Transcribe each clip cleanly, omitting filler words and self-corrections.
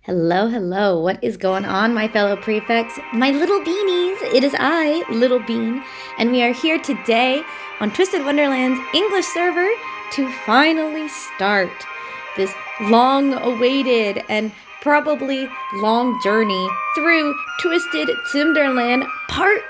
Hello, hello. What is going on, my fellow prefects? My little beanies. It is I, Little Bean, and we are here today on Twisted Wonderland's English server to finally start this long awaited and probably long journey through Twisted Tsumderland Part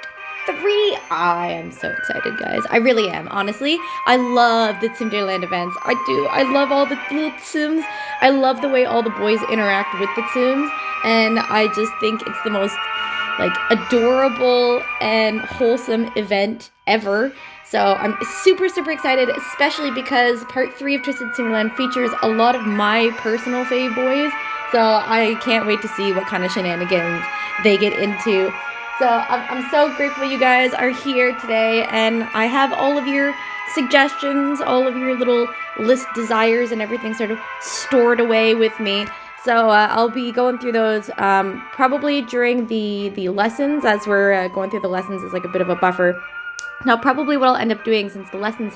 3. I am so excited, guys. I really am. Honestly, I love the Tsumderland events. I do. I love all the little Tsums. I love the way all the boys interact with the Tsums, and I just think it's the most adorable and wholesome event ever. So I'm super, super excited, especially because Part 3 of Twisted Tsumderland features a lot of my personal fave boys. So I can't wait to see what kind of shenanigans they get into. So I'm so grateful you guys are here today, and I have all of your suggestions, all of your little list desires and everything sort of stored away with me. So I'll be going through those probably during the lessons, as we're going through the lessons as like a bit of a buffer. Now, probably what I'll end up doing, since the lessons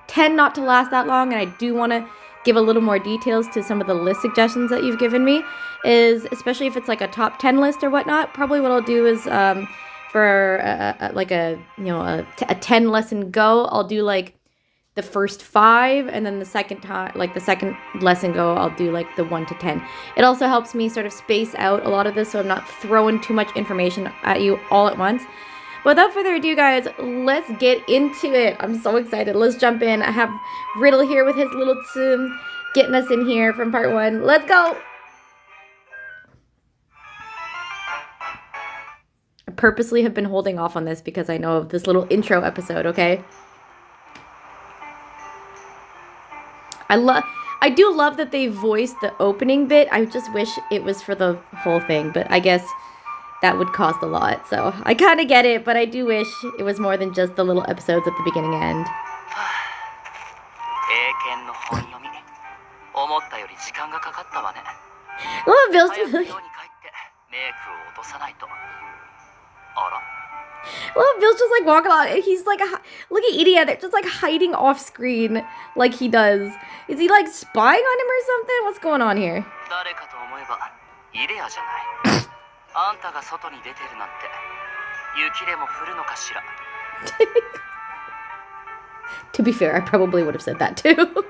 tend not to last that long, and I do want to give a little more details to some of the list suggestions that you've given me, is especially if it's like a top 10 list or whatnot, probably what I'll do is for a 10 lesson go, I'll do like the first 5, and then the second time, like the second lesson go, I'll do like the 1 to 10. It also helps me sort of space out a lot of this so I'm not throwing too much information at you all at once. But without further ado, guys, let's get into it. I'm so excited. Let's jump in. I have Riddle here with his little Tsum getting us in here from part 1. Let's go! I purposely have been holding off on this because I know of this little intro episode, okay? I do love that they voiced the opening bit. I just wish it was for the whole thing, but I guess that would cost a lot. So I kind of get it, but I do wish it was more than just the little episodes at the beginning and end. Oh, Bill's just Bill's just like walking along. He's like, look at Idia. They're just like hiding off screen like he does. Is he like spying on him or something? What's going on here? To be fair, I probably would have said that too.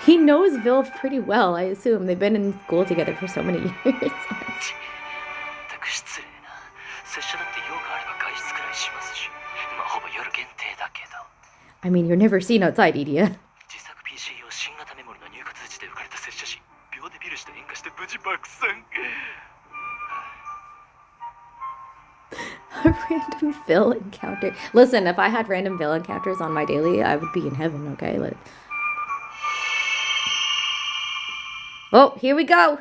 He knows Vil pretty well, I assume. They've been in school together for so many years. I mean, you're never seen outside, Idia. A random Vil encounter. Listen, if I had random Vil encounters on my daily, I would be in heaven, okay? Like... Oh, here we go.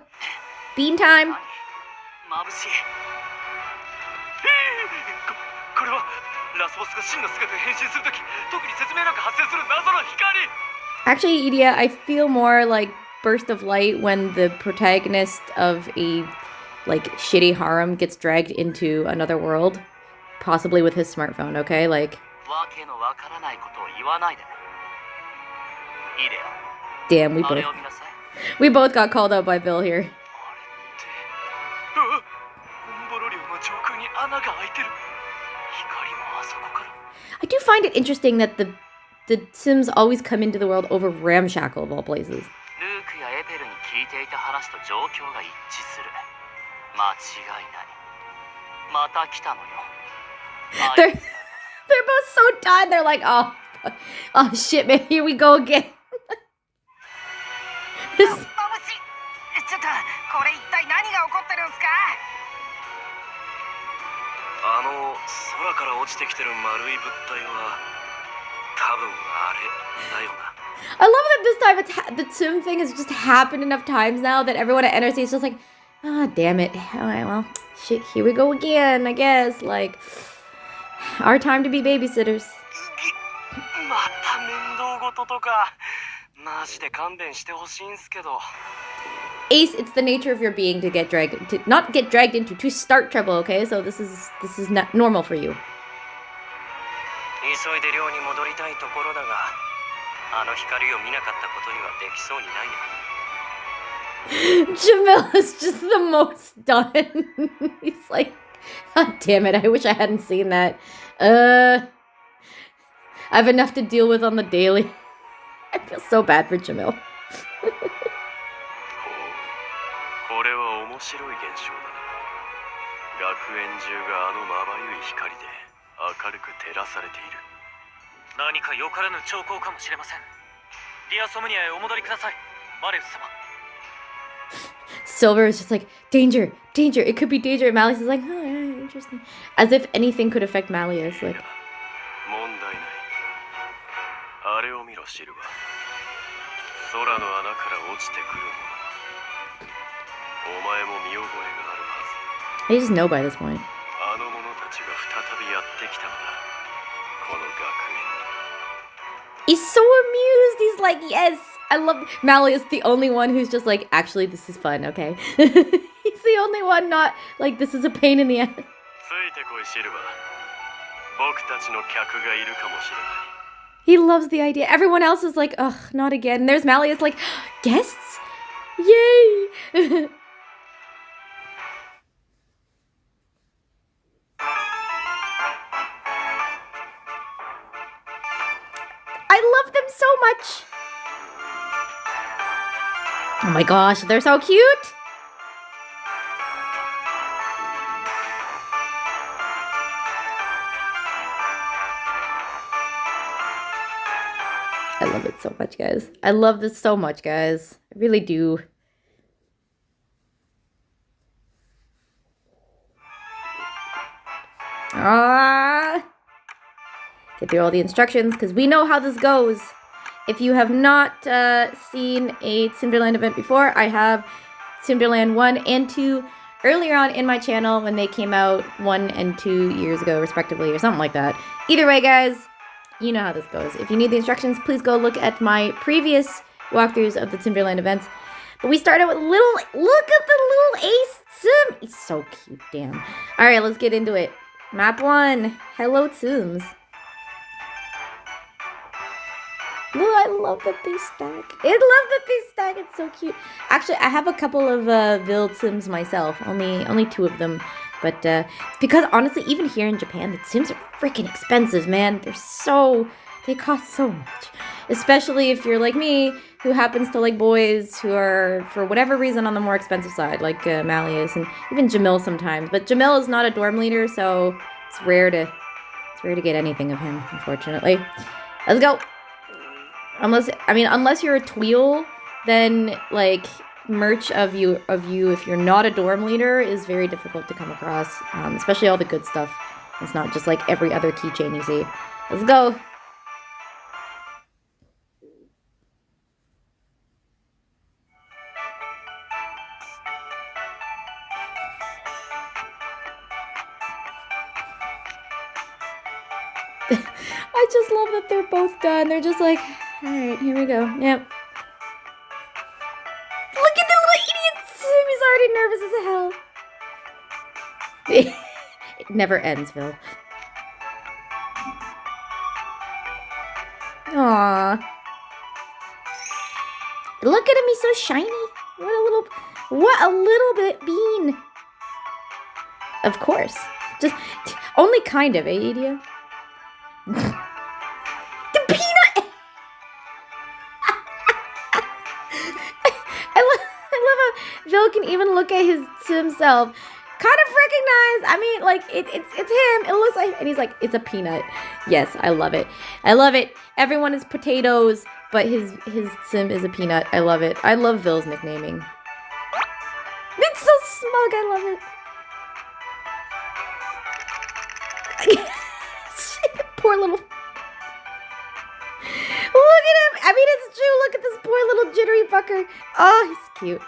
Bean time. Actually, Idia, I feel more like burst of light when the protagonist of a shitty harem gets dragged into another world, possibly with his smartphone, okay? Like... Damn, we both got called out by Bill here. I do find it interesting that the Tsums always come into the world over Ramshackle of all places. They're both so done. They're like, oh shit, man, here we go again. I love that this time the Tsum thing has just happened enough times now that everyone at NRC is just like, ah, damn it. Alright, well, shit, here we go again, I guess. Like, our time to be babysitters. Ace, it's the nature of your being to not get dragged into, to start trouble, okay? So this is not normal for you. Jamil is just the most done. He's like, God damn it, I wish I hadn't seen that. I have enough to deal with on the daily. I feel so bad for Jamil. Silver is just like, danger, danger, it could be danger. And Malleus is like, oh, yeah, interesting. As if anything could affect Malleus. Like, I just know by this point. He's so amused. He's like, yes, I love Malleus, the only one who's just like, actually, this is fun, okay? He's the only one not like, this is a pain in the ass. He loves the idea. Everyone else is like, ugh, not again. And there's Malleus like, guests? Yay! I love them so much. Oh my gosh, they're so cute. I love it so much, guys. I love this so much, guys. I really do. Ah. Get through all the instructions, because we know how this goes. If you have not seen a Tsumderland event before, I have Tsumderland 1 and 2 earlier on in my channel when they came out 1 and 2 years ago, respectively, or something like that. Either way, guys, you know how this goes. If you need the instructions, please go look at my previous walkthroughs of the Tsumderland events. But we started with look at the little ace Tsum. He's so cute, damn. All right, let's get into it. Map 1, Hello Tsums. Oh, I love that they stack. It's so cute. Actually, I have a couple of WayGVZaL Tsums myself. Only 2 of them. But it's because, honestly, even here in Japan, the Tsums are freaking expensive, man. They cost so much. Especially if you're like me, who happens to like boys who are, for whatever reason, on the more expensive side. Like Malleus and even Jamil sometimes. But Jamil is not a dorm leader, so it's rare to get anything of him, unfortunately. Let's go. Unless you're a tweel, then like merch of you if you're not a dorm leader is very difficult to come across, especially all the good stuff. It's not just like every other keychain you see. Let's go. I just love that they're both done. They're just like, alright, here we go. Yep. Look at the little idiot Tsum. He's already nervous as hell. It never ends, Phil. Aww. Look at him, he's so shiny. What a little bit bean. Of course. Just, only kind of, eh, Idia? The peanut! I love how Phil can even look at himself. Kind of recognize. I mean, like, it's him. It looks like, and he's like, it's a peanut. Yes, I love it. I love it. Everyone is potatoes, but his Tsum is a peanut. I love it. I love Phil's nicknaming. It's so smug. I love it. Poor little... Look at him! I mean, it's true. Look at this poor little jittery fucker. Oh, he's cute.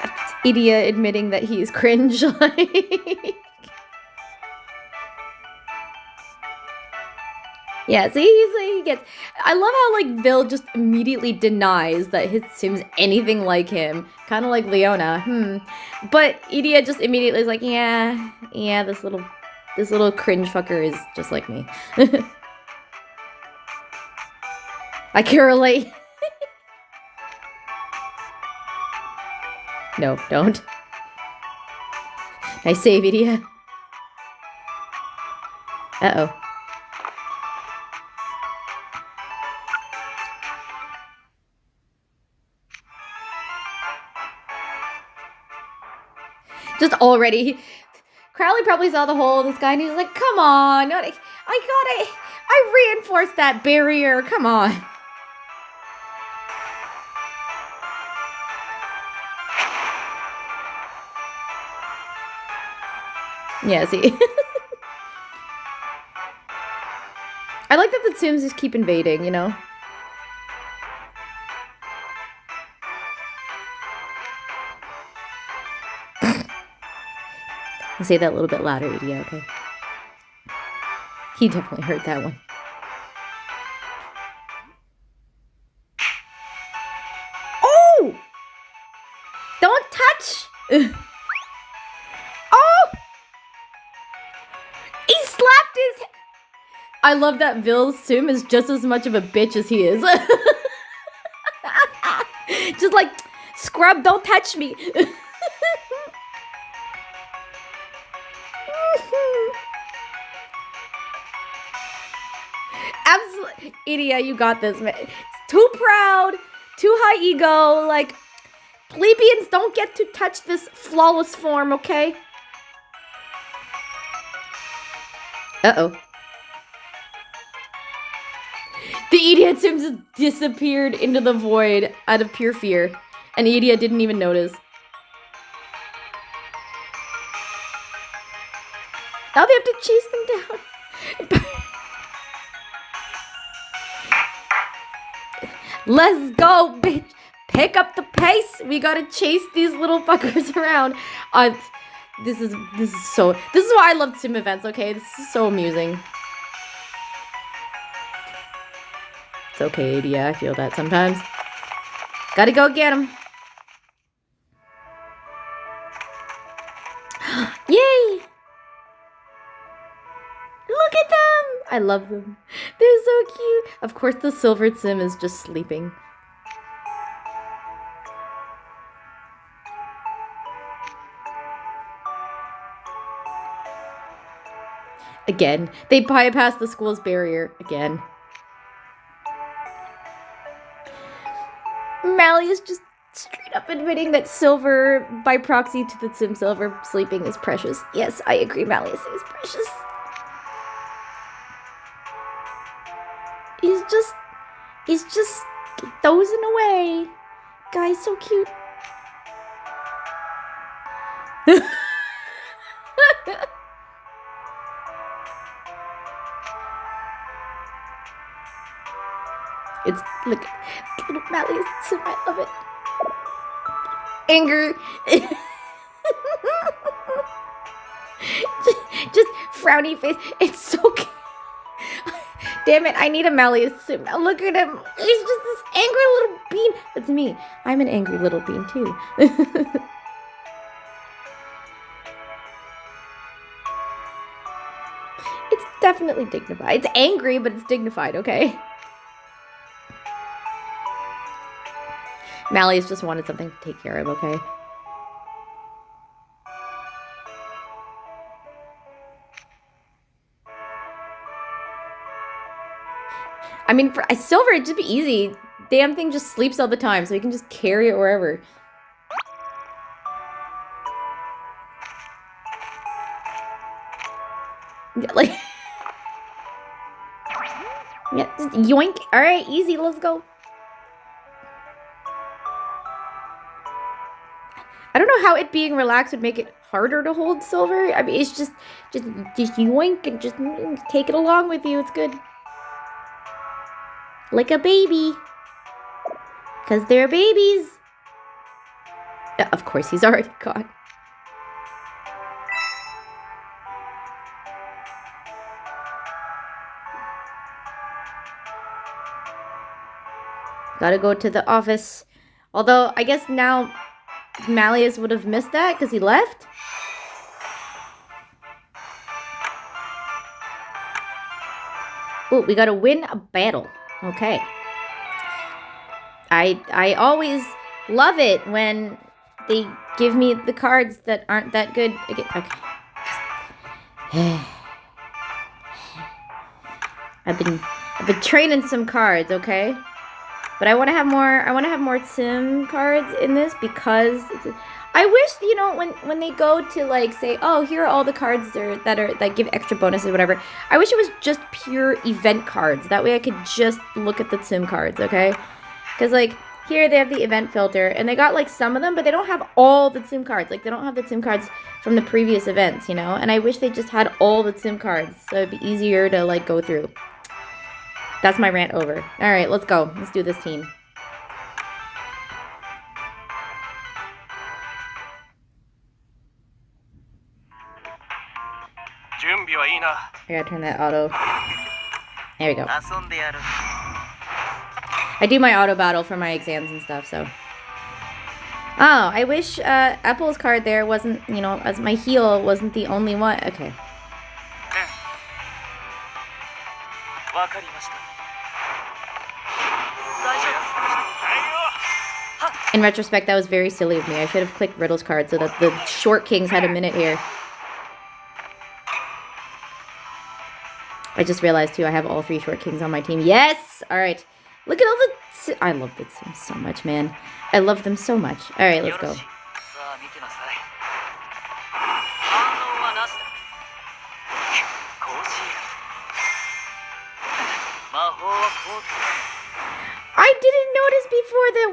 That's Idia admitting that he's cringe. Like... Yeah, see, he gets... I love how, like, Vil just immediately denies that his Tsum's anything like him. Kind of like Leona. But Idia just immediately is like, yeah, this little cringe fucker is just like me. I can relate. No, don't. Nice save, Idia. Uh-oh. Just already. Crowley probably saw the hole in the sky and he's like, come on. I reinforced that barrier. Come on. Yeah, see. I like that the Tsums just keep invading, you know? I'll say that a little bit louder, Idia, okay? He definitely heard that one. Oh! Don't touch! Oh! He slapped his... I love that Vil's Tsum is just as much of a bitch as he is. Just like, scrub, don't touch me. Absolutely. Idia, you got this, man. Too proud, too high ego. Like, plebeians don't get to touch this flawless form, okay? Uh-oh. The Idia Tsum just disappeared into the void out of pure fear. And Idia didn't even notice. Now they have to chase them down. Let's go, bitch. Pick up the pace. We gotta chase these little fuckers around. This is why I love Tsum events, okay? This is so amusing. It's okay, Idia. I feel that sometimes. Gotta go get him. Yay! Look at them! I love them. They're so cute. Of course, the silver Tsum is just sleeping. Again, they bypass the school's barrier. Again. Mally is just straight up admitting that silver, by proxy to the Tsum silver, sleeping is precious. Yes, I agree, Mally is precious. He's just dozing away. Guy's so cute. It's, look, little Mally's Tsum, I love it. Anger. just frowny face. It's so cute. Damn it, I need a Malleus Tsum. Now look at him. He's just this angry little bean. That's me. I'm an angry little bean, too. It's definitely dignified. It's angry, but it's dignified, okay? Malleus just wanted something to take care of, okay? I mean, for silver, it'd just be easy. Damn thing just sleeps all the time, so you can just carry it wherever. Yeah, like... yeah, just yoink. Alright, easy, let's go. I don't know how it being relaxed would make it harder to hold silver. I mean, it's just yoink and just take it along with you. It's good. Like a baby. Because they're babies. Yeah, of course, he's already gone. Gotta go to the office. Although, I guess now Malleus would have missed that because he left. Oh, we gotta win a battle. Okay. I always love it when they give me the cards that aren't that good. Okay. I've been training some cards, okay? But I want to have more Tsum cards in this because I wish, you know, when they go to like say, oh, here are all the cards that give extra bonuses or whatever. I wish it was just pure event cards. That way I could just look at the Tsum cards, okay? Because like here they have the event filter and they got like some of them, but they don't have all the Tsum cards. Like they don't have the Tsum cards from the previous events, you know? And I wish they just had all the Tsum cards so it'd be easier to like go through. That's my rant over. All right, let's go. Let's do this team. I gotta turn that auto. There we go. I do my auto battle for my exams and stuff, so. Oh, I wish Apple's card there wasn't, you know, as my heal wasn't the only one. Okay. In retrospect, that was very silly of me. I should have clicked Riddle's card so that the short kings had a minute here. I just realized, too, I have all 3 short kings on my team. Yes! All right. Look at all the... I love the Tsums so much, man. I love them so much. All right, let's go. I didn't notice before that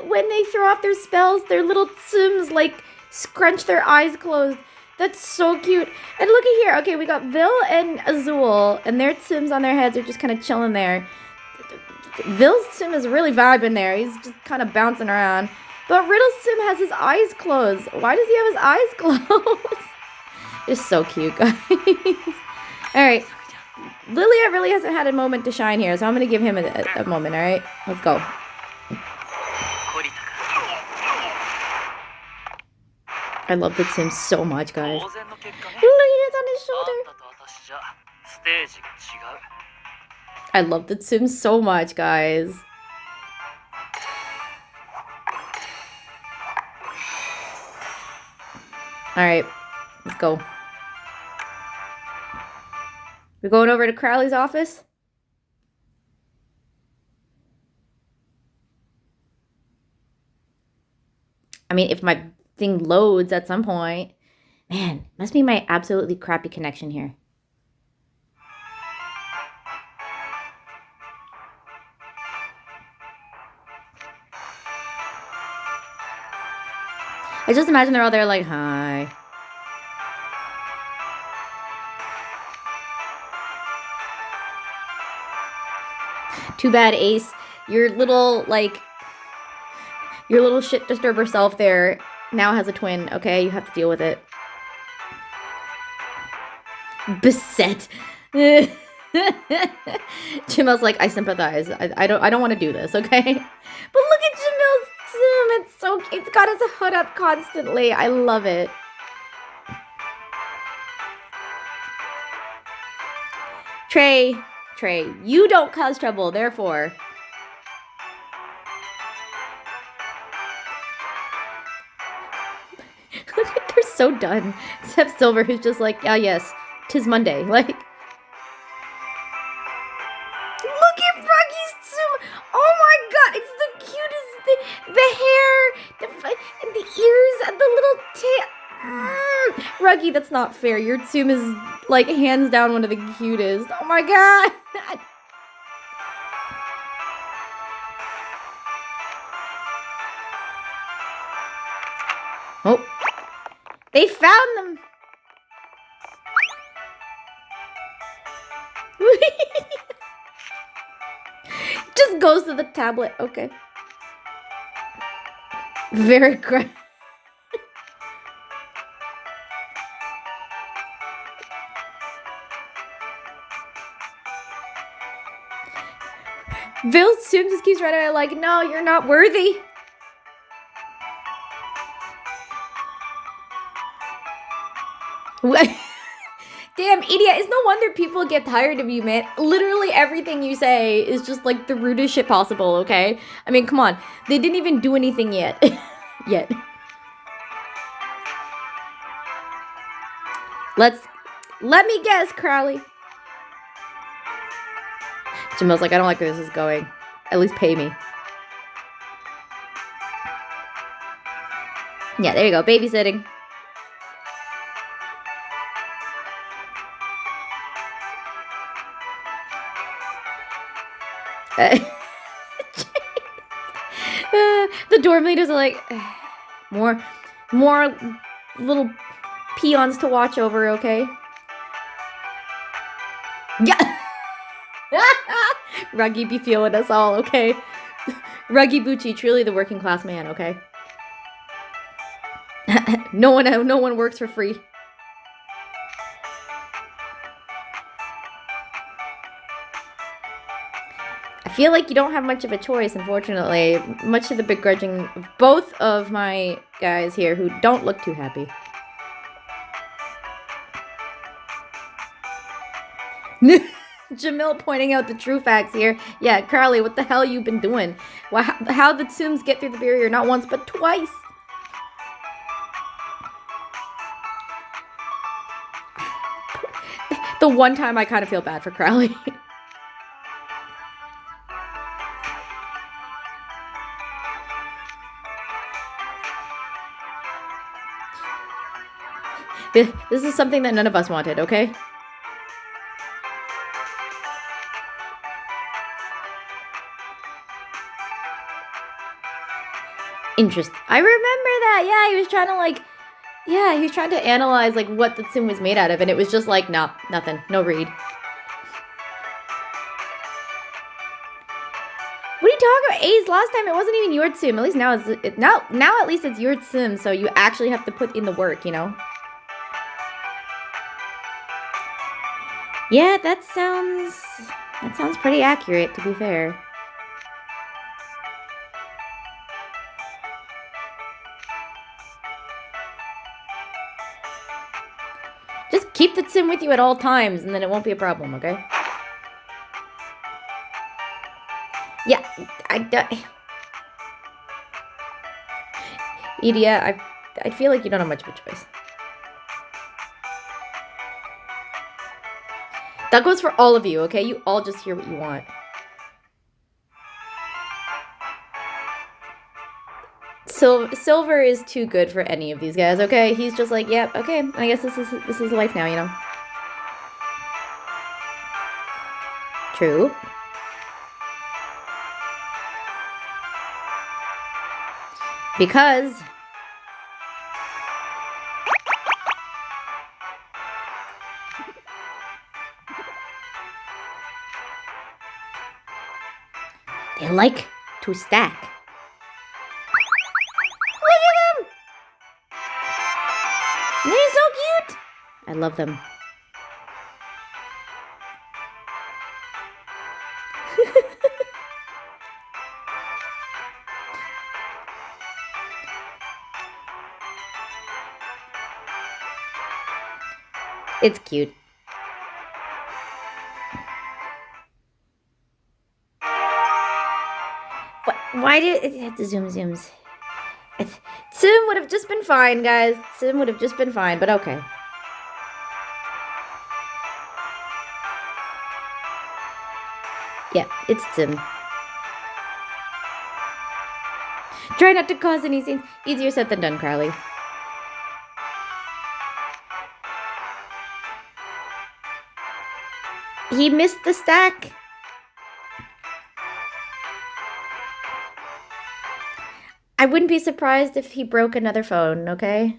when they throw off their spells, their little Tsums, like, scrunch their eyes closed. That's so cute. And look at here. Okay, we got Vil and Azul, and their Tsums on their heads are just kind of chilling there. Vil's Tsum is really vibing there. He's just kind of bouncing around. But Riddle's Tsum has his eyes closed. Why does he have his eyes closed? It's so cute, guys. All right. Lilia really hasn't had a moment to shine here, so I'm going to give him a moment, all right? Let's go. I love the Tsum so much, guys. Look, it's on his shoulder. I love the Tsum so much, guys. Alright, let's go. We're going over to Crowley's office. I mean, if my thing loads at some point. Man, must be my absolutely crappy connection here. I just imagine they're all there like, hi. Too bad, Ace. Your little shit disturber self there now has a twin, okay? You have to deal with it. Beset. Jamel's like, I sympathize. I don't want to do this, okay? But look at Jamel's Tsum. It's got his hood up constantly. I love it. Trey, you don't cause trouble, therefore. They're so done. Except Silver, who's just like, ah, yes, 'tis Monday. Like, look at Ruggy's Tsum. Oh my god, it's the cutest thing. The hair, and the ears, and the little tail. Ruggy, that's not fair. Your Tsum is, like, hands down one of the cutest. Oh my god. Oh. They found them. Just goes to the tablet. Okay. Very great. Tsum just keeps running away like, no, you're not worthy. What? Damn, Idia, it's no wonder people get tired of you, man. Literally everything you say is just like the rudest shit possible, okay? I mean, come on. They didn't even do anything yet. Yet. Let me guess, Crowley. Jamil's like, I don't like where this is going. At least pay me. Yeah, there you go. Babysitting. The dorm leaders are like, more little peons to watch over, okay? Yeah. Ruggy be feeling us all, okay? Ruggy Bucci, truly the working class man, okay? No one works for free. I feel like you don't have much of a choice, unfortunately. Much to the begrudging of both of my guys here who don't look too happy. Jamil pointing out the true facts here. Yeah, Crowley, what the hell you been doing? How the Tsums get through the barrier not once but twice? The one time I kind of feel bad for Crowley. This is something that none of us wanted, okay? Interest. I remember that. Yeah, he was trying to like, yeah, he was trying to analyze like what the Tsum was made out of, and it was just like, nah, nothing, no read. What are you talking about? Ace, last time it wasn't even your Tsum. At least now it's now at least it's your Tsum, so you actually have to put in the work, you know. Yeah, that sounds pretty accurate, to be fair. Just keep the Tsum with you at all times, and then it won't be a problem, okay? Yeah, Idia, I feel like you don't have much of a choice. That goes for all of you, okay? You all just hear what you want. Silver is too good for any of these guys, okay? He's just like, yep, yeah, okay, I guess this is life now, you know? True. Because they like to stack. Look at them! They're so cute! I love them. It's cute. Why did it have to zooms? Tsum would have just been fine, guys. Tsum would have just been fine, but okay. Yeah, it's Tsum. Try not to cause any scenes. Easier said than done, Crowley. He missed the stack. I wouldn't be surprised if he broke another phone, okay?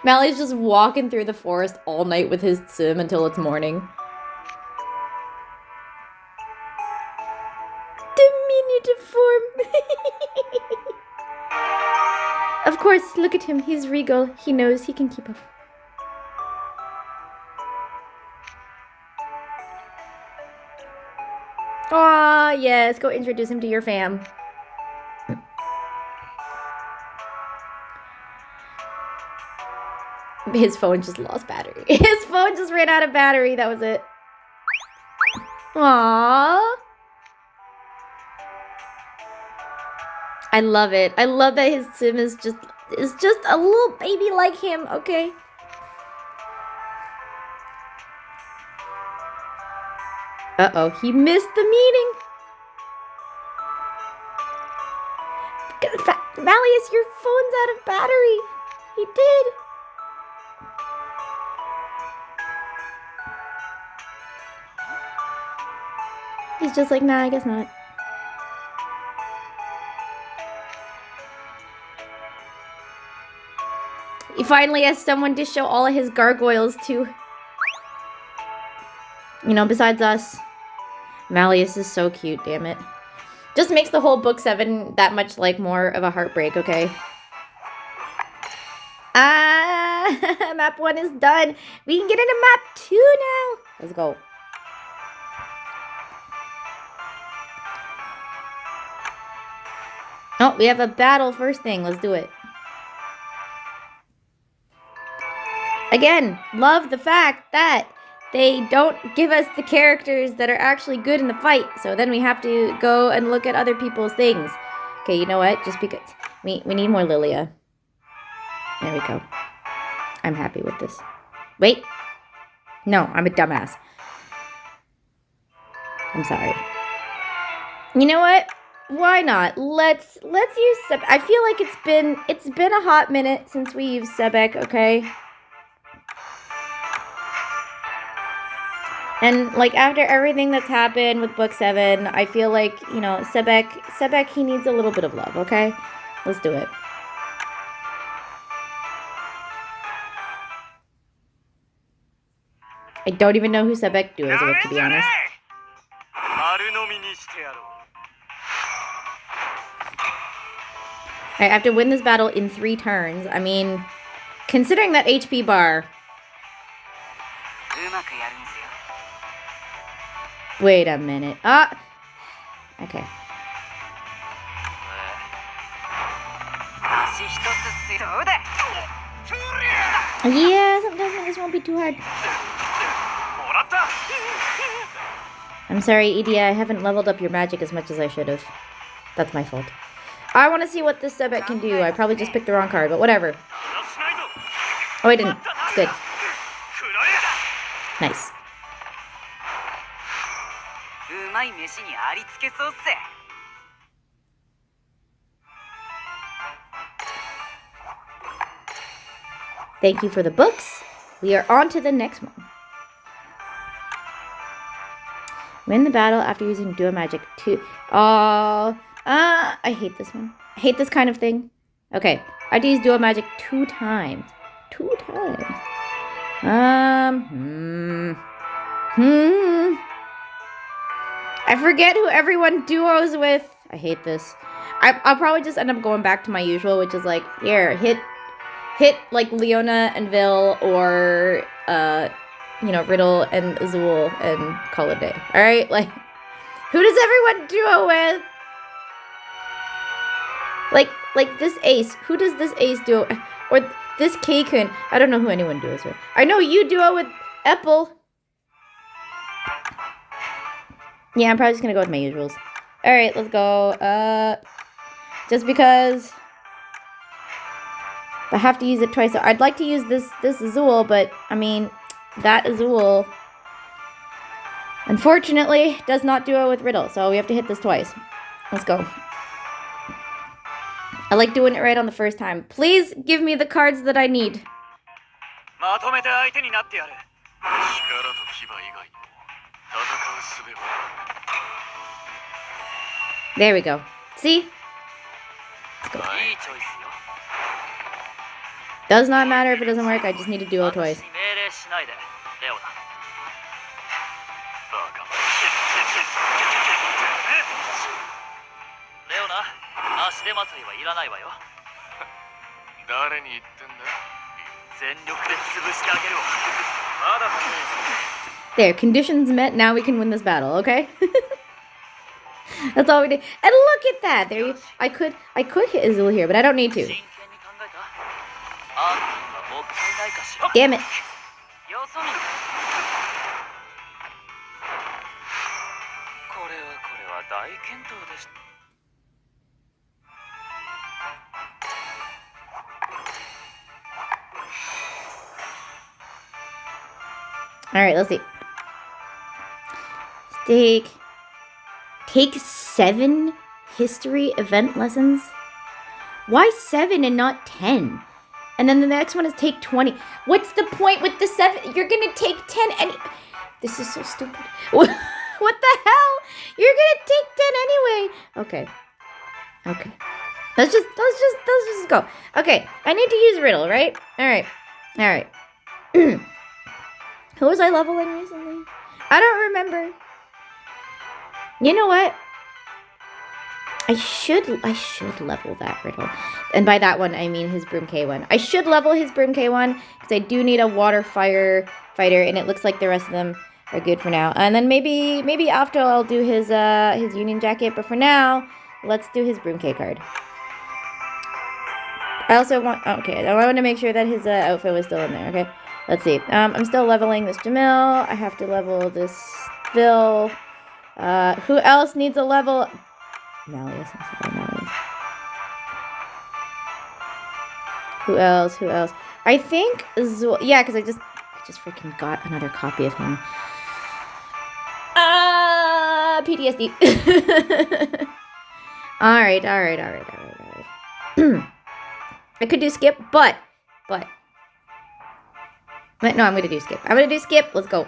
Mally's just walking through the forest all night with his Tsum until it's morning. Diminutive form. Of course, look at him. He's regal. He knows he can keep up. Aw, yes. Go introduce him to your fam. His phone just lost battery. His phone just ran out of battery. That was it. Aww. I love it. I love that his Tsum is just a little baby like him, okay? Uh-oh, he missed the meeting. Malleus, your phone's out of battery. He did. He's just like, nah, I guess not. He finally has someone to show all of his gargoyles to. You know, besides us. Malleus is so cute, damn it. Just makes the whole book 7 that much, like, more of a heartbreak, okay? Ah, map 1 is done. We can get into map 2 now. Let's go. Oh, we have a battle first thing. Let's do it. Again, love the fact that they don't give us the characters that are actually good in the fight. So then we have to go and look at other people's things. Okay, you know what? Just because we need more Lilia. There we go. I'm happy with this. Wait. No, I'm a dumbass. I'm sorry. You know what? Why not? Let's use Sebek. I feel like it's been a hot minute since we used Sebek, okay? And, like, after everything that's happened with Book 7, I feel like, you know, Sebek, he needs a little bit of love, okay? Let's do it. I don't even know who Sebek duos with, to be honest. I have to win this battle in 3 turns. I mean, considering that HP bar... Wait a minute. Ah! Okay. Yeah, sometimes this won't be too hard. I'm sorry, Idia, I haven't leveled up your magic as much as I should have. That's my fault. I want to see what this Sebek can do. I probably just picked the wrong card, but whatever. Oh, I didn't. It's good. Nice. Thank you for the books. We are on to the next one. Win the battle after using duo magic 2. Oh, I hate this one. I hate this kind of thing. Okay, I had to use duo magic 2 times. 2 times. I forget who everyone duos with. I hate this. I'll probably just end up going back to my usual, which is like, here, hit like Leona and Vil, or you know, Riddle and Azul, and call it a day. All right, like, who does everyone duo with? Like this Ace. Who does this Ace duo? Or this K-Kun? I don't know who anyone duos with. I know you duo with Apple. Yeah, I'm probably just gonna go with my usuals. All right, let's go. Just because I have to use it twice. So I'd like to use this Azul, but I mean, that Azul, unfortunately, does not duo with Riddle. So we have to hit this twice. Let's go. I like doing it right on the first time. Please give me the cards that I need. There we go. See? Let's go. Does not matter if it doesn't work. I just need to duo twice. There, conditions met. Now we can win this battle, okay? That's all we did. And look at that. There you. I could hit Azul here, but I don't need to. Damn it. Alright, let's see. Take 7 history event lessons? Why 7 and not 10? And then the next one is take 20. What's the point with the 7? You're gonna take 10 and... This is so stupid. What the hell? You're gonna take 10 anyway. Okay. Okay. Let's just go. Okay, I need to use riddle, right? Alright. Alright. Who was I leveling recently? I don't remember. You know what? I should level that riddle. And by that one, I mean his Broom K1. I should level his Broom K1 because I do need a water fire fighter, and it looks like the rest of them are good for now. And then maybe after I'll do his Union Jacket, but for now, let's do his Broom K card. I also want... Okay, I want to make sure that his outfit was still in there, okay? Let's see. I'm still leveling this Jamil. I have to level this Bill. Who else needs a level? Malleus. Who else? I think yeah, because I just freaking got another copy of him. PTSD. Alright. I could do skip, but no, I'm gonna do skip. Let's go.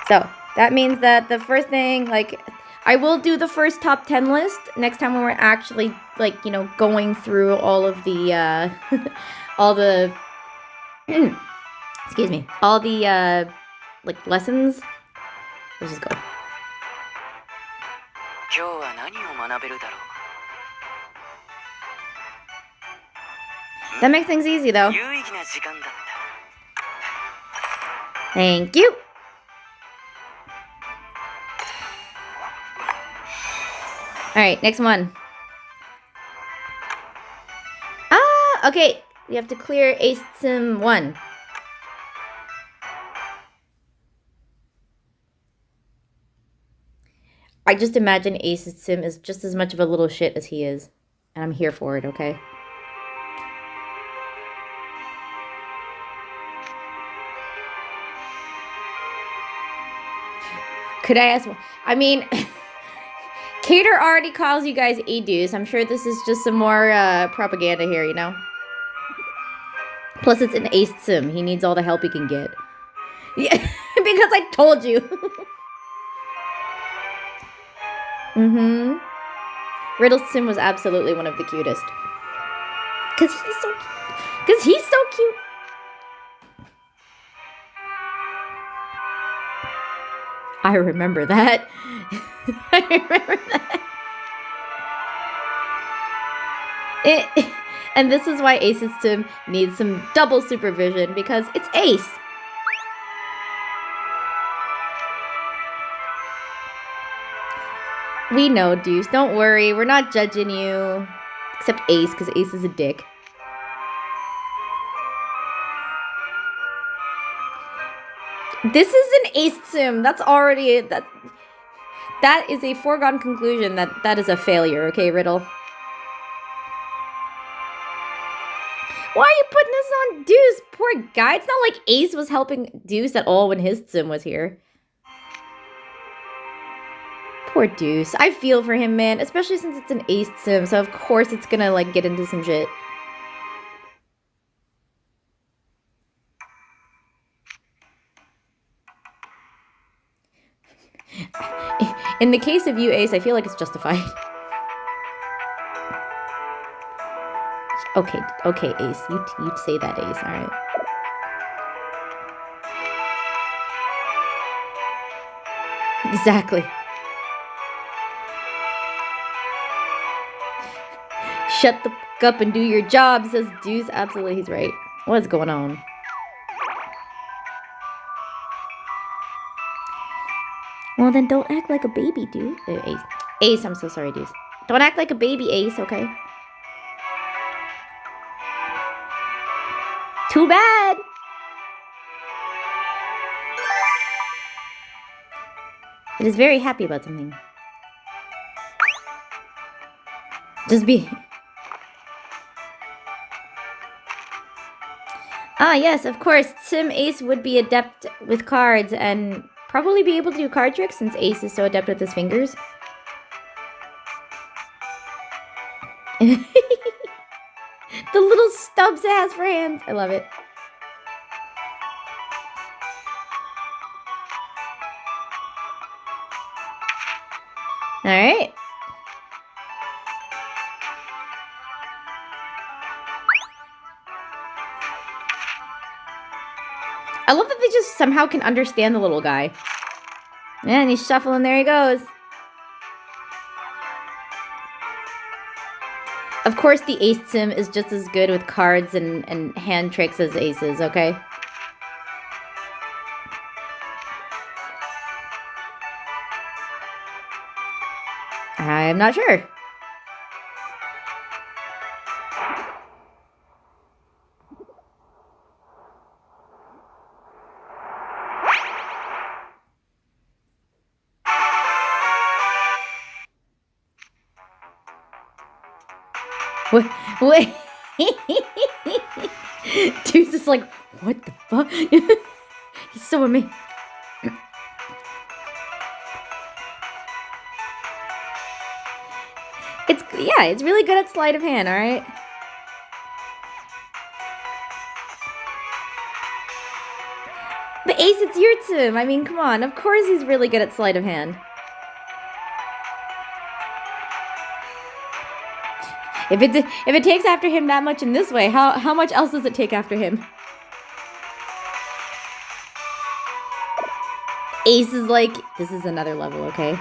So that means that the first thing, like, I will do the first top 10 list next time when we're actually, like, you know, going through all of the, excuse me, all the, like, lessons. Let's just go. That makes things easy, though. Thank you. Alright, next one. Okay. We have to clear Ace Sim 1. I just imagine Ace Sim is just as much of a little shit as he is. And I'm here for it, okay? Could I ask... I mean... Cater already calls you guys Idus. I'm sure this is just some more propaganda here, you know? Plus, it's an Ace Sim. He needs all the help he can get. Yeah, because I told you. Riddle Sim was absolutely one of the cutest. Because he's so cute. I remember that. I remember that. And this is why Ace's Sim needs some double supervision, because it's Ace. We know, Deuce. Don't worry. We're not judging you. Except Ace, because Ace is a dick. This is an Ace Sim. That's already... That is a foregone conclusion that is a failure, okay, Riddle? Why are you putting this on Deuce? Poor guy. It's not like Ace was helping Deuce at all when his Sim was here. Poor Deuce. I feel for him, man. Especially since it's an Ace Sim, so of course it's gonna, like, get into some shit. In the case of you, Ace, I feel like it's justified. Okay, Ace. You'd say that, Ace, alright. Exactly. Shut the fuck up and do your job, says Deuce. Absolutely, he's right. What is going on? Well, then don't act like a baby, dude. Ace. Ace, I'm so sorry, dude. Don't act like a baby, Ace, okay? Too bad! It is very happy about something. Just be... Ah, yes, of course. Tsum Ace would be adept with cards and probably be able to do card tricks since Ace is so adept with his fingers. The little stubs it has for hands. I love it. All right. I love that they just somehow can understand the little guy. And he's shuffling. There he goes. Of course, the Ace Tsum is just as good with cards and hand tricks as Ace is, okay? I'm not sure. Wait. Dude's just like, what the fuck? He's so amazing. It's really good at sleight of hand, alright? But Ace, it's your Tsum. I mean, come on. Of course he's really good at sleight of hand. If it takes after him that much in this way, how much else does it take after him? Ace is like, this is another level, okay?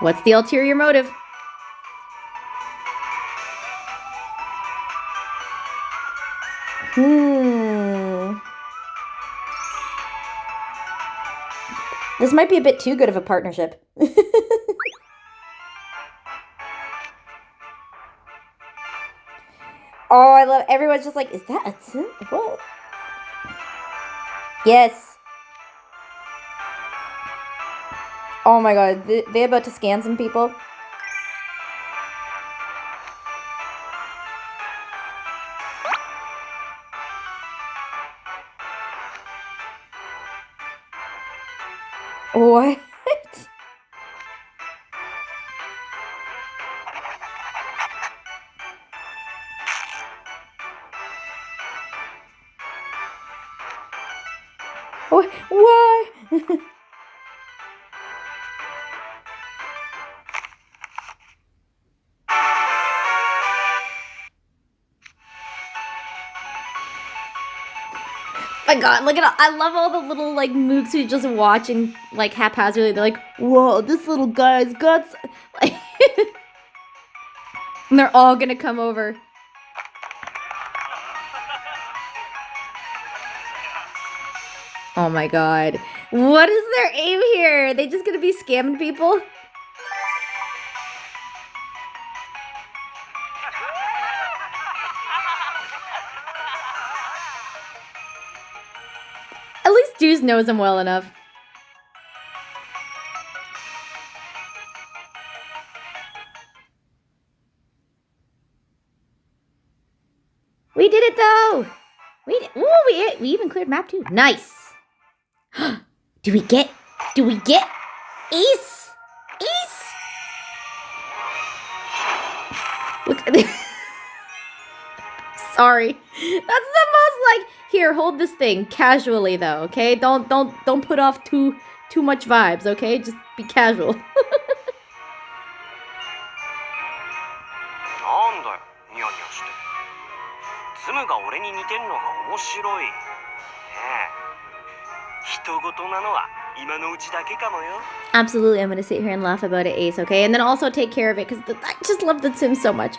What's the ulterior motive? This might be a bit too good of a partnership. Oh, I love everyone's just like, is that a Tsum? What? Yes. Oh my god, they about to scan some people? What? Why? My god, look at all, I love all the little like mooks who just watching like haphazardly. They're like, whoa, this little guy's guts. Like, and they're all gonna come over. Oh my god. What is their aim here? Are they just gonna be scamming people? At least Deuce knows him well enough. We did it though! We even cleared map 2. Nice! Do we get Ace? Ace? Look at this. Sorry. That's the most like, here, hold this thing casually though, okay? Don't put off too much vibes, okay? Just be casual. Absolutely, I'm gonna sit here and laugh about it, Ace, okay? And then also take care of it, because I just love the Tsum so much.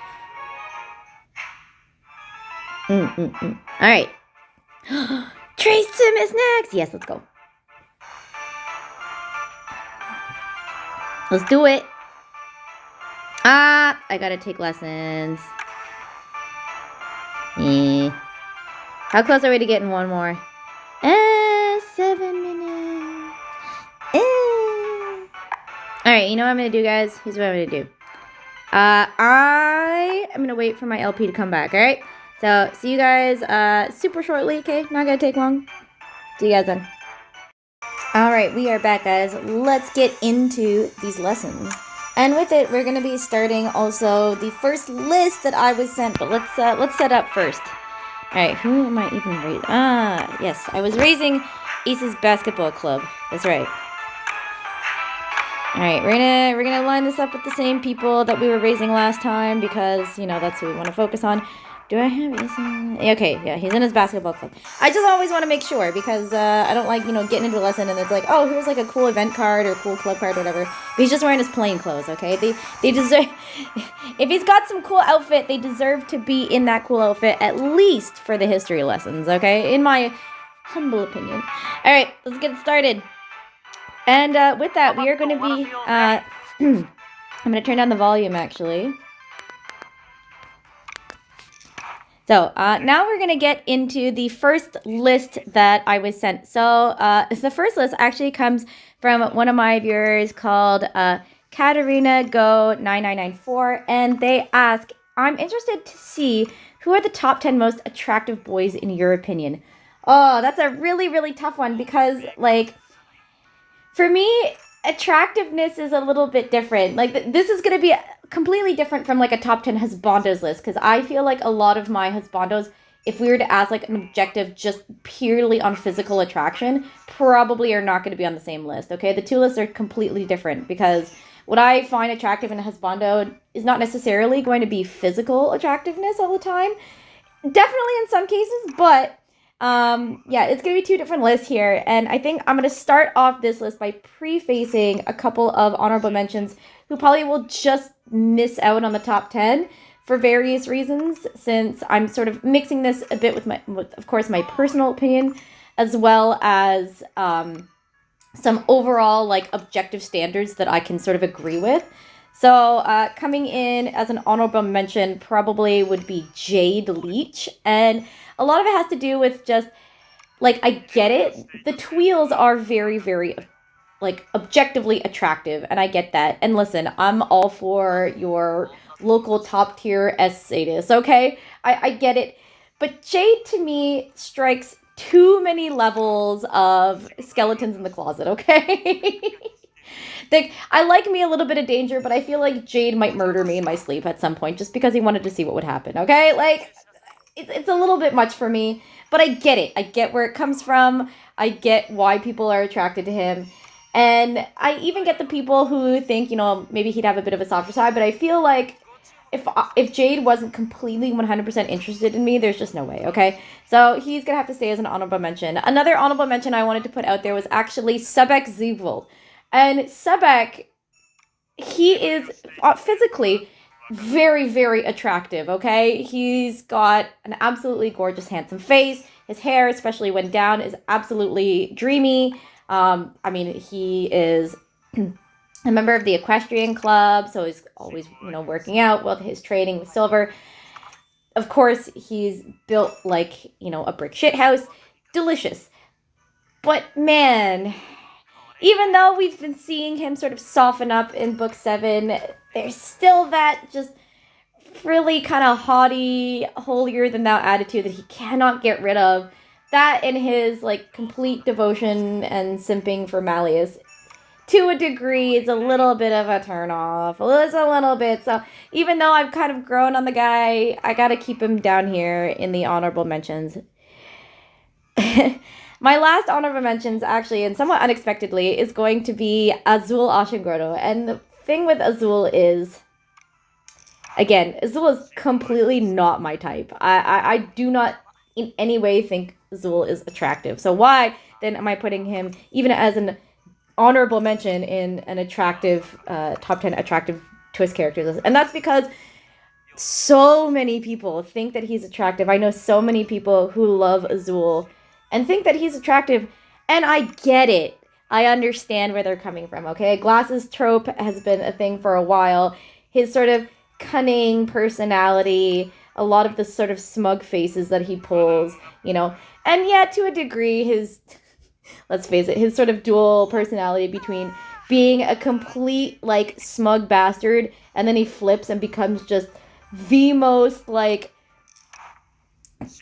Alright. Tsum is next. Yes, let's go. Let's do it. I gotta take lessons. How close are we to getting one more? 7 minutes. Alright, you know what I'm gonna do, guys? Here's what I'm gonna do. I am gonna wait for my LP to come back, alright? So, see you guys super shortly, okay? Not gonna take long. See you guys then. Alright, we are back, guys. Let's get into these lessons. And with it, we're gonna be starting also the first list that I was sent, but let's set up first. Alright, who am I even raising? Yes, I was raising Ace's basketball club. That's right. Alright, we're gonna line this up with the same people that we were raising last time because, you know, that's who we want to focus on. Do I have Ace? Okay, yeah, he's in his basketball club. I just always want to make sure because I don't like, you know, getting into a lesson and it's like, oh, here's like a cool event card or cool club card or whatever. But he's just wearing his plain clothes, okay? They deserve... If he's got some cool outfit, they deserve to be in that cool outfit at least for the history lessons, okay? In my humble opinion. Alright, let's get started. And with that, we are going to be... I'm going to turn down the volume, actually. So, now we're going to get into the first list that I was sent. So, the first list actually comes from one of my viewers called Katarina Go 9994, and they ask, I'm interested to see who are the top 10 most attractive boys in your opinion. Oh, that's a really, really tough one because, like, for me, attractiveness is a little bit different. Like, this is going to be completely different from, like, a top 10 husbandos list, because I feel like a lot of my husbandos, if we were to ask, like, an objective just purely on physical attraction, probably are not going to be on the same list, okay? The two lists are completely different, because what I find attractive in a husbando is not necessarily going to be physical attractiveness all the time. Definitely in some cases, but... yeah, it's going to be two different lists here, and I think I'm going to start off this list by prefacing a couple of honorable mentions who probably will just miss out on the top 10 for various reasons, since I'm sort of mixing this a bit with of course, my personal opinion, as well as some overall, like, objective standards that I can sort of agree with. So, coming in as an honorable mention probably would be Jade Leach, and a lot of it has to do with just, like, I get it. The Tweels are very, very, like, objectively attractive, and I get that. And listen, I'm all for your local top-tier S-sadist, okay? I get it. But Jade, to me, strikes too many levels of skeletons in the closet, okay? Like, I like me a little bit of danger, but I feel like Jade might murder me in my sleep at some point just because he wanted to see what would happen, okay? Like... It's a little bit much for me, but I get it. I get where it comes from. I get why people are attracted to him. And I even get the people who think, you know, maybe he'd have a bit of a softer side, but I feel like if Jade wasn't completely 100% interested in me, there's just no way, okay? So he's going to have to stay as an honorable mention. Another honorable mention I wanted to put out there was actually WayGVZaL. And Sebek, he is physically... very, very attractive, okay? He's got an absolutely gorgeous, handsome face. His hair, especially when down, is absolutely dreamy. I mean, he is a member of the equestrian club, so he's always, you know, working out while his training with silver. Of course, he's built like, you know, a brick shit house. Delicious. But, man... even though we've been seeing him sort of soften up in book 7, there's still that just really kind of haughty, holier-than-thou attitude that he cannot get rid of. That and his, like, complete devotion and simping for Malleus, to a degree, it's a little bit of a turn-off. It's a little bit. So even though I've kind of grown on the guy, I gotta keep him down here in the honorable mentions. My last honorable mentions, actually, and somewhat unexpectedly, is going to be Azul Ashingordo. And the thing with Azul is, again, Azul is completely not my type. I do not in any way think Azul is attractive. So why then am I putting him even as an honorable mention in an attractive, top 10 attractive twist characters list? And that's because so many people think that he's attractive. I know so many people who love Azul. and think that he's attractive. And I get it. I understand where they're coming from, okay? Glasses trope has been a thing for a while. His sort of cunning personality, a lot of the sort of smug faces that he pulls, and yeah, to a degree, his, let's face it, his sort of dual personality between being a complete, like, smug bastard, and then he flips and becomes just the most, like,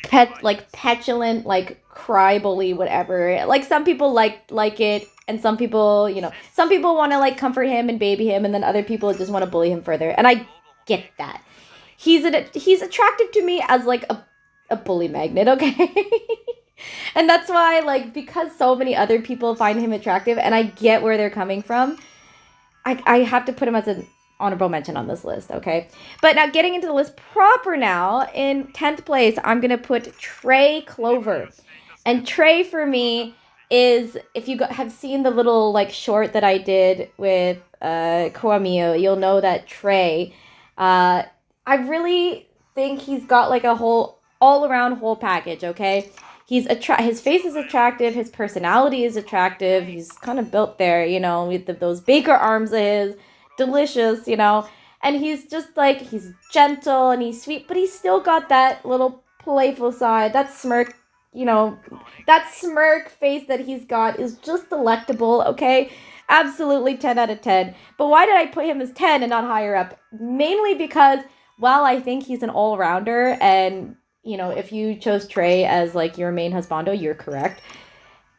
petulant, like, cry bully, whatever. Like, some people like it, and some people, some people want to, like, comfort him and baby him, and then other people just want to bully him further. And I get that. He's attractive to me as, like, a bully magnet, okay? And that's why, like, because so many other people find him attractive, and I get where they're coming from, I have to put him as an honorable mention on this list, okay? But now, getting into the list proper now, in 10th place, I'm going to put Trey Clover. And Trey, for me, is, if you have seen the little, like, short that I did with Kwamio, you'll know that Trey, I really think he's got, like, a whole, all-around whole package, okay? His face is attractive, his personality is attractive, he's kind of built there, with those baker arms of his, delicious, and he's just, like, he's gentle and he's sweet, but he's still got that little playful side, that smirk, that smirk face that he's got is just delectable, okay? Absolutely 10 out of 10. But why did I put him as 10 and not higher up? Mainly because, while I think he's an all-rounder, and if you chose Trey as, like, your main husbando, you're correct.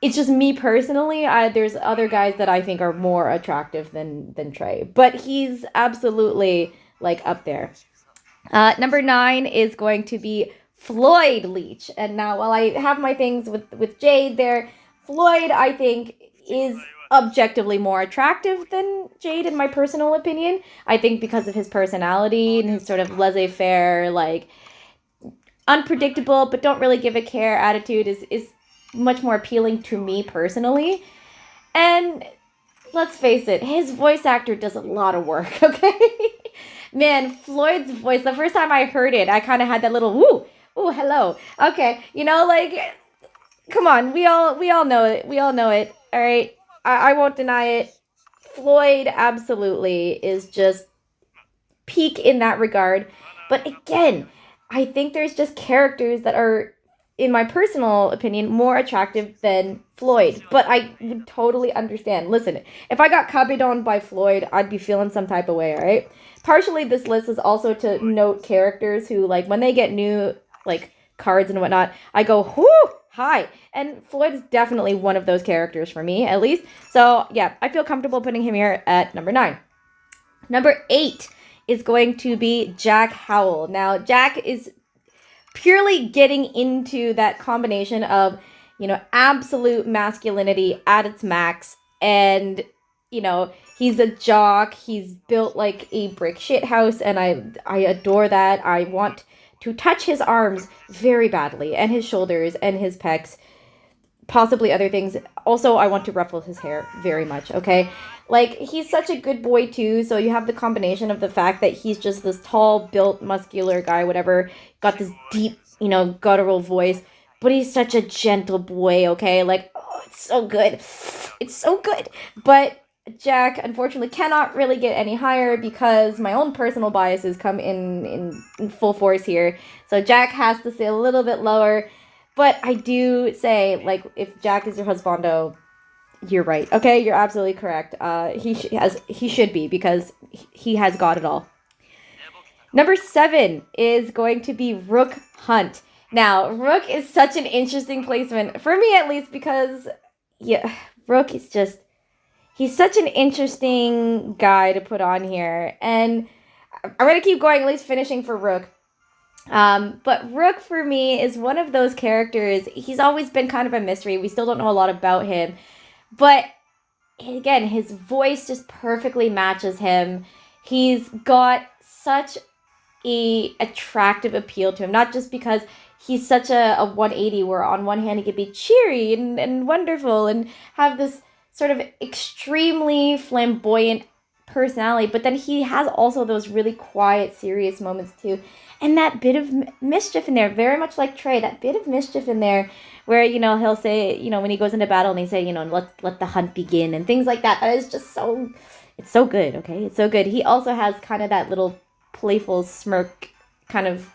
It's just me personally. There's other guys that I think are more attractive than Trey, but he's absolutely, like, up there. Number 9 is going to be Floyd Leach. And now, while I have my things with Jade there, Floyd, I think, is objectively more attractive than Jade, in my personal opinion. I think because of his personality and his sort of laissez-faire, like, unpredictable but don't really give a care attitude is much more appealing to me personally. And let's face it, his voice actor does a lot of work, okay? Man, Floyd's voice, the first time I heard it, I kind of had that little woo, ooh, hello. Okay, like, come on, we all know it. We all know it, all right? I won't deny it. Floyd absolutely is just peak in that regard. But again, I think there's just characters that are, in my personal opinion, more attractive than Floyd. But I would totally understand. Listen, if I got copied on by Floyd, I'd be feeling some type of way, all right? Partially, this list is also to note characters who, like, when they get new, like, cards and whatnot, I go, whoo, hi. And Floyd is definitely one of those characters for me, at least. So, yeah, I feel comfortable putting him here at number 9. Number 8 is going to be Jack Howell. Now, Jack is purely getting into that combination of, absolute masculinity at its max, and, he's a jock, he's built like a brick shit house, and I adore that. I want to touch his arms very badly, and his shoulders, and his pecs, possibly other things. Also, I want to ruffle his hair very much, okay? Like, he's such a good boy, too, so you have the combination of the fact that he's just this tall, built, muscular guy, whatever, got this deep, guttural voice, but he's such a gentle boy, okay? Like, oh, it's so good. It's so good. But Jack, unfortunately, cannot really get any higher because my own personal biases come in full force here. So Jack has to stay a little bit lower. But I do say, like, if Jack is your husbando, you're right. Okay, you're absolutely correct. He should be, because he has got it all. Number 7 is going to be Rook Hunt. Now, Rook is such an interesting placement, for me at least, because, yeah, Rook is just, he's such an interesting guy to put on here. And I'm going to keep going, at least finishing for Rook. But Rook, for me, is one of those characters. He's always been kind of a mystery. We still don't know a lot about him. But, again, his voice just perfectly matches him. He's got such a attractive appeal to him. Not just because he's such a 180, where on one hand he could be cheery and wonderful and have this sort of extremely flamboyant personality, but then he has also those really quiet, serious moments too. And that bit of mischief in there, very much like Trey, that bit of mischief in there where, he'll say, when he goes into battle and he say, let the hunt begin and things like that. That is just so, it's so good, okay? It's so good. He also has kind of that little playful smirk kind of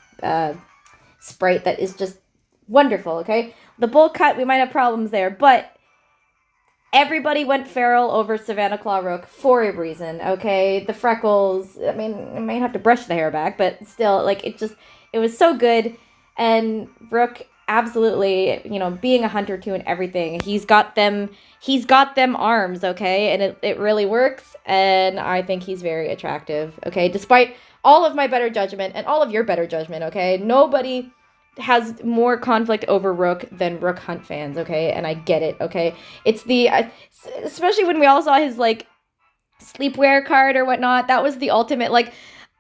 sprite that is just wonderful, okay? The bowl cut, we might have problems there, but everybody went feral over Savannah Claw Rook for a reason, okay? The freckles, I mean, I might have to brush the hair back, but still, like, it was so good. And Rook, absolutely, being a hunter too and everything, he's got them arms, okay? And it really works, and I think he's very attractive, okay? Despite all of my better judgment and all of your better judgment, okay? Nobody has more conflict over Rook than Rook Hunt fans, okay? And I get it, okay? It's especially when we all saw his, like, sleepwear card or whatnot. That was the ultimate, like,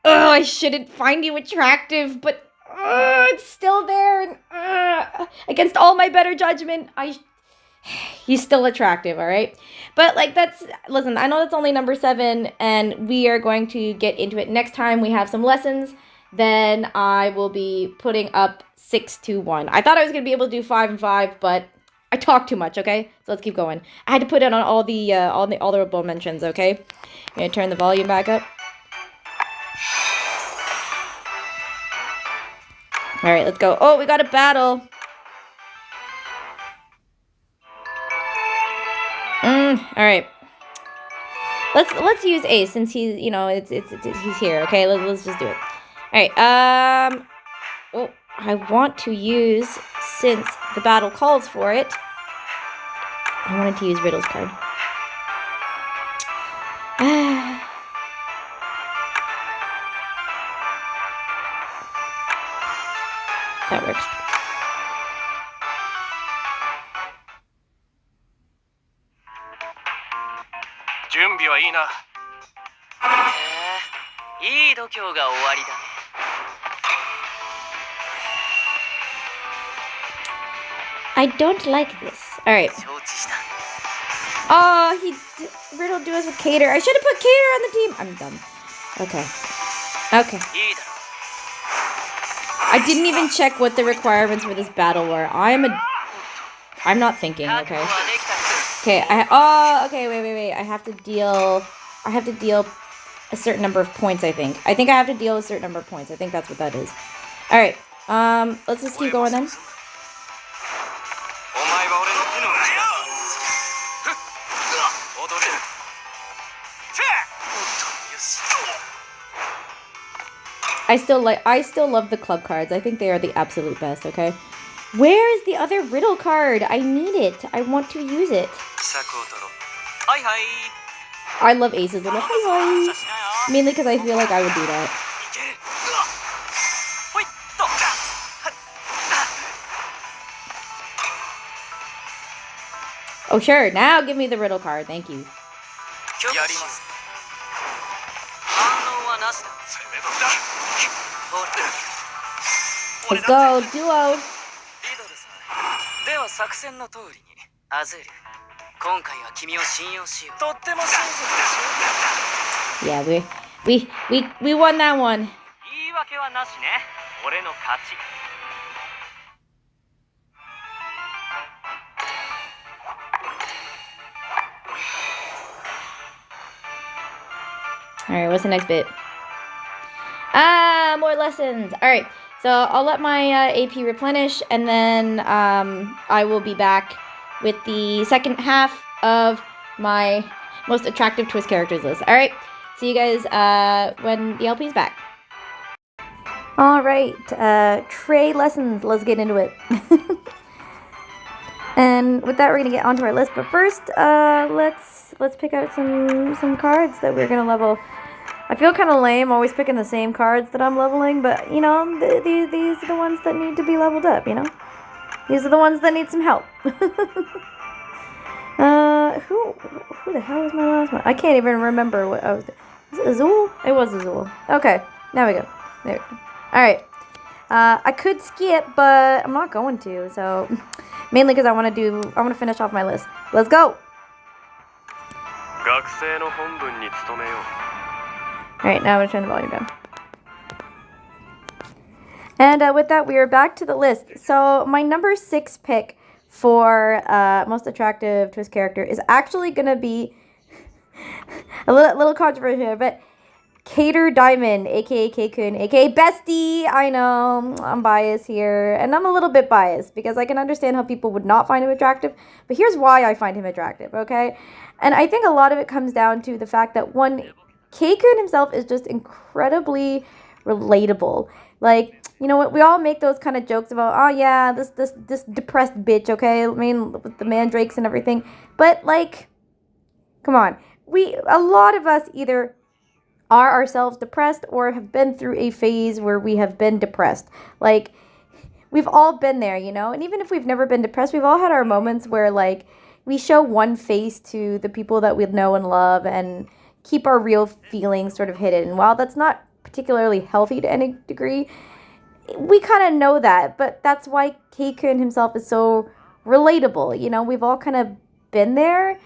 oh, I shouldn't find you attractive, but it's still there, and against all my better judgment, he's still attractive, all right? But, like, listen, I know that's only number 7, and we are going to get into it next time we have some lessons. Then I will be putting up 6 to 1. I thought I was going to be able to do 5 and 5, but I talked too much, okay? So let's keep going. I had to put it on all the honorable mentions, okay? I'm going to turn the volume back up. All right, let's go. Oh, we got a battle. All right. Let's use Ace since he's, he's here, okay? Let's just do it. All right, well, I want to use, since the battle calls for it, I wanted to use Riddle's card. That works. I don't like this. Alright. Oh, Riddle do us with Cater. I should have put Cater on the team. I'm dumb. Okay. I didn't even check what the requirements for this battle were. I'm not thinking, okay. Okay, okay, wait. I have to deal a certain number of points, I think. I have to deal a certain number of points. I think that's what that is. Alright. Let's just keep going then. I still love the club cards. I think they are the absolute best, okay? Where is the other Riddle card? I need it. I want to use it. I love Ace's little hi. Mainly because I feel like I would do that. Oh, sure. Now give me the Riddle card. Thank you. Let's go, duo. Yeah, we won that one. Alright, what's the next bit? More lessons. Alright, so I'll let my AP replenish, and then I will be back with the second half of my most attractive twist characters list. Alright, see you guys when the LP's back. Alright, Trey lessons. Let's get into it. And with that, we're gonna get onto our list. But first, let's pick out some cards that we're gonna level. I feel kind of lame always picking the same cards that I'm leveling, but these are the ones that need to be leveled up. These are the ones that need some help. Who the hell was my last one? I can't even remember what I was. Was it Azul? It was Azul. Okay, now we go. There we go. All right. I could skip, but I'm not going to. So. Mainly because I want to finish off my list. Let's go! Alright, now I'm going to turn the volume down. And with that, we are back to the list. So, my number 6 pick for most attractive twist character is actually going to be a little controversial here, but Cater Diamond, aka K-kun, aka Bestie. I know I'm biased here, and I'm a little bit biased because I can understand how people would not find him attractive, but here's why I find him attractive, okay? And I think a lot of it comes down to the fact that one, K-kun himself is just incredibly relatable. Like, you know what, we all make those kind of jokes about, oh yeah, this depressed bitch, okay? I mean, with the mandrakes and everything, but like, come on, a lot of us either are ourselves depressed or have been through a phase where we have been depressed. Like, we've all been there, you know? And even if we've never been depressed, we've all had our moments where, like, we show one face to the people that we know and love and keep our real feelings sort of hidden. And while that's not particularly healthy to any degree, we kind of know that. But that's why K-kun himself is so relatable, you know? We've all kind of been there.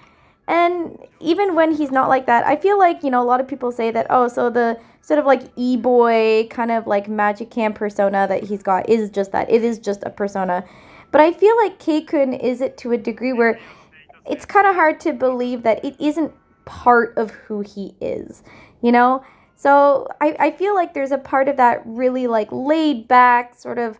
And even when he's not like that, I feel like, you know, a lot of people say that, oh, so the sort of like e-boy kind of like magic cam persona that he's got is just that. It is just a persona. But I feel like K-kun is it to a degree where it's kind of hard to believe that it isn't part of who he is, you know? So I feel like there's a part of that really like laid back, sort of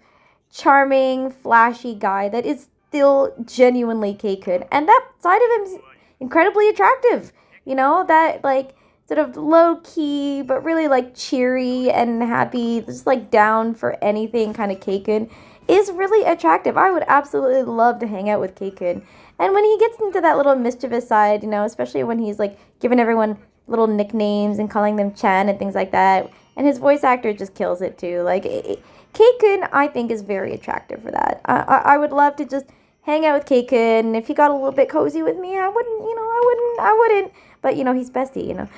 charming, flashy guy that is still genuinely K-kun. And that side of him is incredibly attractive, you know, that like sort of low key but really like cheery and happy, just like down for anything kind of K-kun is really attractive. I would absolutely love to hang out with K-kun. And when he gets into that little mischievous side, you know, especially when he's like giving everyone little nicknames and calling them Chan and things like that, and his voice actor just kills it too. Like, K-kun, I think, is very attractive for that. I would love to just hang out with K-kun. If he got a little bit cozy with me, I wouldn't. But, you know, he's bestie, you know.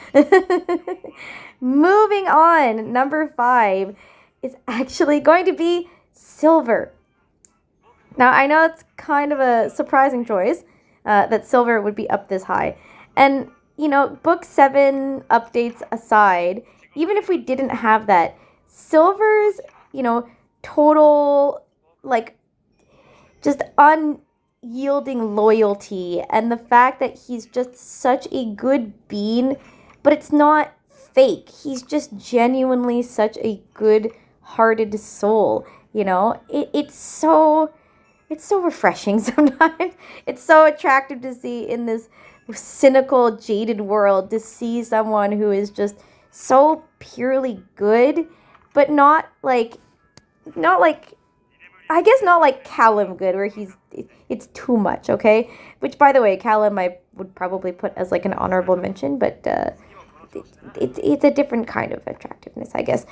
Moving on, number 5 is actually going to be Silver. Now, I know it's kind of a surprising choice that Silver would be up this high. And, you know, book 7 updates aside, even if we didn't have that, Silver's, you know, total, like, just unyielding loyalty and the fact that he's just such a good being, but it's not fake. He's just genuinely such a good-hearted soul, you know? It's so refreshing sometimes. It's so attractive to see in this cynical, jaded world, to see someone who is just so purely good, but not like I guess not like Callum good, where it's too much, okay? Which, by the way, Callum I would probably put as like an honorable mention, but it's a different kind of attractiveness, I guess.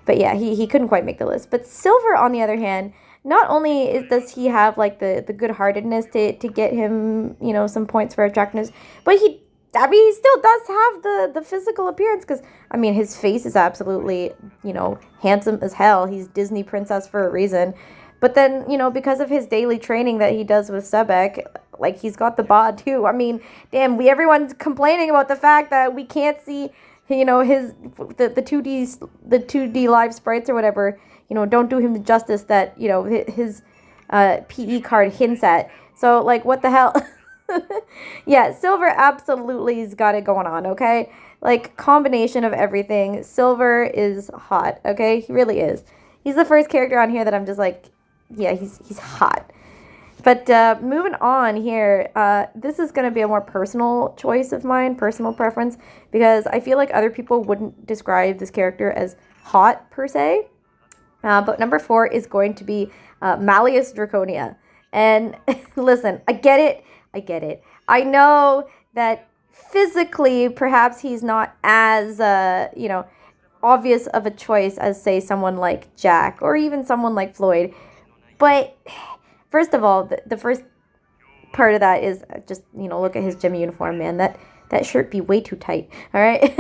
But yeah, he couldn't quite make the list. But Silver, on the other hand, not only does he have like the good-heartedness to get him, you know, some points for attractiveness, but he still does have the physical appearance, because, I mean, his face is absolutely, you know, handsome as hell. He's Disney princess for a reason. But then, you know, because of his daily training that he does with Sebek, like, he's got the bod too. I mean, damn, everyone's complaining about the fact that we can't see, you know, the 2D live sprites or whatever, you know, don't do him the justice that, you know, his PE card hints at. So, like, what the hell? Yeah, Silver absolutely has got it going on, okay? Like, combination of everything. Silver is hot, okay? He really is. He's the first character on here that I'm just like, yeah, he's hot. But moving on here, this is going to be a more personal choice of mine, personal preference, because I feel like other people wouldn't describe this character as hot, per se. But number 4 is going to be Malleus Draconia. And listen, I get it. I know that physically, perhaps he's not as, you know, obvious of a choice as, say, someone like Jack or even someone like Floyd. But first of all, the first part of that is just, you know, look at his gym uniform, man. That shirt be way too tight, all right?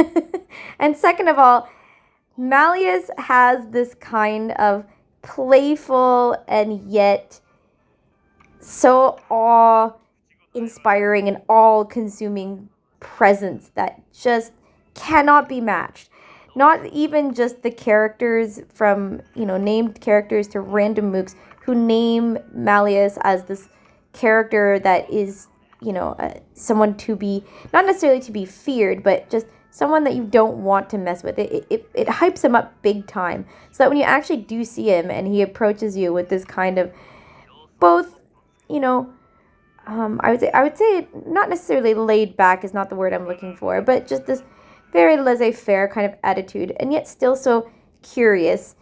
And second of all, Malleus has this kind of playful and yet so awe-inspiring and all-consuming presence that just cannot be matched. Not even just the characters from, you know, named characters to random mooks who name Malleus as this character that is, you know, someone to be, not necessarily to be feared, but just someone that you don't want to mess with. It hypes him up big time, so that when you actually do see him and he approaches you with this kind of both, you know, I would say not necessarily laid back is not the word I'm looking for, but just this very laissez-faire kind of attitude, and yet still so curious.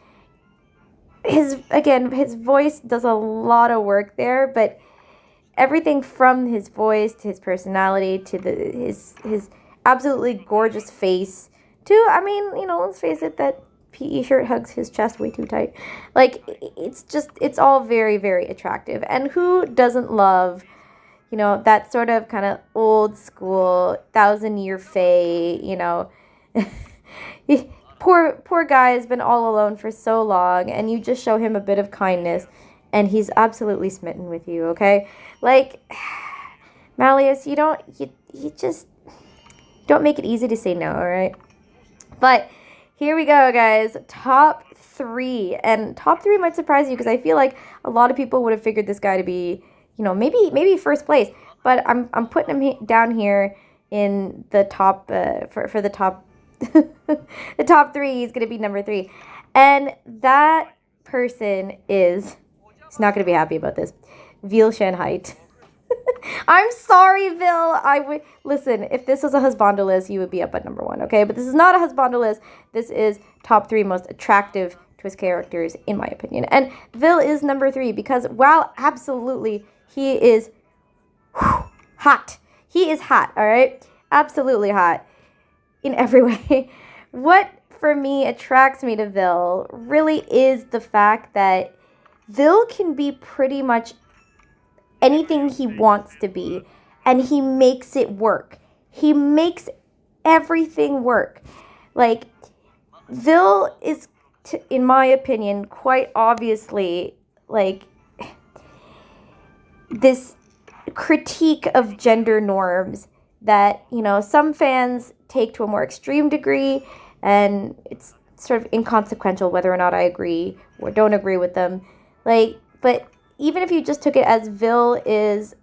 His voice does a lot of work there, but everything from his voice to his personality to his absolutely gorgeous face to, I mean, you know, let's face it, that PE shirt hugs his chest way too tight. Like, it's all very, very attractive. And who doesn't love, you know, that sort of kind of old school 1,000-year fae, you know. Poor guy has been all alone for so long, and you just show him a bit of kindness, and he's absolutely smitten with you, okay? Like, Malleus, you just don't make it easy to say no, all right? But here we go, guys. Top 3. And top 3 might surprise you, because I feel like a lot of people would have figured this guy to be, you know, maybe first place. But I'm putting him down here in the top, for the top, the top 3. He's going to be number 3. And that person is, he's not going to be happy about this, WayGVZaL. I'm sorry, Vil. Listen, if this was a husbando list, you would be up at number 1, okay? But this is not a husbando list. This is top 3 most attractive twist characters, in my opinion. And Vil is number 3 because, while absolutely he is hot. He is hot, all right? Absolutely hot in every way. What, for me, attracts me to Vil really is the fact that Vil can be pretty much anything he wants to be, and he makes it work. He makes everything work. Like, Vil is, in my opinion, quite obviously, like, this critique of gender norms that, you know, some fans take to a more extreme degree, and it's sort of inconsequential whether or not I agree or don't agree with them. Like, but even if you just took it as Vil is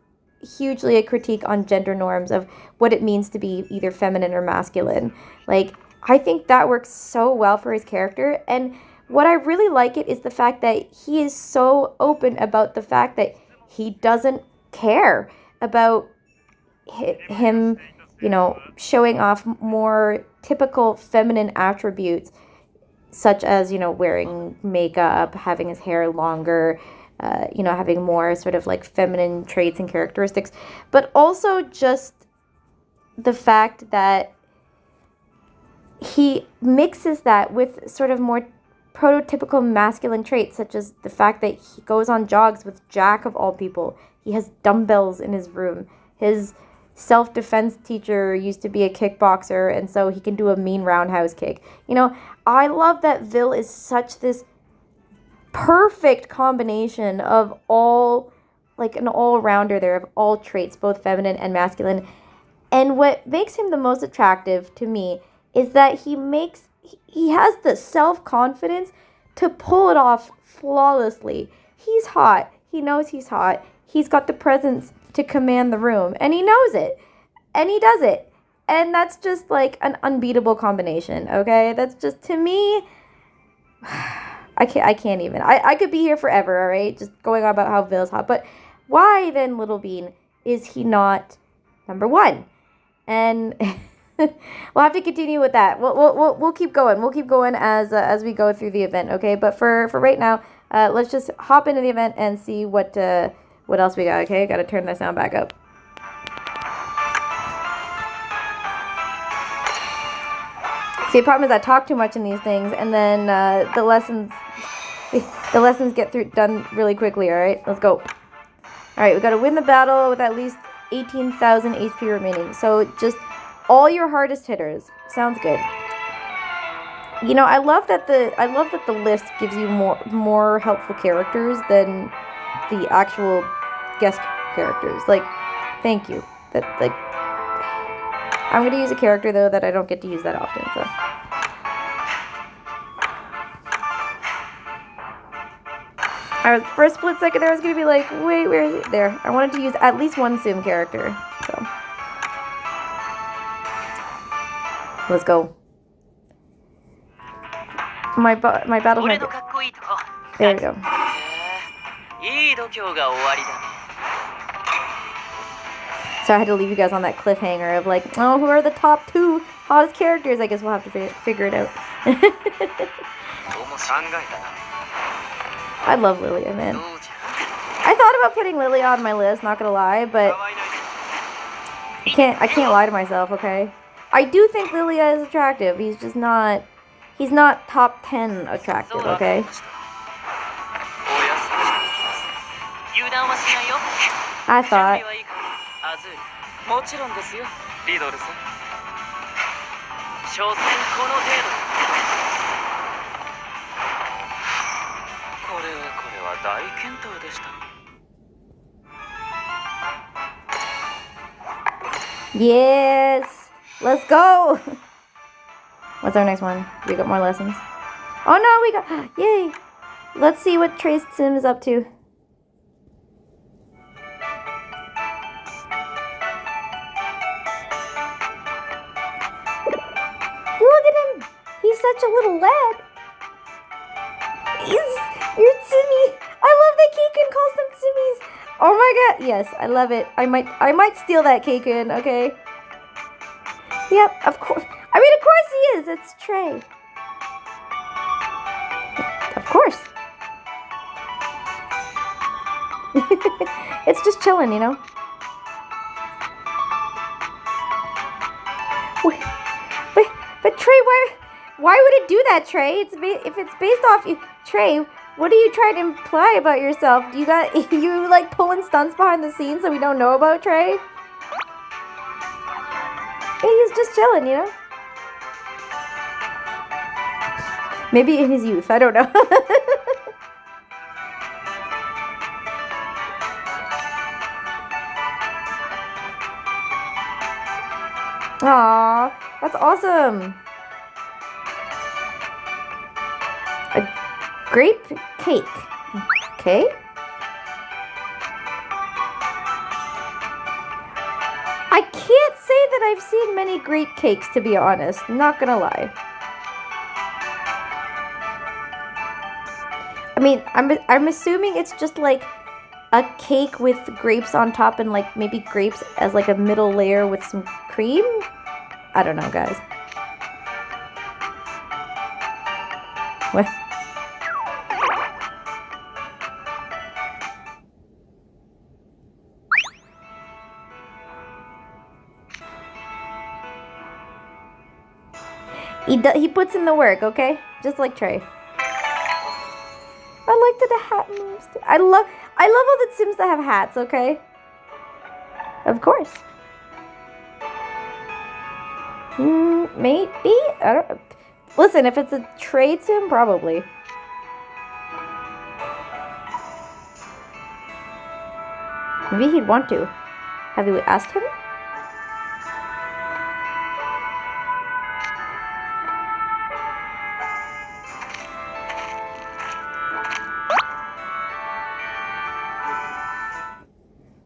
hugely a critique on gender norms of what it means to be either feminine or masculine, like, I think that works so well for his character. And what I really like it is the fact that he is so open about the fact that he doesn't care about him, you know, showing off more typical feminine attributes, such as, you know, wearing makeup, having his hair longer, you know, having more sort of like feminine traits and characteristics, but also just the fact that he mixes that with sort of more prototypical masculine traits, such as the fact that he goes on jogs with Jack of all people. He has dumbbells in his room. His self-defense teacher used to be a kickboxer, and so he can do a mean roundhouse kick. You know, I love that Vil is such this perfect combination of all, like an all-rounder there, of all traits, both feminine and masculine. And what makes him the most attractive to me is that he has the self-confidence to pull it off flawlessly. He's hot. He knows he's hot. He's got the presence to command the room, and he knows it, and he does it. And that's just like an unbeatable combination, okay? That's just, to me, I can't even. I could be here forever, all right? Just going on about how Vil's hot. But why then, Little Bean, is he not number 1? And we'll have to continue with that. We'll keep going. We'll keep going as we go through the event, okay? But for right now, let's just hop into the event and see what else we got, okay? Got to turn that sound back up. See, the problem is I talk too much in these things, and then the lessons get done really quickly, all right? Let's go. All right, we got to win the battle with at least 18,000 HP remaining. So just all your hardest hitters. Sounds good. You know, I love that the list gives you more helpful characters than the actual guest characters. Like, thank you. That, like, I'm gonna use a character though that I don't get to use that often. So. For a split second there, I was gonna be like, wait, where is it? There. I wanted to use at least one Tsum character. So let's go. My battle's not good. There we go. So I had to leave you guys on that cliffhanger of like, oh, who are the top 2 hottest characters? I guess we'll have to figure it out. I love Lilia, man. I thought about putting Lilia on my list, not gonna lie, but I can't lie to myself, okay? I do think Lilia is attractive. He's just not, he's not top 10 attractive, okay? I thought. Yes! Let's go! What's our next one? We got more lessons. Oh no, we got... Yay! Let's see what Trace Tsum is up to. Look at him! He's such a little lad. You're Tsummy. I love that Keikun calls them Tsummies. Oh my god. Yes, I love it. I might steal that Keikun, okay? Yep, of course. I mean, of course he is. It's Trey. Of course. It's just chilling, you know? Wait, but Trey, why would it do that, Trey? If it's based off you, Trey, what are you trying to imply about yourself? You like pulling stunts behind the scenes that we don't know about, Trey? He's just chilling, you know? Maybe in his youth, I don't know. Aww, that's awesome. A grape cake. Okay. I can't say that I've seen many grape cakes, to be honest. Not gonna lie. I mean, I'm assuming it's just like a cake with grapes on top and like maybe grapes as like a middle layer with some cream. I don't know, guys. What? He puts in the work, okay? Just like Trey. I like that the hat moves too. I love all the Sims that have hats, okay? Of course. Maybe? I don't... Listen, if it's a trade Sim, probably. Maybe he'd want to. Have you asked him?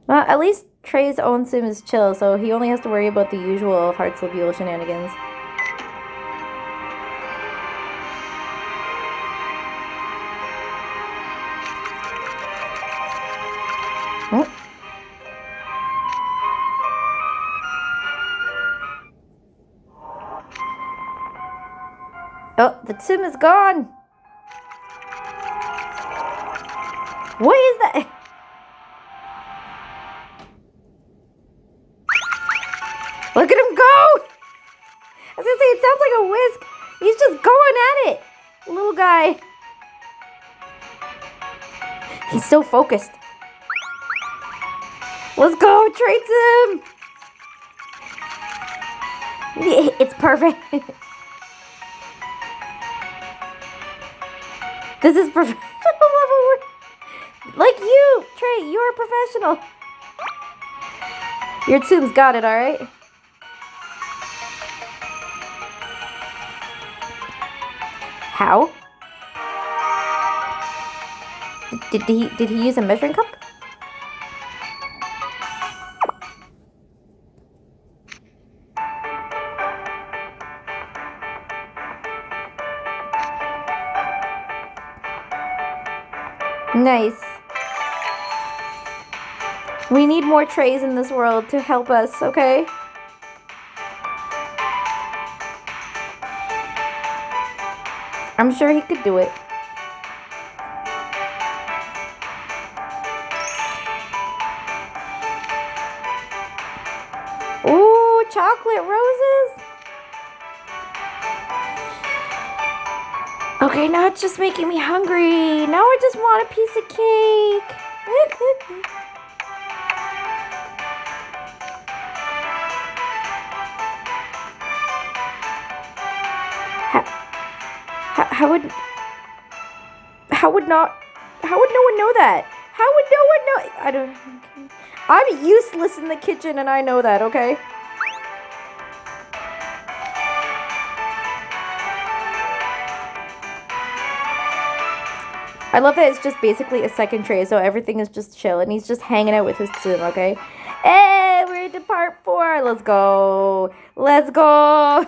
Well, at least Trey's own Sim is chill, so he only has to worry about the usual Hearts of Yule shenanigans. Oh. Oh, the Tsum is gone! What is that? Look at him go! I was gonna say, it sounds like a whisk. He's just going at it. Little guy. He's so focused. Let's go, trade him! It's perfect. This is professional level work. Like you, Trey, you're a professional. Your Tsum's got it, alright? How? Did he use a measuring cup? Nice. We need more trays in this world to help us, okay? I'm sure he could do it. Ooh, chocolate roses? Okay, now it's just making me hungry. Now I just want a piece of cake. How would no one know that? How would no one know? I don't. Okay. I'm useless in the kitchen, and I know that. Okay. I love that it's just basically a second tray, so everything is just chill, and he's just hanging out with his Tsum, okay? Hey, we're into part 4. Let's go. Let's go.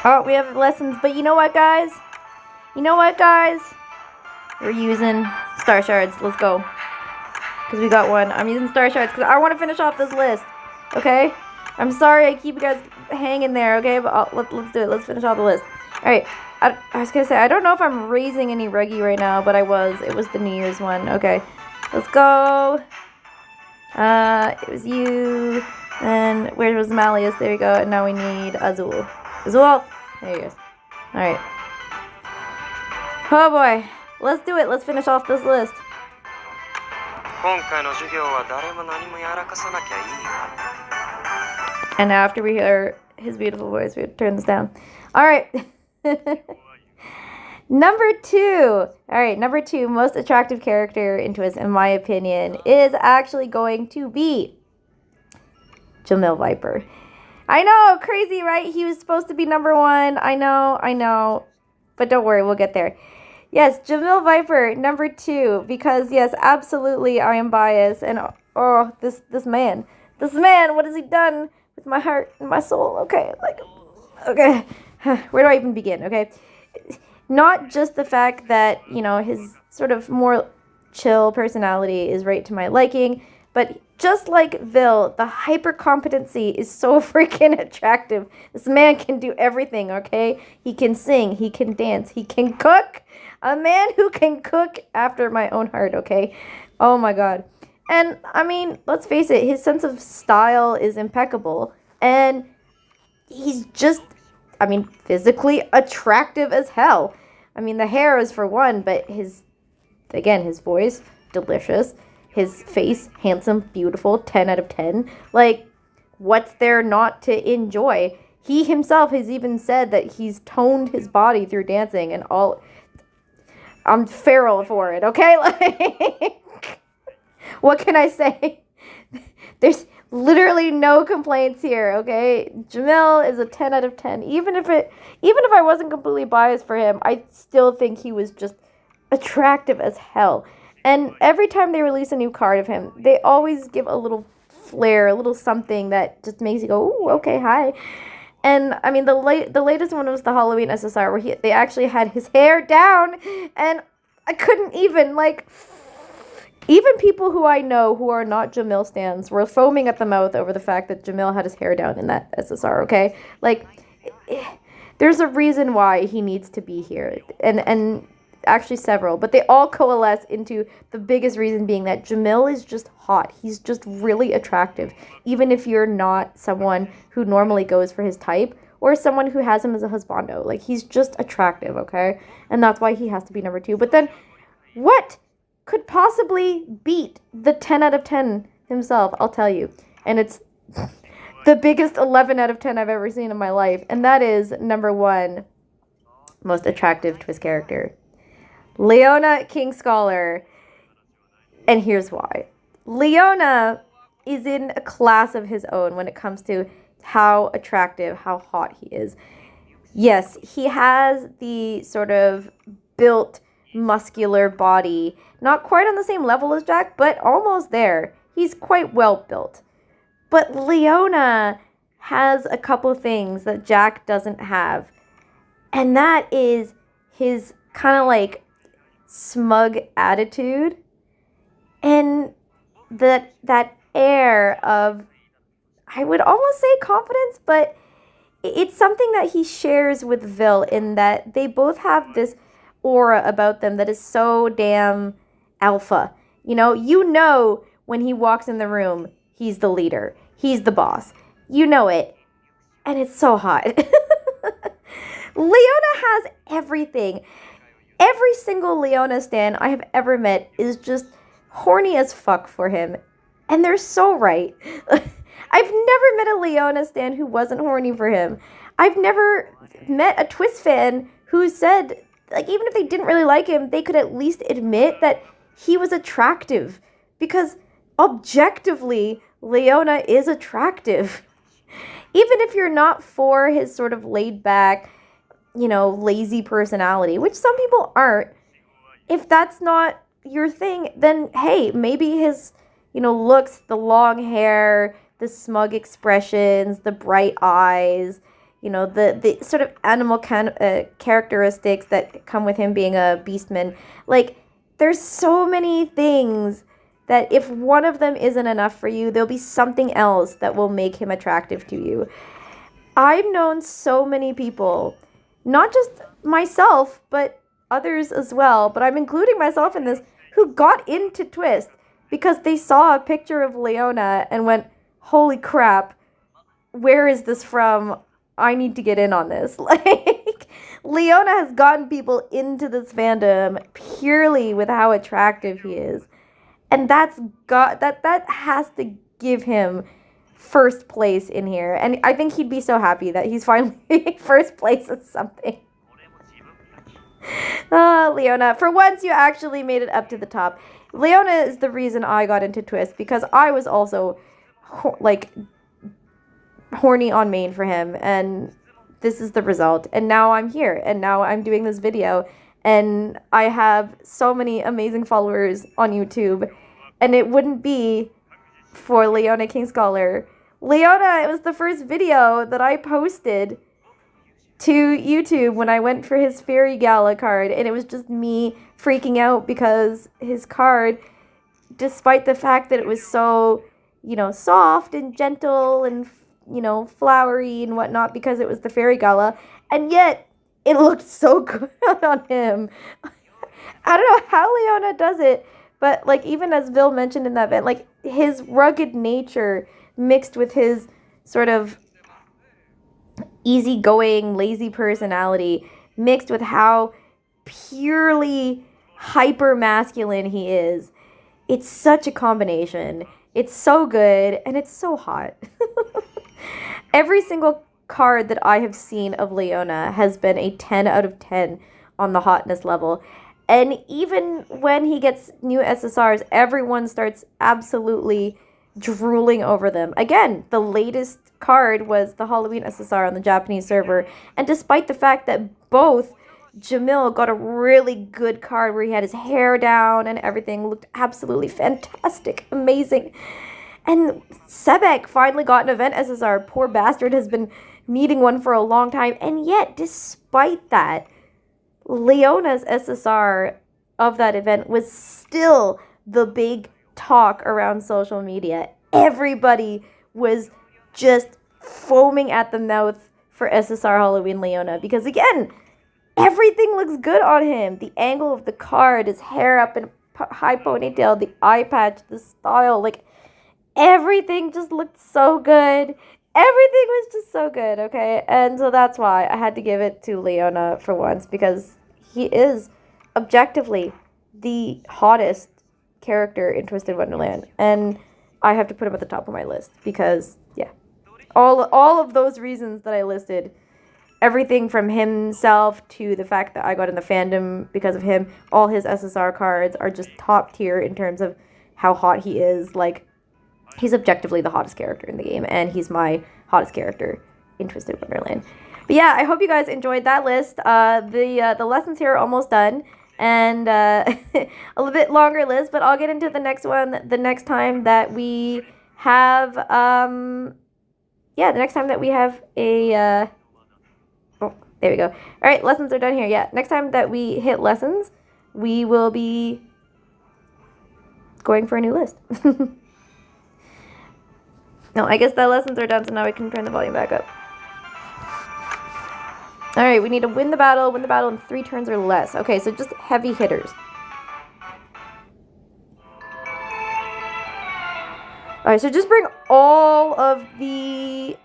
Oh, we have lessons, but you know what, guys? You know what, guys? We're using star shards. Let's go. Because we got one. I'm using star shards because I want to finish off this list, okay? I'm sorry I keep you guys hanging there, okay? But let's do it. Let's finish off the list. Alright, I was going to say, I don't know if I'm raising any Reggie right now, but I was. It was the New Year's one. Okay, let's go. It was you. And where was Malleus? There we go. And now we need Azul. Azul! There he is. Alright. Oh boy. Let's do it. Let's finish off this list. And after we hear his beautiful voice, we turn this down. Alright. Number 2. Alright, number 2, most attractive character in Twist, in my opinion, is actually going to be Jamil Viper. I know, crazy, right? He was supposed to be number 1. I know. But don't worry, we'll get there. Yes, Jamil Viper, number 2, because yes, absolutely I am biased. And oh, this man, what has he done with my heart and my soul? Okay, okay. Where do I even begin? Okay, not just the fact that, you know, his sort of more chill personality is right to my liking, but just like Vil, the hyper competency is so freaking attractive. This man can do everything, okay? He can sing, he can dance, he can cook. A man who can cook after my own heart, okay? Oh my god. And I mean, let's face it, his sense of style is impeccable, and he's just, I mean, physically attractive as hell. I mean, the hair is for one, but his voice, delicious. His face, handsome, beautiful, 10 out of 10. Like, what's there not to enjoy? He himself has even said that he's toned his body through dancing and all. I'm feral for it, okay? Like, what can I say? There's literally no complaints here, okay? Jamil is a 10 out of 10. Even if I wasn't completely biased for him, I still think he was just attractive as hell. And every time they release a new card of him, they always give a little flair, a little something that just makes you go, ooh, okay, hi. And I mean, the latest one was the Halloween SSR where they actually had his hair down, and I couldn't even, like, even people who I know who are not Jamil stans were foaming at the mouth over the fact that Jamil had his hair down in that SSR, okay? Like, there's a reason why he needs to be here, and actually several, but they all coalesce into the biggest reason being that Jamil is just hot. He's just really attractive, even if you're not someone who normally goes for his type or someone who has him as a husbando. Like, he's just attractive, okay? And that's why he has to be number 2. But then, what could possibly beat the 10 out of 10 himself? I'll tell you. And it's the biggest 11 out of 10 I've ever seen in my life. And that is number 1 most attractive Twist character, Leona King Scholar. And here's why. Leona is in a class of his own when it comes to how attractive, how hot he is. Yes, he has the sort of built, muscular body. Not quite on the same level as Jack, but almost there. He's quite well built. But Leona has a couple things that Jack doesn't have. And that is his kind of like smug attitude and that air of, I would almost say confidence, but it's something that he shares with Vil in that they both have this aura about them that is so damn alpha. You know when he walks in the room, he's the leader. He's the boss. You know it. And it's so hot. Leona has everything. Every single Leona stan I have ever met is just horny as fuck for him. And they're so right. I've never met a Leona stan who wasn't horny for him. I've never met a Twist fan who said, like, even if they didn't really like him, they could at least admit that he was attractive. Because objectively, Leona is attractive. Even if you're not for his sort of laid back, lazy personality, which some people aren't, if that's not your thing, then hey, maybe his, looks, the long hair, the smug expressions, the bright eyes, the sort of animal characteristics that come with him being a beastman. Like, there's so many things that if one of them isn't enough for you, there'll be something else that will make him attractive to you. I've known so many people, not just myself, but others as well, but I'm including myself in this, who got into Twist because they saw a picture of Leona and went, holy crap, where is this from? I need to get in on this. Like, Leona has gotten people into this fandom purely with how attractive he is. And that has to give him first place in here. And I think he'd be so happy that he's finally first place at something. Oh, Leona, for once you actually made it up to the top. Leona is the reason I got into Twist, because I was also horny on main for him, and this is the result. And now I'm here, and now I'm doing this video, and I have so many amazing followers on YouTube, and it wouldn't be for Leona King Scholar. Leona, it was the first video that I posted to YouTube when I went for his Fairy Gala card, and it was just me freaking out because his card, despite the fact that it was so, soft and gentle and, flowery and whatnot because it was the Fairy Gala, and yet it looked so good on him. I don't know how Leona does it, but, even as Vil mentioned in that event, his rugged nature mixed with his sort of easygoing, lazy personality, mixed with how purely hyper masculine he is. It's such a combination. It's so good, and it's so hot. Every single card that I have seen of Leona has been a 10 out of 10 on the hotness level. And even when he gets new SSRs, everyone starts absolutely drooling over them. Again, the latest card was the Halloween SSR on the Japanese server, and despite the fact that both Jamil got a really good card where he had his hair down and everything looked absolutely fantastic, amazing, and Sebek finally got an event SSR. Poor bastard has been needing one for a long time, and yet despite that, Leona's SSR of that event was still the big talk around social media. Everybody was just foaming at the mouth for SSR Halloween Leona because, again, everything looks good on him. The angle of the card, his hair up in a high ponytail, the eye patch, the style, everything just looked so good. Everything was just so good, okay? And so that's why I had to give it to Leona for once, because he is objectively the hottest character in Twisted Wonderland, and I have to put him at the top of my list because, yeah, all of those reasons that I listed, everything from himself to the fact that I got in the fandom because of him, all his SSR cards are just top tier in terms of how hot he is. He's objectively the hottest character in the game, and he's my hottest character in Twisted Wonderland. But yeah, I hope you guys enjoyed that list. The lessons here are almost done, and a little bit longer list, but I'll get into the next one the next time that we have the next time that we have a oh, there we go. All right, lessons are done here. Yeah, next time that we hit lessons, we will be going for a new list. No, I guess the lessons are done, so now we can turn the volume back up. All right, we need to win the battle in 3 turns or less. Okay, so just heavy hitters. All right, so just bring all of the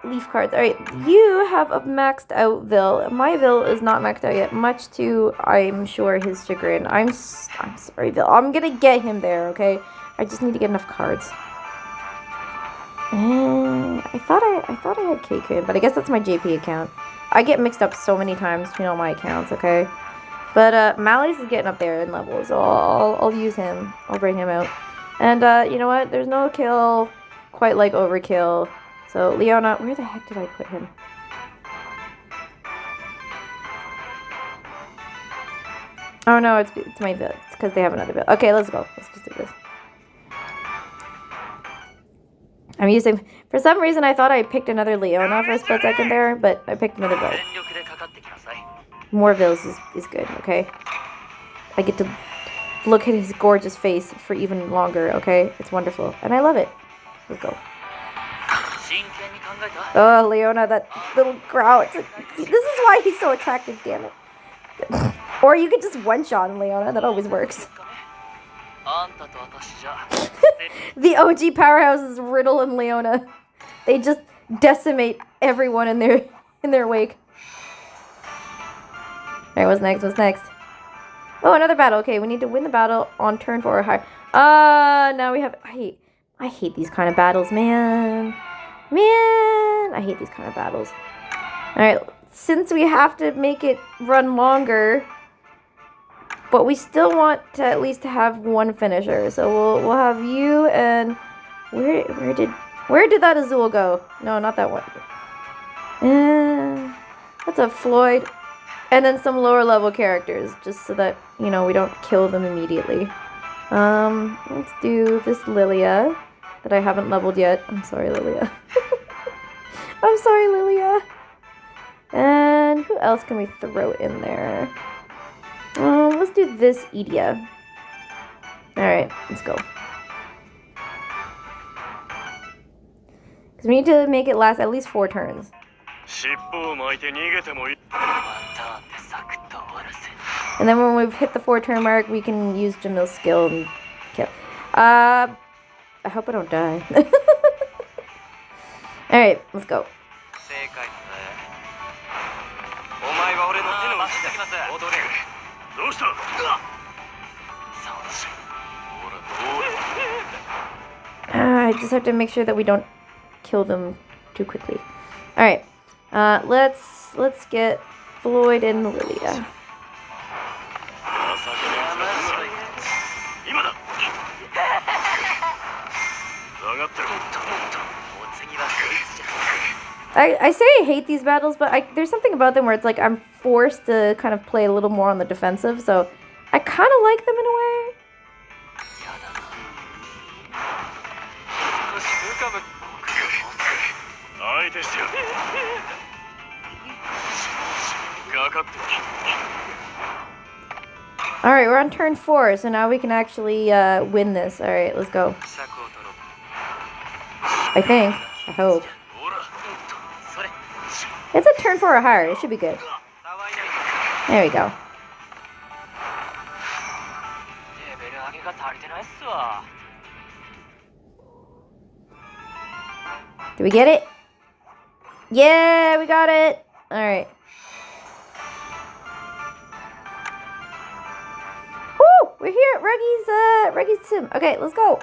leaf cards. All right, you have a maxed out Vil. My Vil is not maxed out yet, much to, I'm sure, his chagrin. I'm sorry, Vil. I'm gonna get him there, okay? I just need to get enough cards. And I thought I had KK, but I guess that's my JP account. I get mixed up so many times between all my accounts, okay? But Mally's is getting up there in level, so I'll use him. I'll bring him out. And you know what? There's no kill quite like overkill. So Leona, where the heck did I put him? Oh no, it's my Vil. It's because they have another Vil. Okay, let's go. Let's just do this. I'm using, for some reason I thought I picked another Leona for a split second there, but I picked another Vil. More Vils is good, okay? I get to look at his gorgeous face for even longer, okay? It's wonderful, and I love it. Let's go. Oh, Leona, that little growl. This is why he's so attractive, damn it. Or you could just one-shot him, Leona. That always works. The OG powerhouses Riddle and Leona. They just decimate everyone in their wake. Alright, what's next? What's next? Oh, another battle. Okay, we need to win the battle on turn 4 or higher. Now we have... I hate these kind of battles, man. I hate these kind of battles. Alright, since we have to make it run longer, but we still want to at least have one finisher. So we'll have you and... Where did that Azul go? No, not that one. That's a Floyd. And then some lower level characters, just so that, you know, we don't kill them immediately. Let's do this Lilia that I haven't leveled yet. I'm sorry, Lilia. I'm sorry, Lilia. And who else can we throw in there? Let's do this Idia. Alright, let's go. Because we need to make it last at least 4 turns. And then when we've hit the 4 turn mark, we can use Jamil's skill and kill. I hope I don't die. Alright, let's go. I just have to make sure that we don't kill them too quickly. Alright, let's get Floyd and Lilia. I say I hate these battles, but there's something about them where it's like I'm forced to kind of play a little more on the defensive, so I kind of like them in a way. Alright, we're on turn 4, so now we can actually win this. Alright, let's go. I think. I hope. It's a turn 4 or higher. It should be good. There we go. Did we get it? Yeah, we got it. Alright. Woo! We're here at Reggi's Tsum. Okay, let's go.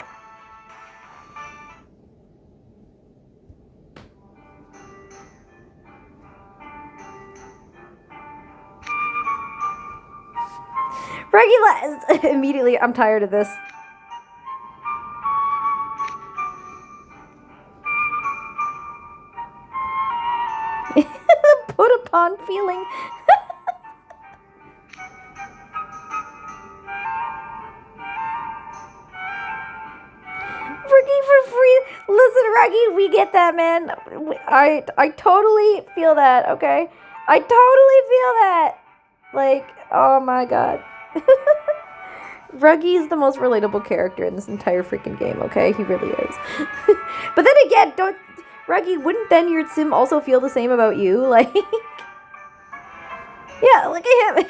Reggie immediately, I'm tired of this. put upon feeling. Ruggy for free. Listen, Ruggy, we get that, man. I totally feel that, okay? I totally feel that. Like, oh my god. Ruggy is the most relatable character in this entire freaking game, okay? He really is. But then again, Ruggy, wouldn't then your Tsum also feel the same about you? Like, yeah, look at him.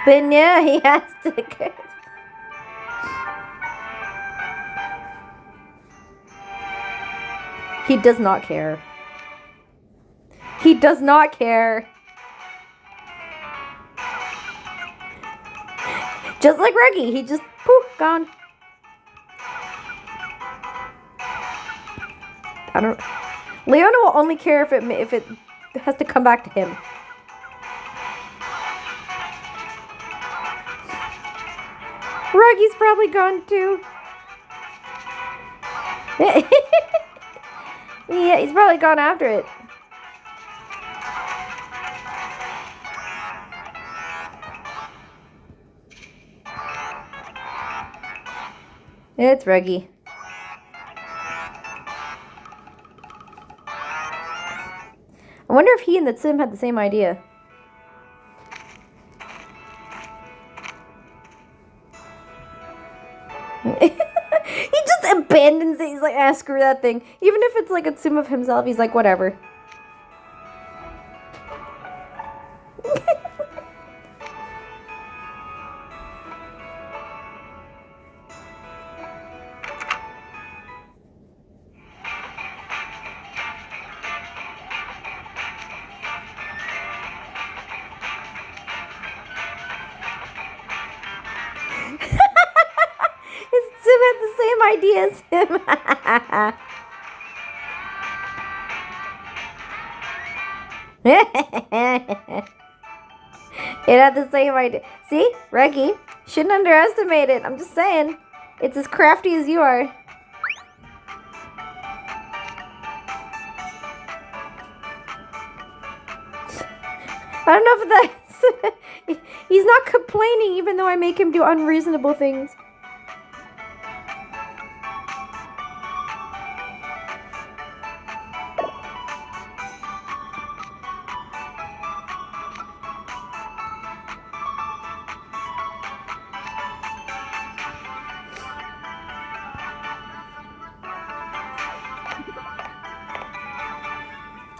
But yeah, he has to. He does not care. He does not care. Just like Ruggy, he just poof, gone. I don't. Leona will only care if it has to come back to him. Ruggy's probably gone too. Yeah, he's probably gone after it. It's Ruggy. I wonder if he and the Tsum had the same idea. He just abandons it. He's like, ah, screw that thing. Even if it's like a Tsum of himself, he's like, whatever. Idea as him. It had the same idea. See, Ruggy, shouldn't underestimate it. I'm just saying, it's as crafty as you are. I don't know if that's. He's not complaining, even though I make him do unreasonable things.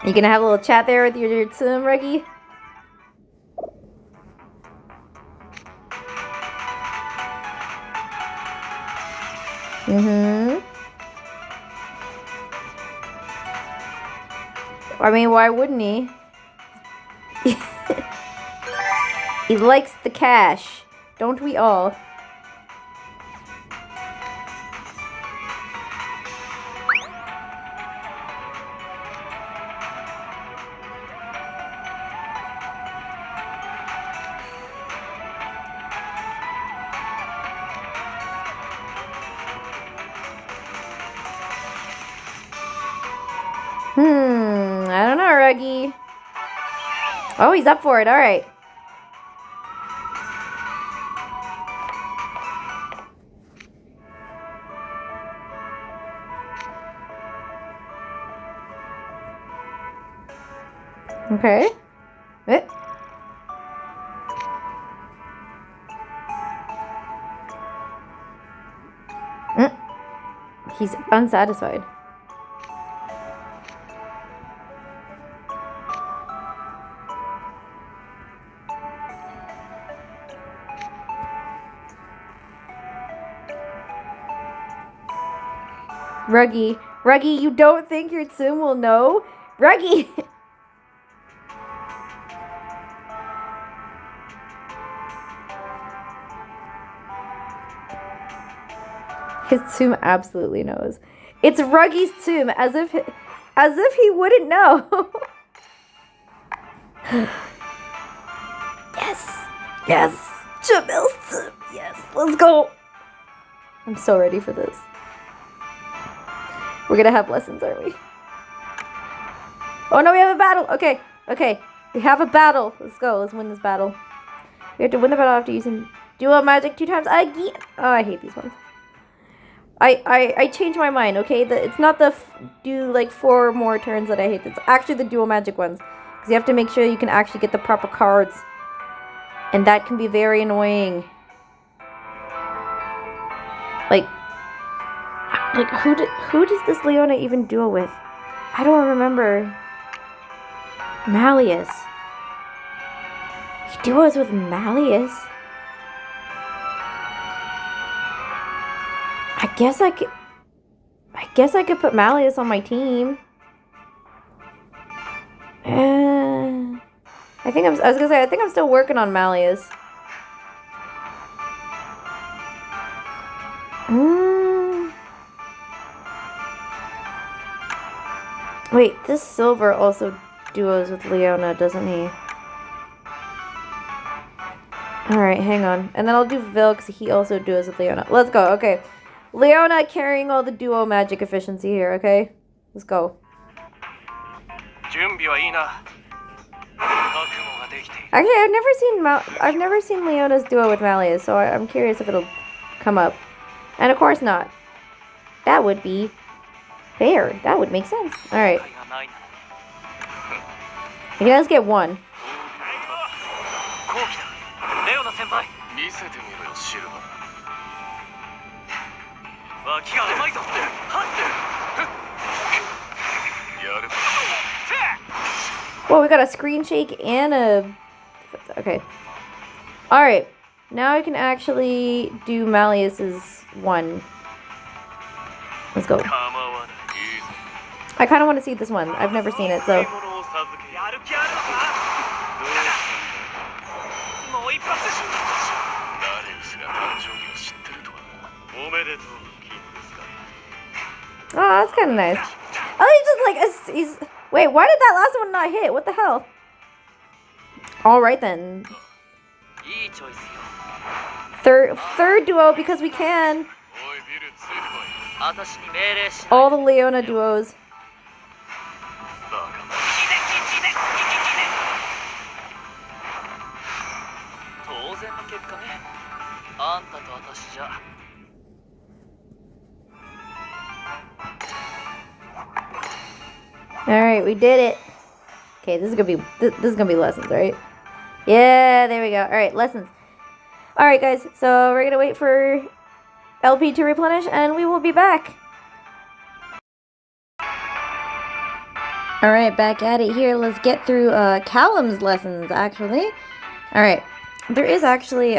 You gonna have a little chat there with your Tsum, Ruggy? I mean, why wouldn't he? He likes the cash. Don't we all? I don't know, Ruggy. Oh, he's up for it. All right. Okay. He's unsatisfied. Ruggy, you don't think your Tsum will know? Ruggy! His Tsum absolutely knows. It's Ruggy's Tsum, as if he wouldn't know. Yes, Jamil's Tsum. Yes, let's go. I'm so ready for this. We're gonna have lessons, aren't we? Oh no, we have a battle. Okay, okay. We have a battle. Let's go. Let's win this battle. We have to win the battle after using duo magic 2 times again. Oh, I hate these ones. I changed my mind, okay? It's not the do like 4 more turns that I hate. It's actually the dual magic ones. Because you have to make sure you can actually get the proper cards. And that can be very annoying. Like who does this Leona even duel with? I don't remember. Malleus. He duels with Malleus? I guess I could put Malleus on my team. I was gonna say, I think I'm still working on Malleus. Wait, this Silver also duos with Leona, doesn't he? Alright, hang on. And then I'll do Vil because he also duos with Leona. Let's go, okay. Leona carrying all the duo magic efficiency here, okay? Let's go. Actually, I've never seen Leona's duo with Malleus, so I'm curious if it'll come up. And of course not. That would be fair. That would make sense. Alright. You guys get 1. Whoa, we got a screen shake and a... Okay. Alright. Now I can actually do Malleus's 1. Let's go. I kind of want to see this one. I've never seen it, so... Oh, that's kind of nice. Oh, he's wait, why did that last one not hit? What the hell? Alright then. Third duo because we can. All the Leona duos. Alright, we did it. Okay, this is gonna be lessons, right? Yeah, there we go. Alright, lessons. Alright guys, so we're gonna wait for LP to replenish and we will be back. Alright, back at it here. Let's get through Callum's lessons actually. Alright. There is actually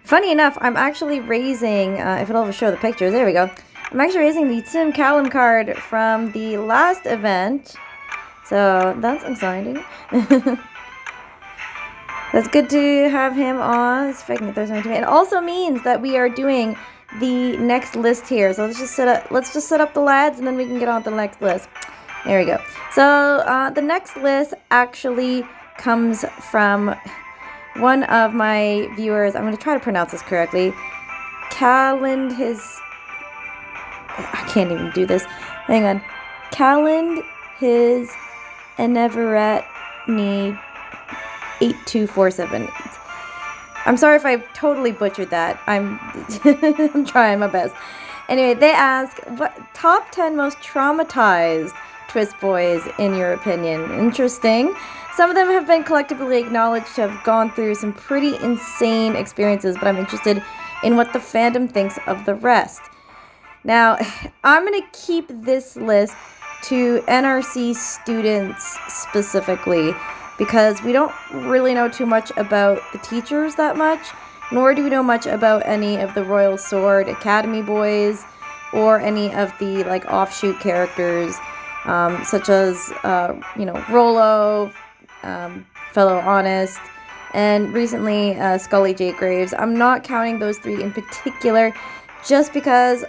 funny enough, I'm actually raising if it'll show the pictures, there we go. I'm actually raising the Tsum Callum card from the last event. So that's exciting. That's good to have him on. Let's see if I can get those on. It also means that we are doing the next list here. So let's just set up the lads and then we can get on to the next list. There we go. So the next list actually comes from one of my viewers. I'm going to try to pronounce this correctly. I can't even do this. Hang on. Calland his Eneveratni 8247. I'm sorry if I totally butchered that. I'm trying my best. Anyway, they ask, what top 10 most traumatized Twist boys in your opinion? Interesting. Some of them have been collectively acknowledged to have gone through some pretty insane experiences, but I'm interested in what the fandom thinks of the rest. Now, I'm going to keep this list to NRC students specifically because we don't really know too much about the teachers that much, nor do we know much about any of the Royal Sword Academy boys or any of the like offshoot characters such as, Rollo, Fellow Honest, and recently Scully J. Graves. I'm not counting those 3 in particular just because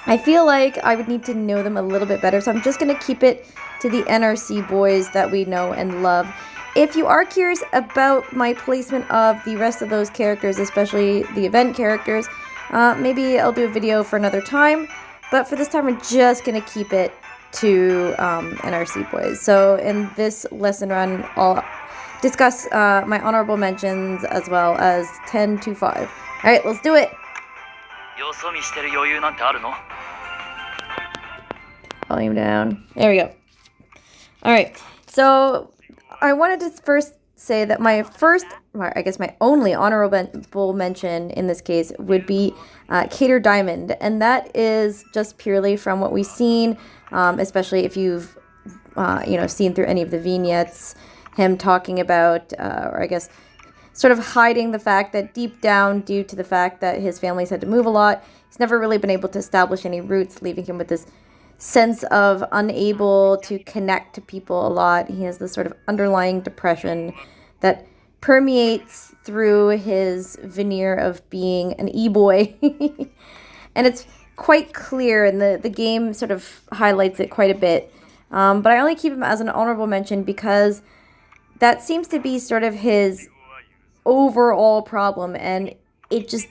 I feel like I would need to know them a little bit better, so I'm just going to keep it to the NRC boys that we know and love. If you are curious about my placement of the rest of those characters, especially the event characters, maybe I'll do a video for another time, but for this time we're just going to keep it to NRC boys. So in this lesson run, I'll discuss my honorable mentions as well as 10 to 5. All right, let's do it. Volume down. There we go. All right, so I wanted to first say that my only honorable mention in this case would be Cater Diamond, and that is just purely from what we've seen, especially if you've seen through any of the vignettes, him talking about, or I guess sort of hiding the fact that deep down, due to the fact that his family's had to move a lot, he's never really been able to establish any roots, leaving him with this sense of unable to connect to people a lot. He has this sort of underlying depression that permeates through his veneer of being an e-boy. And it's quite clear, and the game sort of highlights it quite a bit. But I only keep him as an honorable mention because that seems to be sort of his overall problem, and it just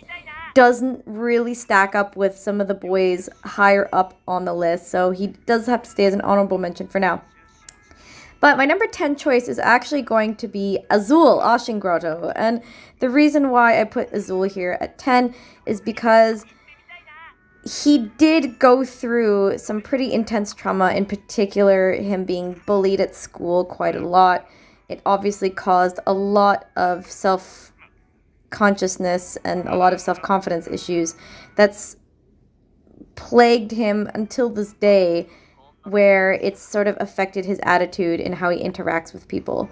doesn't really stack up with some of the boys higher up on the list, so he does have to stay as an honorable mention for now. But my number 10 choice is actually going to be Azul Aschengrotto, and the reason why I put Azul here at 10 is because he did go through some pretty intense trauma, in particular him being bullied at school quite a lot. It obviously caused a lot of self-consciousness and a lot of self-confidence issues that's plagued him until this day, where it's sort of affected his attitude and how he interacts with people.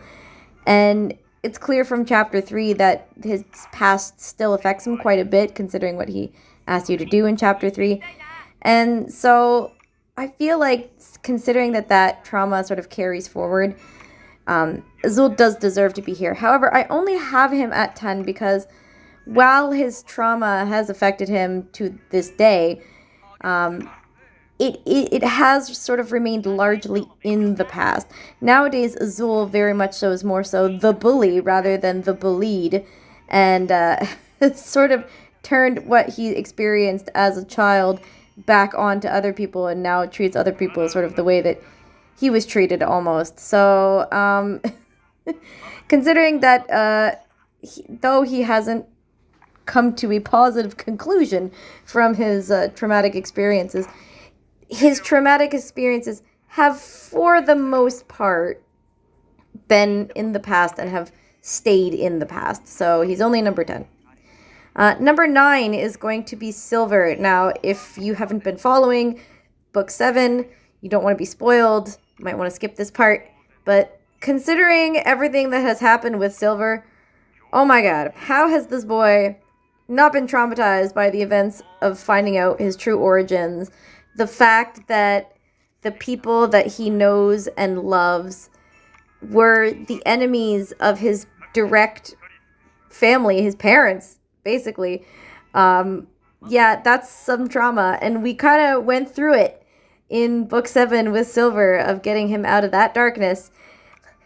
And it's clear from chapter 3 that his past still affects him quite a bit, considering what he asked you to do in chapter 3. And so I feel like, considering that trauma sort of carries forward, Azul does deserve to be here. However, I only have him at 10 because while his trauma has affected him to this day, it has sort of remained largely in the past. Nowadays, Azul very much so is more so the bully rather than the bullied, and sort of turned what he experienced as a child back onto other people, and now treats other people sort of the way that he was treated almost. So, considering that, though he hasn't come to a positive conclusion from his traumatic experiences, his traumatic experiences have, for the most part, been in the past and have stayed in the past. So he's only number 10. Number 9 is going to be Silver. Now, if you haven't been following Book 7, you don't want to be spoiled, you might want to skip this part. But considering everything that has happened with Silver, oh my god, how has this boy not been traumatized by the events of finding out his true origins? The fact that the people that he knows and loves were the enemies of his direct family, his parents, basically. Yeah, that's some trauma. And we kind of went through it in Book 7 with Silver, of getting him out of that darkness,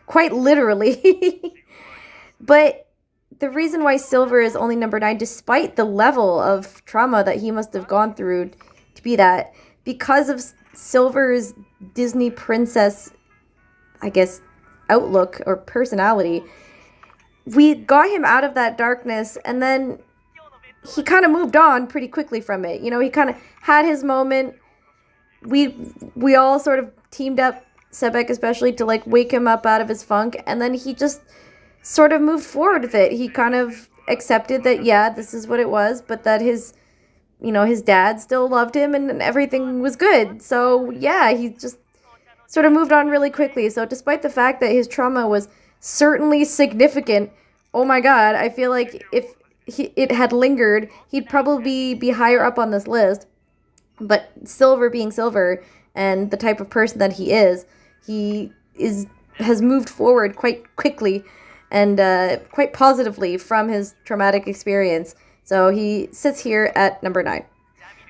quite literally. But the reason why Silver is only number 9, despite the level of trauma that he must have gone through to be that, because of Silver's Disney princess, I guess, outlook or personality, we got him out of that darkness, and then he kind of moved on pretty quickly from it. You know, he kind of had his moment. We all sort of teamed up, Sebek especially, to like wake him up out of his funk, and then he just sort of moved forward with it. He kind of accepted that, yeah, this is what it was, but that his dad still loved him and everything was good. So yeah, he just sort of moved on really quickly. So despite the fact that his trauma was certainly significant, oh my god, I feel like if it had lingered, he'd probably be higher up on this list. But Silver being Silver and the type of person that he has moved forward quite quickly and quite positively from his traumatic experience. So he sits here at number 9.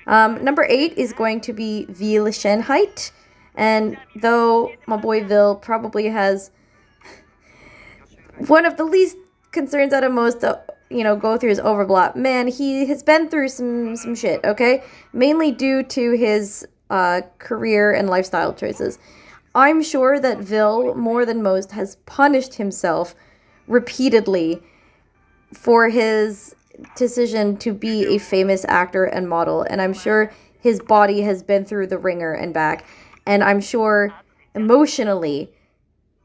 Number 8 is going to be Vil Shenheit. And though my boy Vil probably has one of the least concerns out of most, go through his overblot, man, he has been through some shit, okay? Mainly due to his career and lifestyle choices. I'm sure that Vil, more than most, has punished himself repeatedly for his decision to be a famous actor and model. And I'm sure his body has been through the ringer and back. And I'm sure emotionally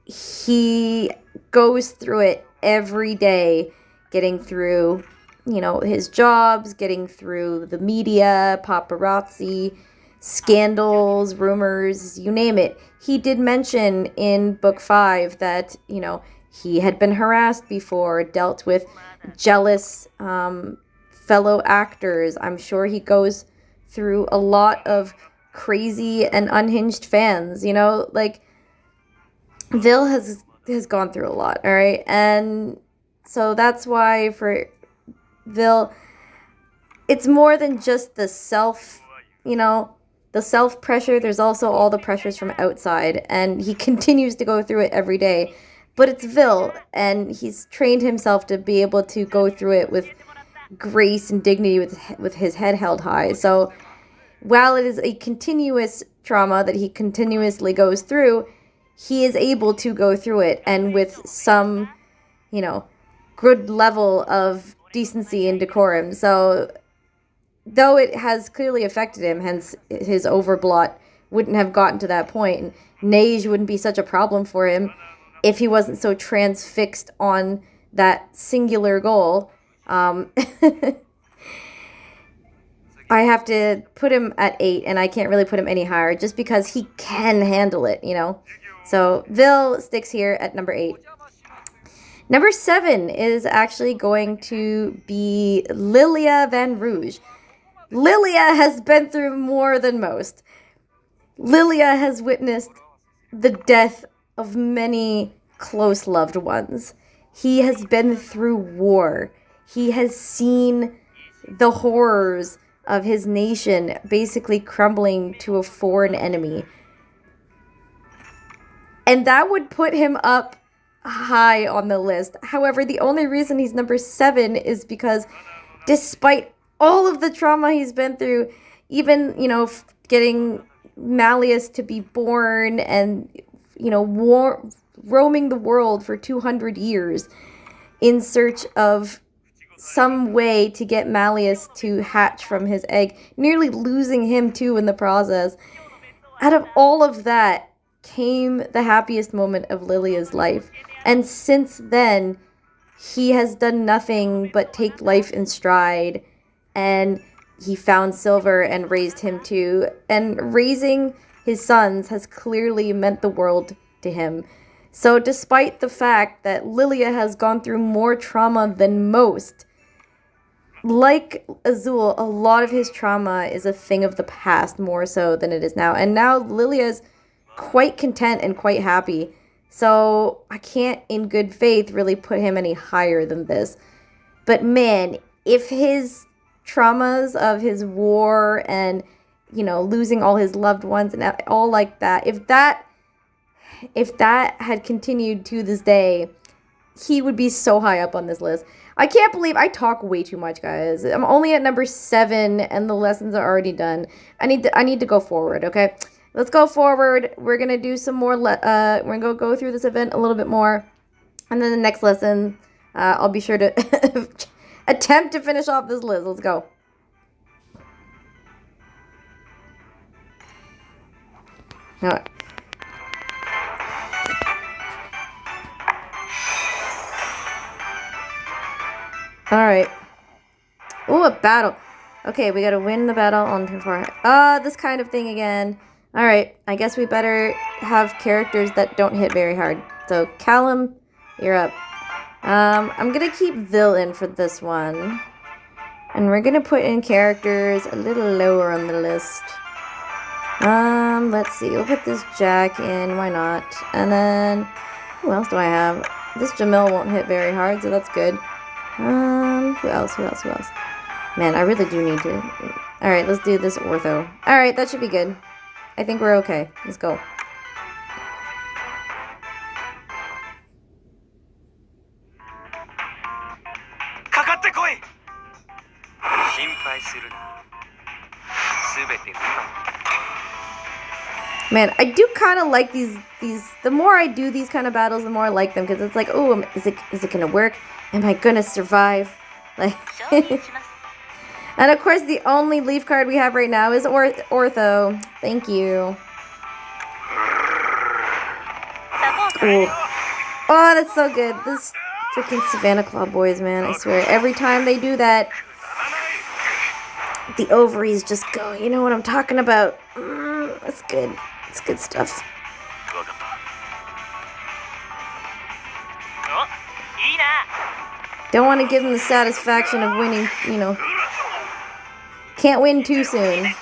he goes through it every day, getting through, his jobs, getting through the media, paparazzi, scandals, rumors, you name it. He did mention in book 5 that, he had been harassed before, dealt with jealous fellow actors. I'm sure he goes through a lot of crazy and unhinged fans, like Vil has gone through a lot, all right? And so that's why for Vil, it's more than just the self, the self pressure. There's also all the pressures from outside, and he continues to go through it every day. But it's Vil, and he's trained himself to be able to go through it with grace and dignity, with his head held high. So while it is a continuous trauma that he continuously goes through, he is able to go through it, and with some, good level of decency and decorum. So though it has clearly affected him, hence his overblot wouldn't have gotten to that point, and Neige wouldn't be such a problem for him if he wasn't so transfixed on that singular goal. I have to put him at 8, and I can't really put him any higher just because he can handle it, So Vil sticks here at number 8. Number 7 is actually going to be Lilia Van Rouge. Lilia has been through more than most. Lilia has witnessed the death of many close loved ones. He has been through war. He has seen the horrors of his nation basically crumbling to a foreign enemy. And that would put him up high on the list. However, the only reason he's number 7 is because despite all of the trauma he's been through, even, getting Malleus to be born and, roaming the world for 200 years in search of some way to get Malleus to hatch from his egg, nearly losing him too in the process. Out of all of that came the happiest moment of Lilia's life. And since then, he has done nothing but take life in stride. And he found Silver and raised him too. And raising his sons has clearly meant the world to him. So despite the fact that Lilia has gone through more trauma than most, like Azul, a lot of his trauma is a thing of the past more so than it is now. And now Lilia's quite content and quite happy. So I can't, in good faith, really put him any higher than this. But man, if his traumas of his war and, losing all his loved ones and all like that, if that had continued to this day, he would be so high up on this list. I can't believe I talk way too much, guys. I'm only at number 7 and the lessons are already done. I need to go forward, okay? Let's go forward. We're going to do some more, we're going to go through this event a little bit more. And then the next lesson, I'll be sure to attempt to finish off this list. Let's go. All right. Alright. Ooh, a battle. Okay, we gotta win the battle on turn 4. This kind of thing again. Alright, I guess we better have characters that don't hit very hard. So, Callum, you're up. I'm gonna keep Vil in for this one. And we're gonna put in characters a little lower on the list. Let's see. We'll put this Jack in. Why not? And then, who else do I have? This Jamil won't hit very hard, so that's good. Who else? Man, I really do need to. Alright, let's do this ortho. Alright, that should be good. I think we're okay. Let's go. Man, I do kind of like these. The more I do these kind of battles, the more I like them, because it's like, oh, is it gonna work? Am I gonna survive? Like, and of course, the only leaf card we have right now is Ortho. Thank you. Ooh. Oh, that's so good. This freaking Savannah Claw boys, man. I swear, every time they do that, the ovaries just go. You know what I'm talking about? That's good. It's good stuff. Don't want to give them the satisfaction of winning, you know. Can't win too soon.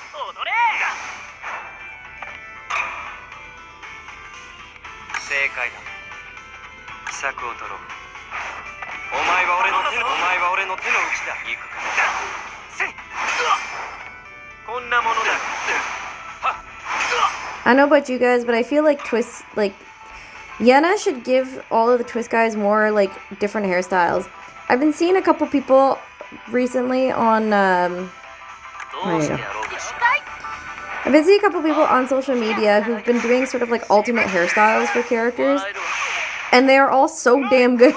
I don't know about you guys, but I feel like Twist, like, Yenna should give all of the Twist guys more, like, different hairstyles. I've been seeing a couple people recently on, I've been seeing a couple people on social media who've been doing sort of, like, alternate hairstyles for characters, and they are all so damn good.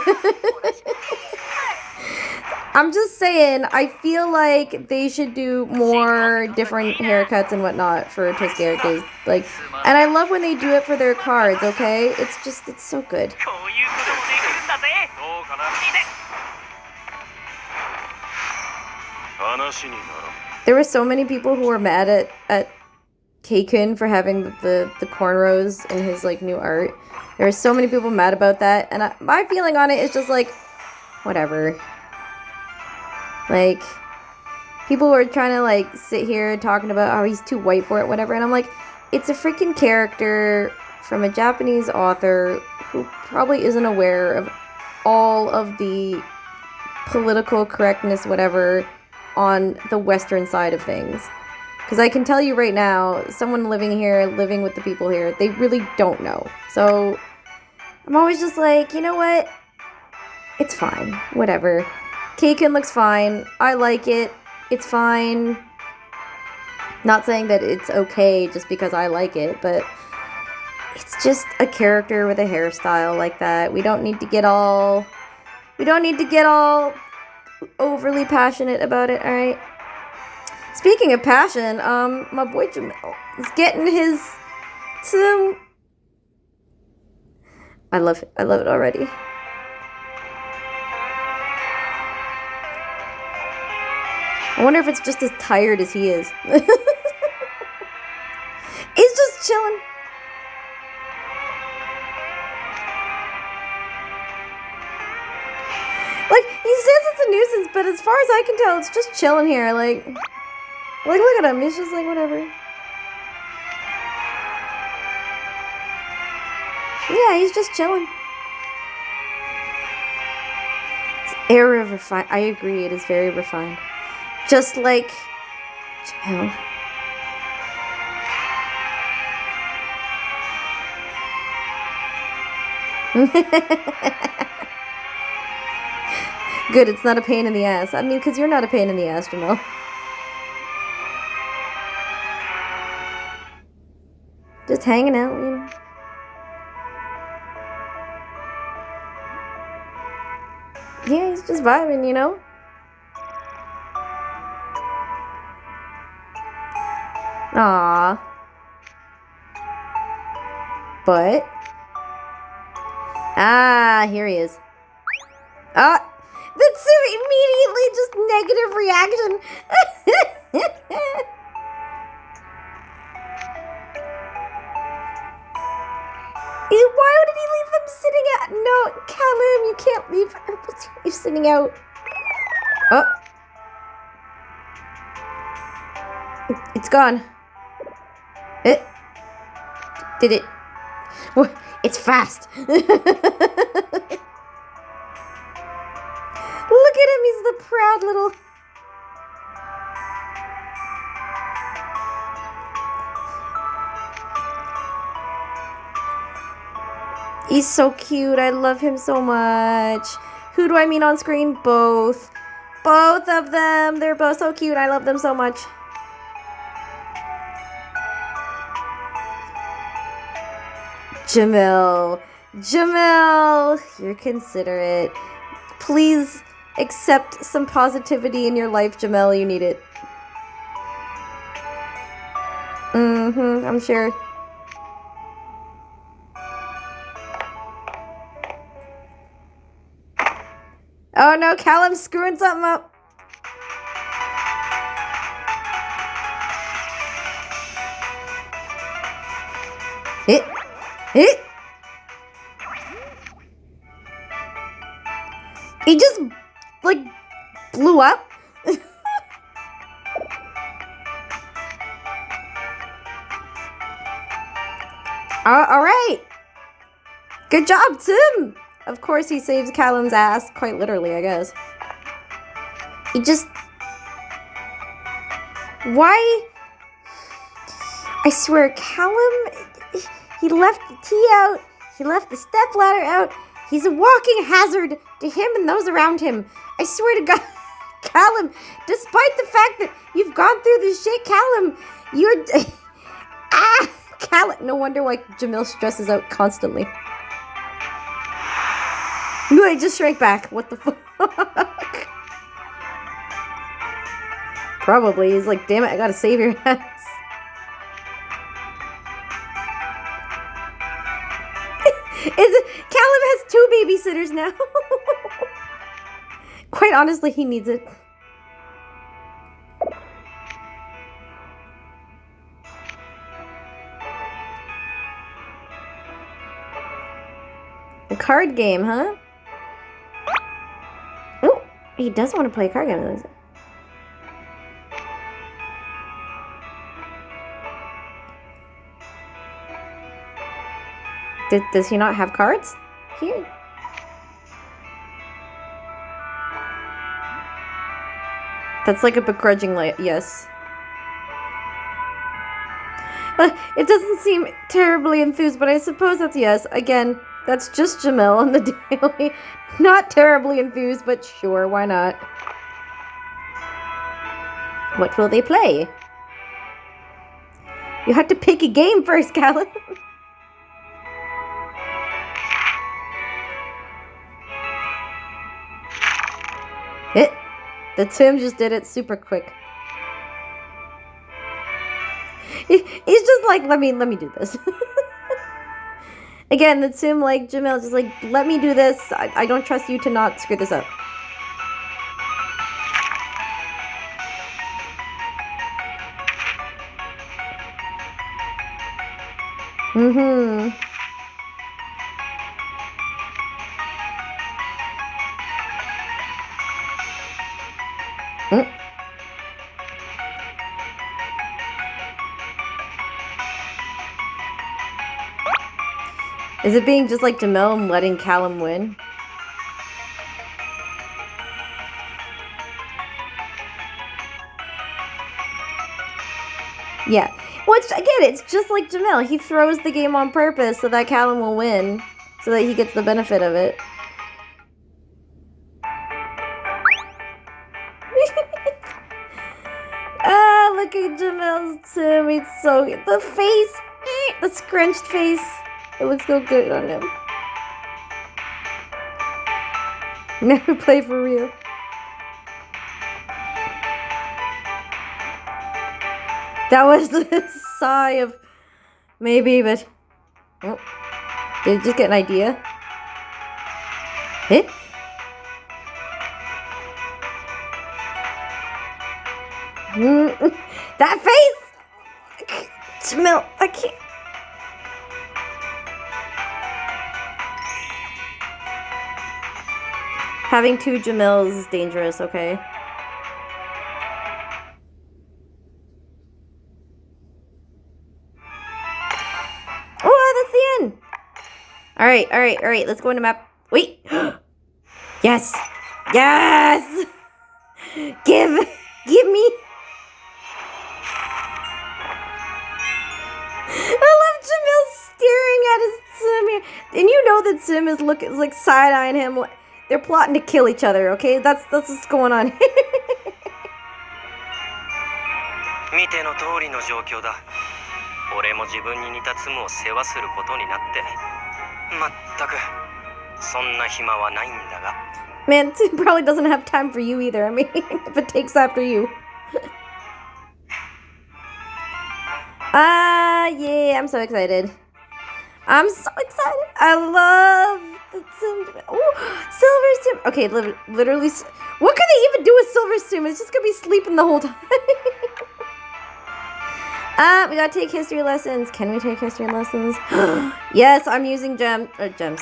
I'm just saying, I feel like they should do more different haircuts and whatnot for Twist characters. Like, and I love when they do it for their cards, okay? It's so good. There were so many people who were mad at Keikun for having the cornrows in his, like, new art. There were so many people mad about that, and my feeling on it is just like, whatever. Like, people were trying to, like, sit here talking about how he's too white for it, whatever, and I'm like, it's a freaking character from a Japanese author who probably isn't aware of all of the political correctness, whatever, on the Western side of things. Because I can tell you right now, someone living here, living with the people here, they really don't know. So, I'm always just like, you know what? It's fine. Whatever. Keikun looks fine. I like it. It's fine. Not saying that it's okay just because I like it, but it's just a character with a hairstyle like that. We don't need to get all overly passionate about it, alright? Speaking of passion, my boy Jamil is getting his Tsum. I love it already. I wonder if it's just as tired as he is. He's just chilling. Like, he says it's a nuisance, but as far as I can tell, it's just chilling here. Like, look at him. He's just like, whatever. Yeah, he's just chilling. It's very refined. I agree, it is very refined. Just like Jamil. Good, it's not a pain in the ass. I mean, because you're not a pain in the ass, Jamil. Just hanging out, you know. Yeah, he's just vibing, you know. Aww. But. Ah, here he is. Ah! That's immediately just negative reaction. Why did he leave them sitting out? No, Callum, you can't leave her sitting out. Oh. It's gone. It did it. It's fast. Look at him, he's the proud little... He's so cute. I love him so much. Who do I mean on screen? Both. Both of them. They're both so cute. I love them so much. Jamil. Jamil, you're considerate. Please accept some positivity in your life, Jamil. You need it. I'm sure. Oh no, Callum's screwing something up. Hit. He just, like, blew up. Alright. Good job, Tsum. Of course he saves Callum's ass, quite literally, I guess. He just... Why? I swear, Callum... He left the tea out. He left the stepladder out. He's a walking hazard to him and those around him. I swear to God, Callum, despite the fact that you've gone through this shit, Callum, you're... Callum. No wonder why Jamil stresses out constantly. No, I just shrank back. What the fuck? Probably. He's like, damn it, I gotta save your ass. Callum has 2 babysitters now. Quite honestly, he needs it. A card game, huh? Oh, he does want to play a card game. Does he not have cards? Here. That's like a begrudging yes. It doesn't seem terribly enthused, but I suppose that's yes. Again, that's just Jamil on the daily. Not terribly enthused, but sure, why not? What will they play? You have to pick a game first, Callum. Hit. The Tsum just did it super quick. He's just like, let me do this. Again, the Tsum, like, Jamil, just like, let me do this. I don't trust you to not screw this up. Is it being just like Jamil and letting Callum win? Yeah. Which, again, it's just like Jamil. He throws the game on purpose so that Callum will win. So that he gets the benefit of it. Look at Jamil's Tsum. He's so... The face! The scrunched face. It looks so good on him. Never play for real. That was the sigh of maybe, but... Oh. Did you just get an idea? Hit? That face! Smell. I can't. Having 2 Jamils is dangerous, okay? Oh, that's the end! Alright, let's go into map. Wait! Yes! Yes! Give me! I love Jamil staring at his Tsum here. And you know that Tsum is like side-eyeing him. They're plotting to kill each other, okay? That's what's going on here. 俺も自分に似たツムを世話することになって、まったくそんな暇はないんだが。Man, Tsum probably doesn't have time for you either. I mean, if it takes after you. Yeah, I'm so excited. I'm so excited. I love the Tsum. Oh, Silver Tsum. Okay, literally, what can they even do with Silver Tsum? It's just gonna be sleeping the whole time. We gotta take history lessons. Can we take history lessons? Yes, I'm using gems.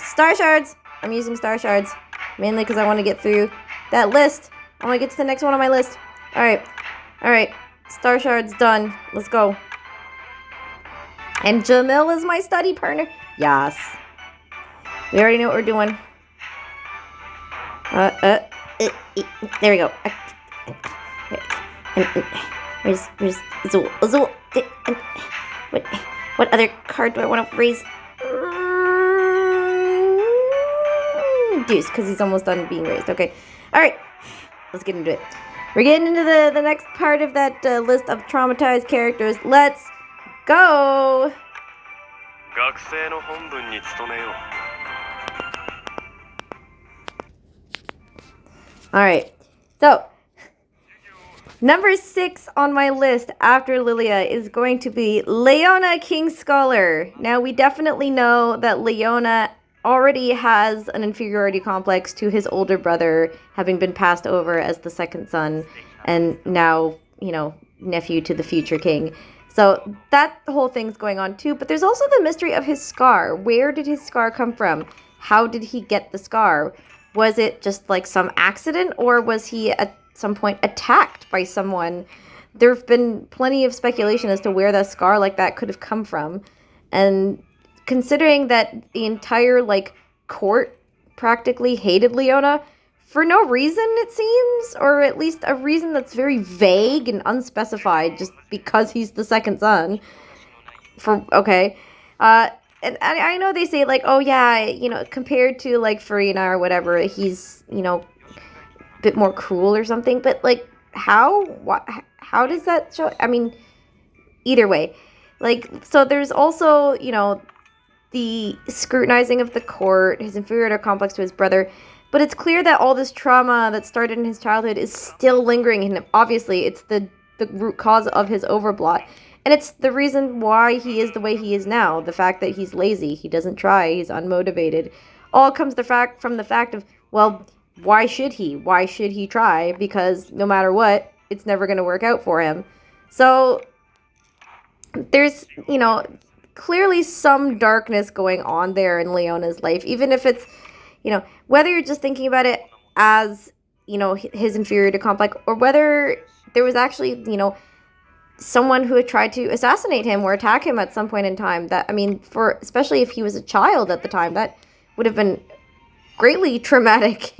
Star shards. I'm using star shards. Mainly because I want to get through that list. I want to get to the next one on my list. Alright. Alright. Star shards done. Let's go. And Jamil is my study partner. Yes. We already know what we're doing. There we go. Where's Zool? What other card do I want to raise? Deuce, because he's almost done being raised. Okay. Alright. Let's get into it. We're getting into the next part of that list of traumatized characters. Let's go! Alright. So, number 6 on my list after Lilia is going to be Leona King's Scholar. Now, we definitely know that Leona already has an inferiority complex to his older brother, having been passed over as the second son, and now, nephew to the future king. So that whole thing's going on too, but there's also the mystery of his scar. Where did his scar come from? How did he get the scar? Was it just like some accident, or was he at some point attacked by someone? There have been plenty of speculation as to where that scar like that could have come from, and considering that the entire, court practically hated Leona for no reason, it seems, or at least a reason that's very vague and unspecified, just because he's the second son. And I know they say, oh, yeah, compared to, Farina or whatever, he's, a bit more cruel or something, but, how does that show? I mean, either way. So there's also, the scrutinizing of the court, his inferiority complex to his brother. But it's clear that all this trauma that started in his childhood is still lingering in him. Obviously, it's the root cause of his overblot. And it's the reason why he is the way he is now. The fact that he's lazy, he doesn't try, he's unmotivated. All comes from the fact of, well, why should he? Why should he try? Because no matter what, it's never going to work out for him. So there's, clearly some darkness going on there in Leona's life, even if it's, whether you're just thinking about it as, his inferiority complex, or whether there was actually, someone who had tried to assassinate him or attack him at some point in time. That, especially if he was a child at the time, that would have been greatly traumatic,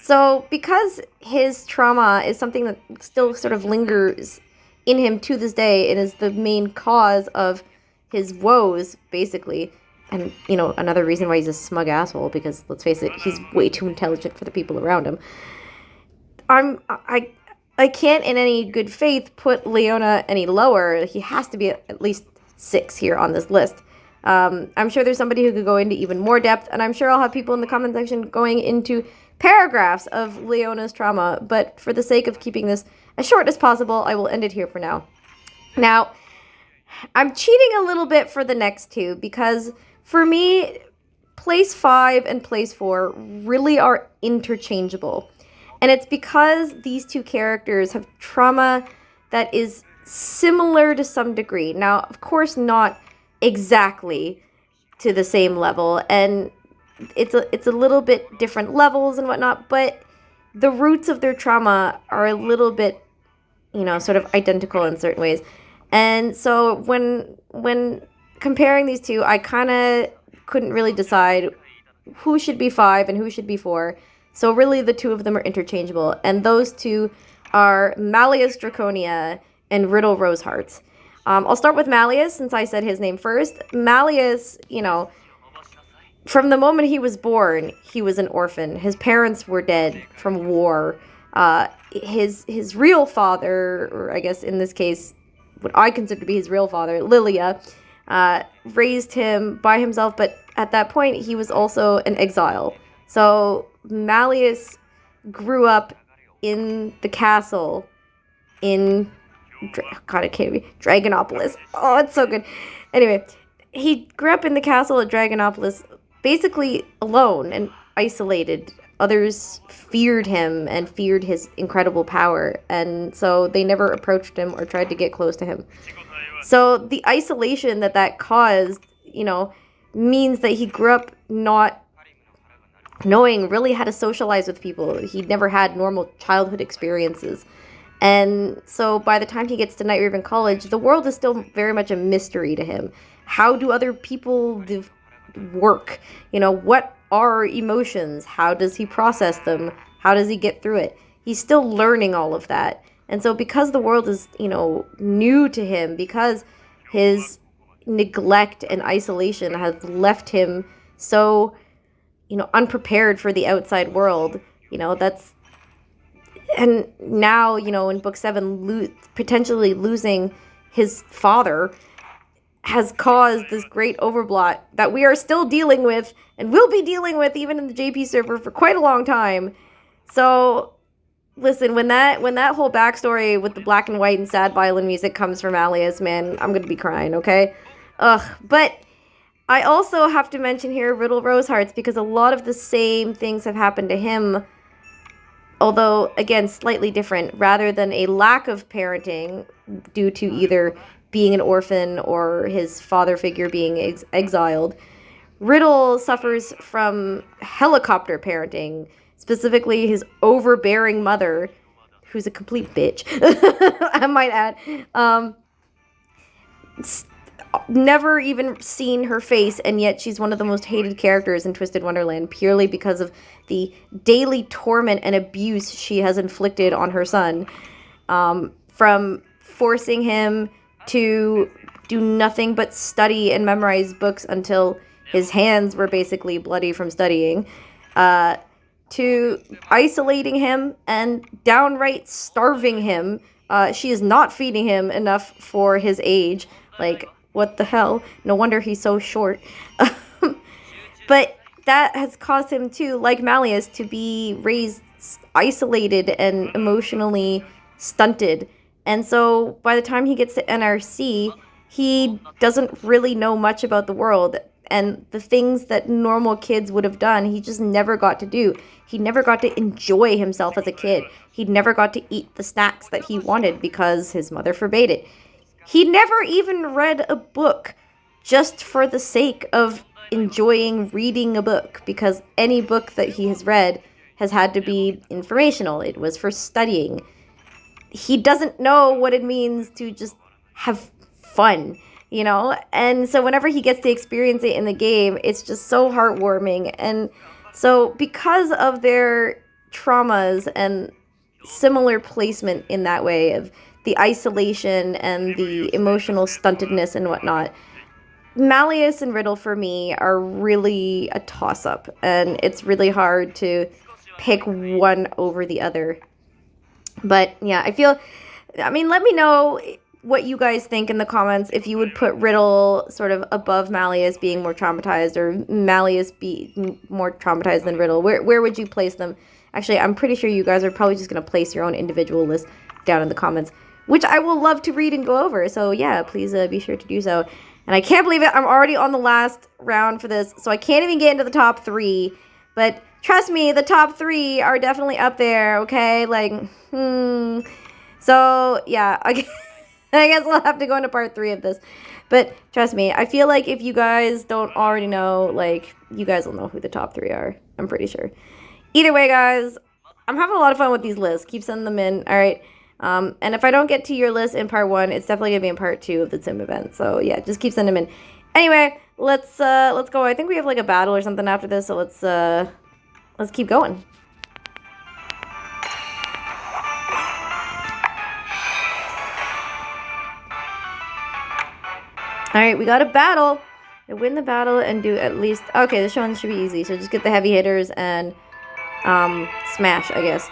So because his trauma is something that still sort of lingers in him to this day and is the main cause of his woes, basically, and, another reason why he's a smug asshole, because, let's face it, he's way too intelligent for the people around him. I can't, in any good faith, put Leona any lower. He has to be at least 6 here on this list. I'm sure there's somebody who could go into even more depth, and I'm sure I'll have people in the comment section going into paragraphs of Leona's trauma, but for the sake of keeping this as short as possible, I will end it here for now. Now, I'm cheating a little bit for the next 2, because for me, place 5 and place 4 really are interchangeable. And it's because these 2 characters have trauma that is similar to some degree. Now, of course, not exactly to the same level, and it's a little bit different levels and whatnot, but the roots of their trauma are a little bit, sort of identical in certain ways. And so when comparing these 2, I kind of couldn't really decide who should be 5 and who should be 4. So really the 2 of them are interchangeable. And those 2 are Malleus Draconia and Riddle Rosehearts. I'll start with Malleus, since I said his name first. Malleus, from the moment he was born, he was an orphan. His parents were dead from war. His real father, or I guess in this case, what I consider to be his real father, Lilia, raised him by himself, but at that point he was also an exile. So Malleus grew up in the castle in God, it can't be Dragonopolis. Oh, it's so good. Anyway, he grew up in the castle at Dragonopolis, basically alone and isolated. Others feared him and feared his incredible power, and so they never approached him or tried to get close to him. So the isolation that caused, means that he grew up not knowing really how to socialize with people. He'd never had normal childhood experiences. And so by the time he gets to Night Raven College, the world is still very much a mystery to him. How do other people work? What are emotions? How does he process them? How does he get through it? He's still learning all of that. And so because the world is, new to him, because his neglect and isolation has left him so, unprepared for the outside world, that's... And now, in book 7, potentially losing his father has caused this great overblot that we are still dealing with and will be dealing with even in the JP server for quite a long time. So, listen, when that whole backstory with the black and white and sad violin music comes from Malleus, man, I'm going to be crying, okay? But I also have to mention here Riddle Rosehearts, because a lot of the same things have happened to him, although, again, slightly different. Rather than a lack of parenting due to either being an orphan or his father figure being exiled, Riddle suffers from helicopter parenting, specifically his overbearing mother, who's a complete bitch, I might add. Never even seen her face, and yet she's one of the most hated characters in Twisted Wonderland, purely because of the daily torment and abuse she has inflicted on her son, from forcing him to do nothing but study and memorize books until his hands were basically bloody from studying, to isolating him and downright starving him. She is not feeding him enough for his age. Like, what the hell? No wonder he's so short. But that has caused him to, like Malleus, to be raised isolated and emotionally stunted. And so by the time he gets to NRC, he doesn't really know much about the world. And the things that normal kids would have done, he just never got to do. He never got to enjoy himself as a kid. He never got to eat the snacks that he wanted because his mother forbade it. He never even read a book just for the sake of enjoying reading a book, because any book that he has read has had to be informational. It was for studying. He doesn't know what it means to just have fun, And so whenever he gets to experience it in the game, it's just so heartwarming. And so because of their traumas and similar placement in that way of the isolation and the emotional stuntedness and whatnot, Malleus and Riddle for me are really a toss-up, and it's really hard to pick one over the other. But yeah, let me know what you guys think in the comments, if you would put Riddle sort of above Malleus being more traumatized, or Malleus be more traumatized than Riddle. Where would you place them? Actually, I'm pretty sure you guys are probably just going to place your own individual list down in the comments, which I will love to read and go over. So yeah, please be sure to do so. And I can't believe it, I'm already on the last round for this, so I can't even get into the top 3. But trust me, the top 3 are definitely up there, okay? So yeah, I guess I'll have to go into part 3 of this. But trust me, I feel like if you guys don't already know, you guys will know who the top 3 are. I'm pretty sure. Either way, guys, I'm having a lot of fun with these lists. Keep sending them in, alright? And if I don't get to your list in part 1, it's definitely going to be in part 2 of the Tsum event. So yeah, just keep sending them in. Anyway, let's go. I think we have a battle or something after this, so let's keep going. Alright, we got a battle. I win the battle and do at least... Okay, this one should be easy. So just get the heavy hitters and smash, I guess.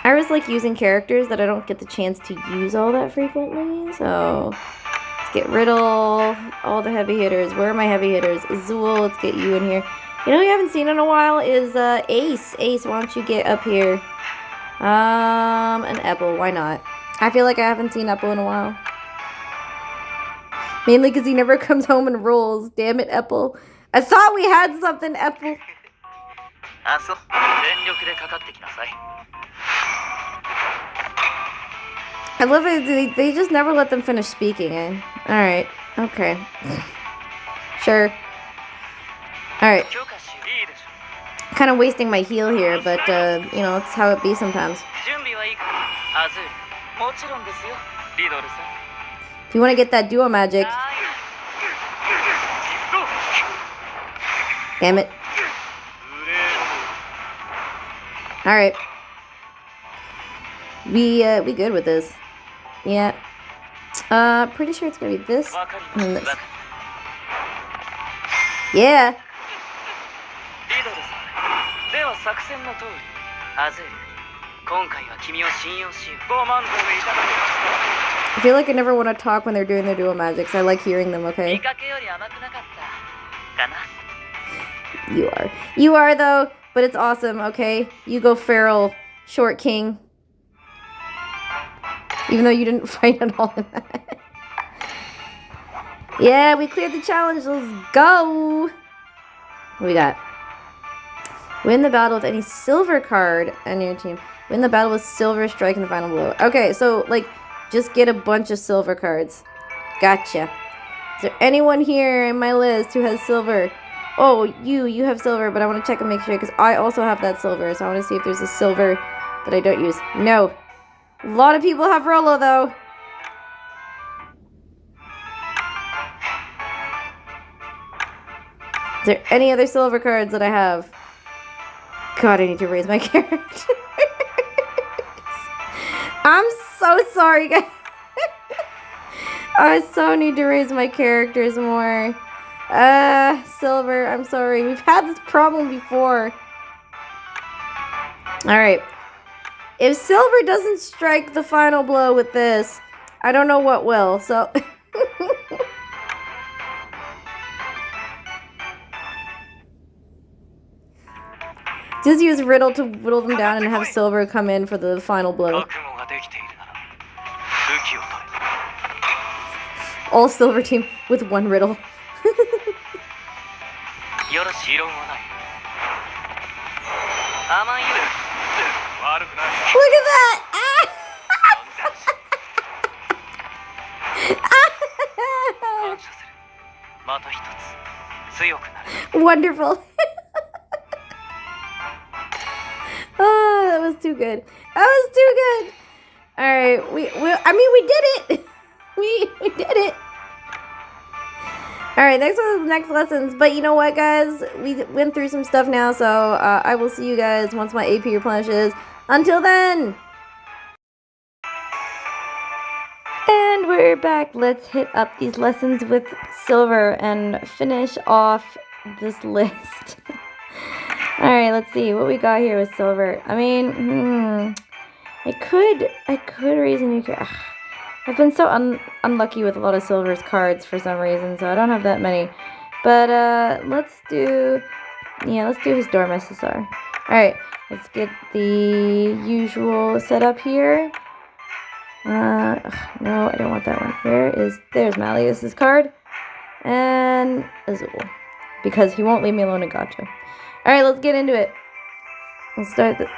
I was like using characters that I don't get the chance to use all that frequently, so let's get Riddle, all the heavy hitters. Where are my heavy hitters? Azul, let's get you in here. You know who you haven't seen in a while is Ace. Ace, why don't you get up here? And Apple, why not? I feel like I haven't seen Apple in a while. Mainly because he never comes home and rolls. Damn it, Apple. I thought we had something, Apple. I love it. They just never let them finish speaking, eh? Alright. Okay. Sure. Alright. Kind of wasting my heal here, but, you know, it's how it be sometimes. If you want to get that duo magic. Damn it. Alright. We good with this. Yeah. Pretty sure it's gonna be this and then this. Yeah. I feel like I never want to talk when they're doing their dual magics. I like hearing them, okay? You are. You are, though, but it's awesome, okay? You go feral, short king. Even though you didn't fight at all in that. Yeah, we cleared the challenge. Let's go. What we got? Win the battle with any silver card on your team. Win the battle with silver, strike in the final blow. Okay, so, like, just get a bunch of silver cards. Gotcha. Is there anyone here in my list who has silver? Oh, you have silver, but I want to check and make sure because I also have that silver. So I want to see if there's a silver that I don't use. No. A lot of people have Rolo, though. Is there any other silver cards that I have? God, I need to raise my characters. I'm so sorry, guys. I so need to raise my characters more. Silver, I'm sorry. We've had this problem before. Alright. If silver doesn't strike the final blow with this, I don't know what will, so... Just use Riddle to whittle them down and have silver come in for the final blow. All silver team with one Riddle. Look at that! Wonderful. Oh, that was too good. That was too good. All right, we did it. We did it. All right, next one is the next lessons. But you know what, guys? We went through some stuff now, so I will see you guys once my AP replenishes. Until then. And we're back. Let's hit up these lessons with silver and finish off this list. All right, let's see what we got here with silver. I mean, I could raise a new character. I've been so unlucky with a lot of silver's cards for some reason, so I don't have that many. But let's do his Dorm SSR. All right, let's get the usual setup here. No, I don't want that one. There's Malleus's card and Azul, because he won't leave me alone in Gacha. All right, let's get into it. Let's start the.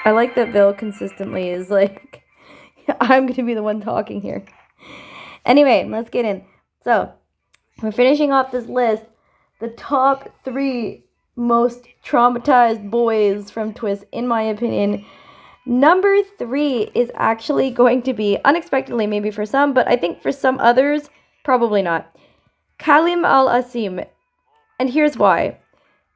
I like that Bill consistently is like, I'm going to be the one talking here. Anyway, let's get in. So, we're finishing off this list. The top 3 most traumatized boys from Twist, in my opinion. Number 3 is actually going to be, unexpectedly maybe for some, but I think for some others, probably not. Kalim al-Asim. And here's why.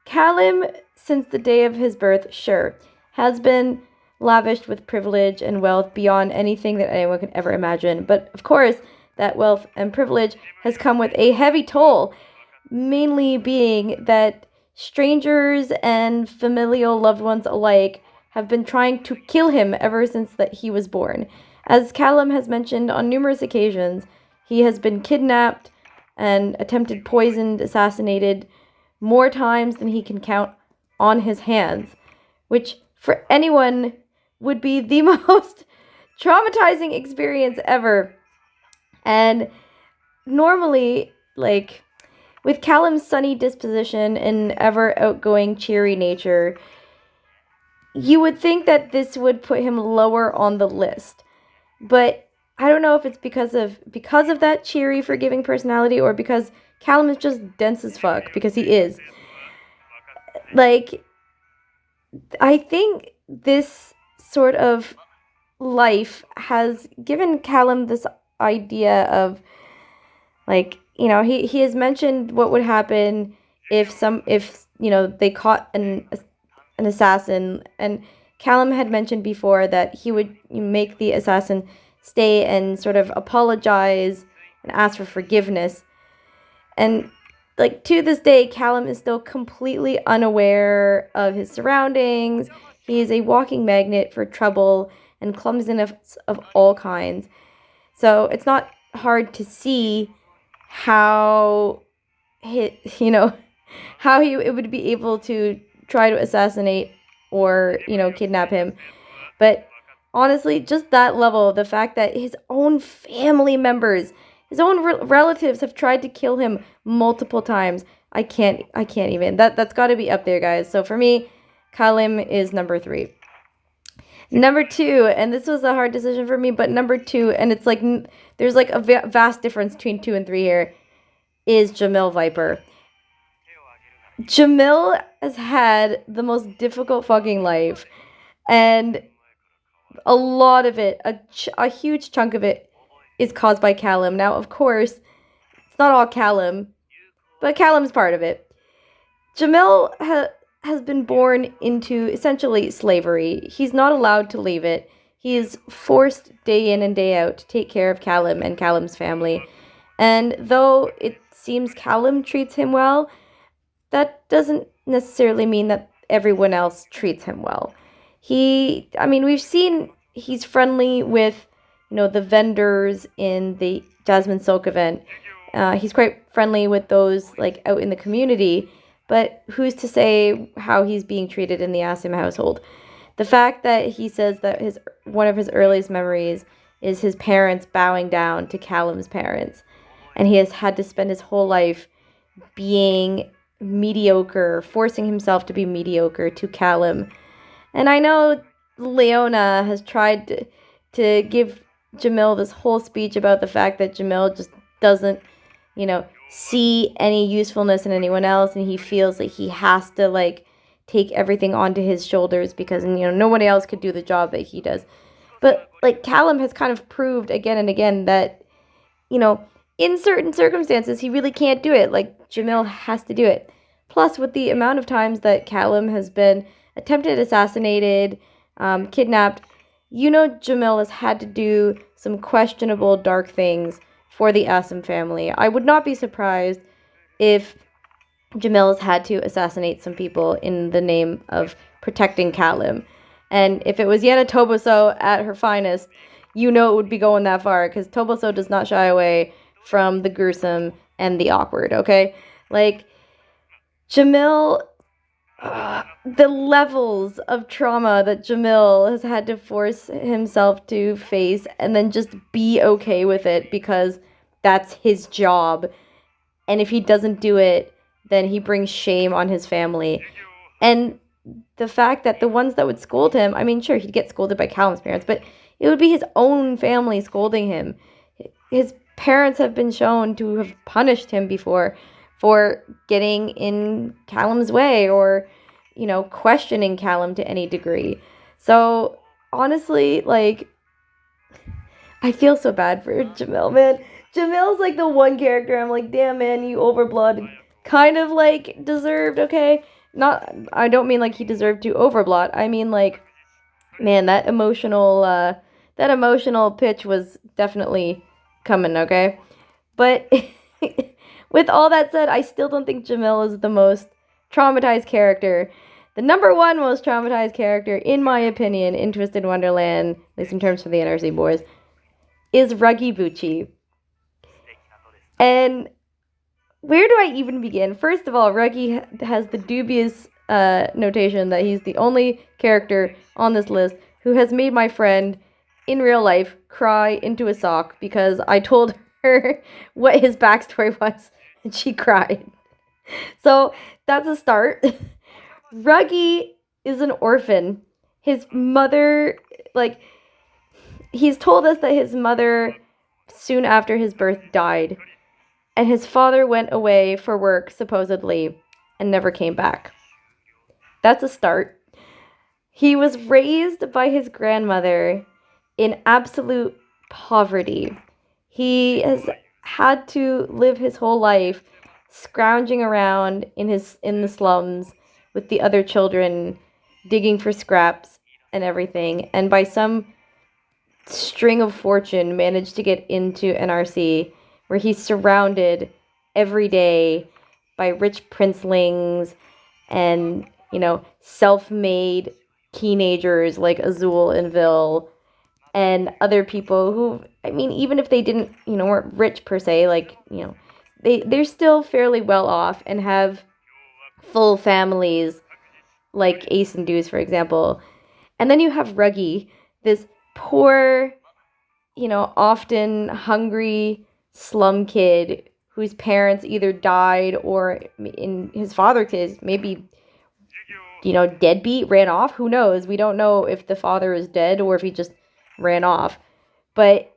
Kalim, since the day of his birth, sure, has been lavished with privilege and wealth beyond anything that anyone could ever imagine. But of course, that wealth and privilege has come with a heavy toll, mainly being that strangers and familial loved ones alike have been trying to kill him ever since that he was born. As Callum has mentioned on numerous occasions, he has been kidnapped and attempted poisoned, assassinated more times than he can count on his hands, which for anyone would be the most traumatizing experience ever. And normally, like, with Callum's sunny disposition and ever outgoing, cheery nature, you would think that this would put him lower on the list. But I don't know if it's because of that cheery, forgiving personality, or because Callum is just dense as fuck, because he is. Like, I think this sort of life has given Callum this idea of, like, you know, he has mentioned what would happen if they caught an assassin, and Callum had mentioned before that he would make the assassin stay and sort of apologize and ask for forgiveness. And like, to this day, Callum is still completely unaware of his surroundings. He is a walking magnet for trouble and clumsiness of all kinds. So it's not hard to see how it would be able to try to assassinate or, kidnap him. But honestly, just that level, the fact that his own family members, his own relatives have tried to kill him multiple times. I can't even. That's got to be up there, guys. So for me, Callum is number 3. Number 2, and this was a hard decision for me, but number 2, and it's like there's like a vast difference between 2 and 3 here, is Jamil Viper. Jamil has had the most difficult fucking life, and a lot of it, a huge chunk of it, is caused by Callum. Now, of course, it's not all Callum, but Callum's part of it. Jamil has been born into essentially slavery. He's not allowed to leave it. He is forced day in and day out to take care of Callum and Callum's family. And though it seems Callum treats him well, that doesn't necessarily mean that everyone else treats him well. We've seen he's friendly with, the vendors in the Jasmine Silk event. He's quite friendly with those, like, out in the community, but who's to say how he's being treated in the Asim household? The fact that he says that one of his earliest memories is his parents bowing down to Callum's parents, and he has had to spend his whole life being mediocre, forcing himself to be mediocre to Callum. And I know Leona has tried to give Jamil this whole speech about the fact that Jamil just doesn't, see any usefulness in anyone else, and he feels like he has to, like, take everything onto his shoulders because, nobody else could do the job that he does. But, like, Callum has kind of proved again and again that, in certain circumstances, he really can't do it. Like, Jamil has to do it. Plus, with the amount of times that Callum has been attempted assassinated, kidnapped, Jamil has had to do some questionable, dark things for the Asim family. I would not be surprised if Jamil has had to assassinate some people in the name of protecting Callum. And if it was Yenna Toboso at her finest, it would be going that far, because Toboso does not shy away from the gruesome and the awkward, okay? Like, Jamil, the levels of trauma that Jamil has had to force himself to face and then just be okay with it because that's his job. And if he doesn't do it, then he brings shame on his family. And the fact that the ones that would scold him, sure, he'd get scolded by Callum's parents, but it would be his own family scolding him. His parents have been shown to have punished him before for getting in Callum's way or, questioning Callum to any degree. So, honestly, like, I feel so bad for Jamil, man. Jamil's, like, the one character I'm like, damn, man, you overblood kind of, like, deserved, okay? I don't mean, like, he deserved to overblot. I mean, like, man, that emotional pitch was definitely coming, okay? But with all that said, I still don't think Jamil is the most traumatized character, the number one most traumatized character, in my opinion, in Twisted Wonderland, at least in terms of the NRC boys, is Ruggy Bucci. And where do I even begin? First of all, Ruggy has the dubious notation that he's the only character on this list who has made my friend in real life cry into a sock because I told her what his backstory was and she cried. So that's a start. Ruggy is an orphan. His mother, like, he's told us that his mother, soon after his birth, died. And his father went away for work, supposedly, and never came back. That's a start. He was raised by his grandmother in absolute poverty. He has had to live his whole life scrounging around in the slums with the other children, digging for scraps and everything. And by some string of fortune, managed to get into NRC, where he's surrounded every day by rich princelings and, self-made teenagers like Azul and Vil and other people who, even if they didn't, weren't rich per se, they're still fairly well off and have full families like Ace and Deuce, for example. And then you have Ruggy, this poor, often hungry slum kid whose parents either died or, in his father's case, maybe, deadbeat, ran off. Who knows? We don't know if the father is dead or if he just ran off. But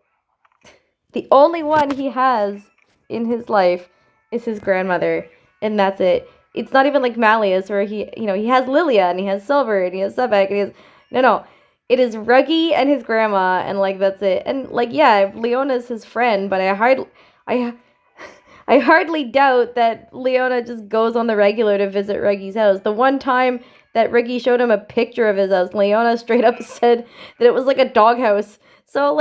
the only one he has in his life is his grandmother, and that's it. It's not even like Malleus, where he has Lilia, and he has Silver, and he has Sebek, and he has... No. It is Ruggy and his grandma, and, that's it. And, yeah, Leona's his friend, but I hardly doubt that Leona just goes on the regular to visit Ruggy's house. The one time that Ruggy showed him a picture of his house, Leona straight up said that it was like a doghouse. So,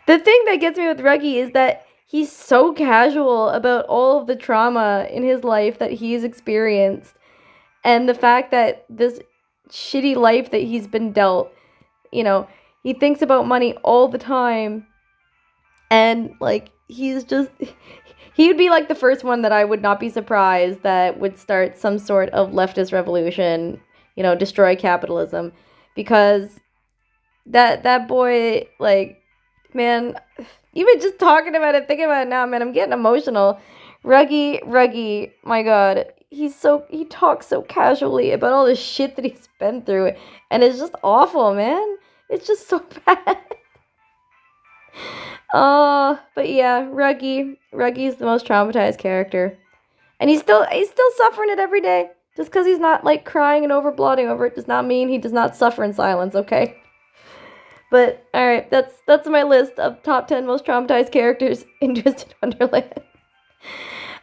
the thing that gets me with Ruggy is that he's so casual about all of the trauma in his life that he's experienced. And the fact that this shitty life that he's been dealt, he thinks about money all the time. And, he's just... He would be, the first one that I would not be surprised that would start some sort of leftist revolution, destroy capitalism. Because that boy, man, even just talking about it, thinking about it now, man, I'm getting emotional. Ruggy, my God, he talks so casually about all the shit that he's been through, and it's just awful, man. It's just so bad. But yeah, Ruggy's the most traumatized character, and he's still suffering it every day. Just because he's not crying and overblotting over it does not mean he does not suffer in silence. Okay. But, alright, that's my list of top 10 most traumatized characters in Twisted Wonderland.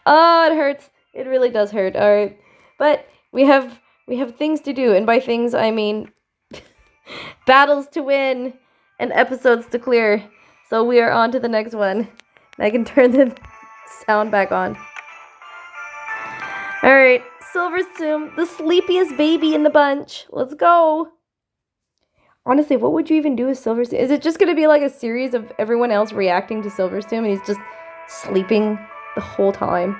Oh, it hurts. It really does hurt, alright. But we have things to do, and by things, I mean battles to win and episodes to clear. So we are on to the next one. I can turn the sound back on. Alright, Silver Tsum, the sleepiest baby in the bunch. Let's go! Honestly, what would you even do with Silver Tsum? Is it just going to be a series of everyone else reacting to Silver Tsum and he's just sleeping the whole time?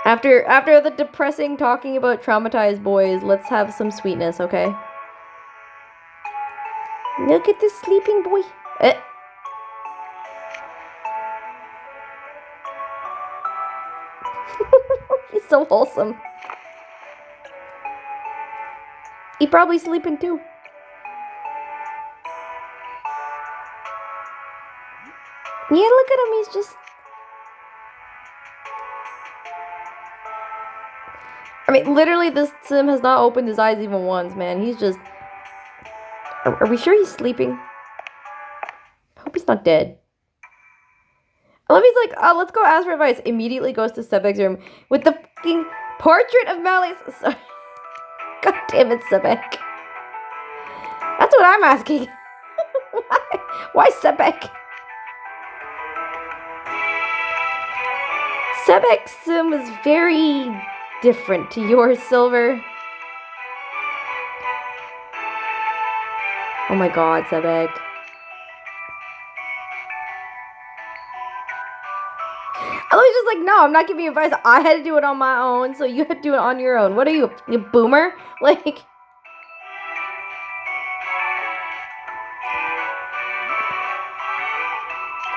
After the depressing talking about traumatized boys, let's have some sweetness, okay? Look at this sleeping boy. He's so wholesome. He's probably sleeping too. Yeah, look at him. He's just... literally, this Tsum has not opened his eyes even once, man. He's just... Are we sure he's sleeping? I hope he's not dead. I love he's oh, let's go ask for advice. Immediately goes to Sebek's room with the fucking portrait of Malleus. Sorry. God damn it, Sebek. That's what I'm asking. Why Sebek? Sebek's Tsum is very different to yours, Silver. Oh my god, Sebek. I was just like, no, I'm not giving you advice. I had to do it on my own, so you had to do it on your own. What are you, a boomer? Like...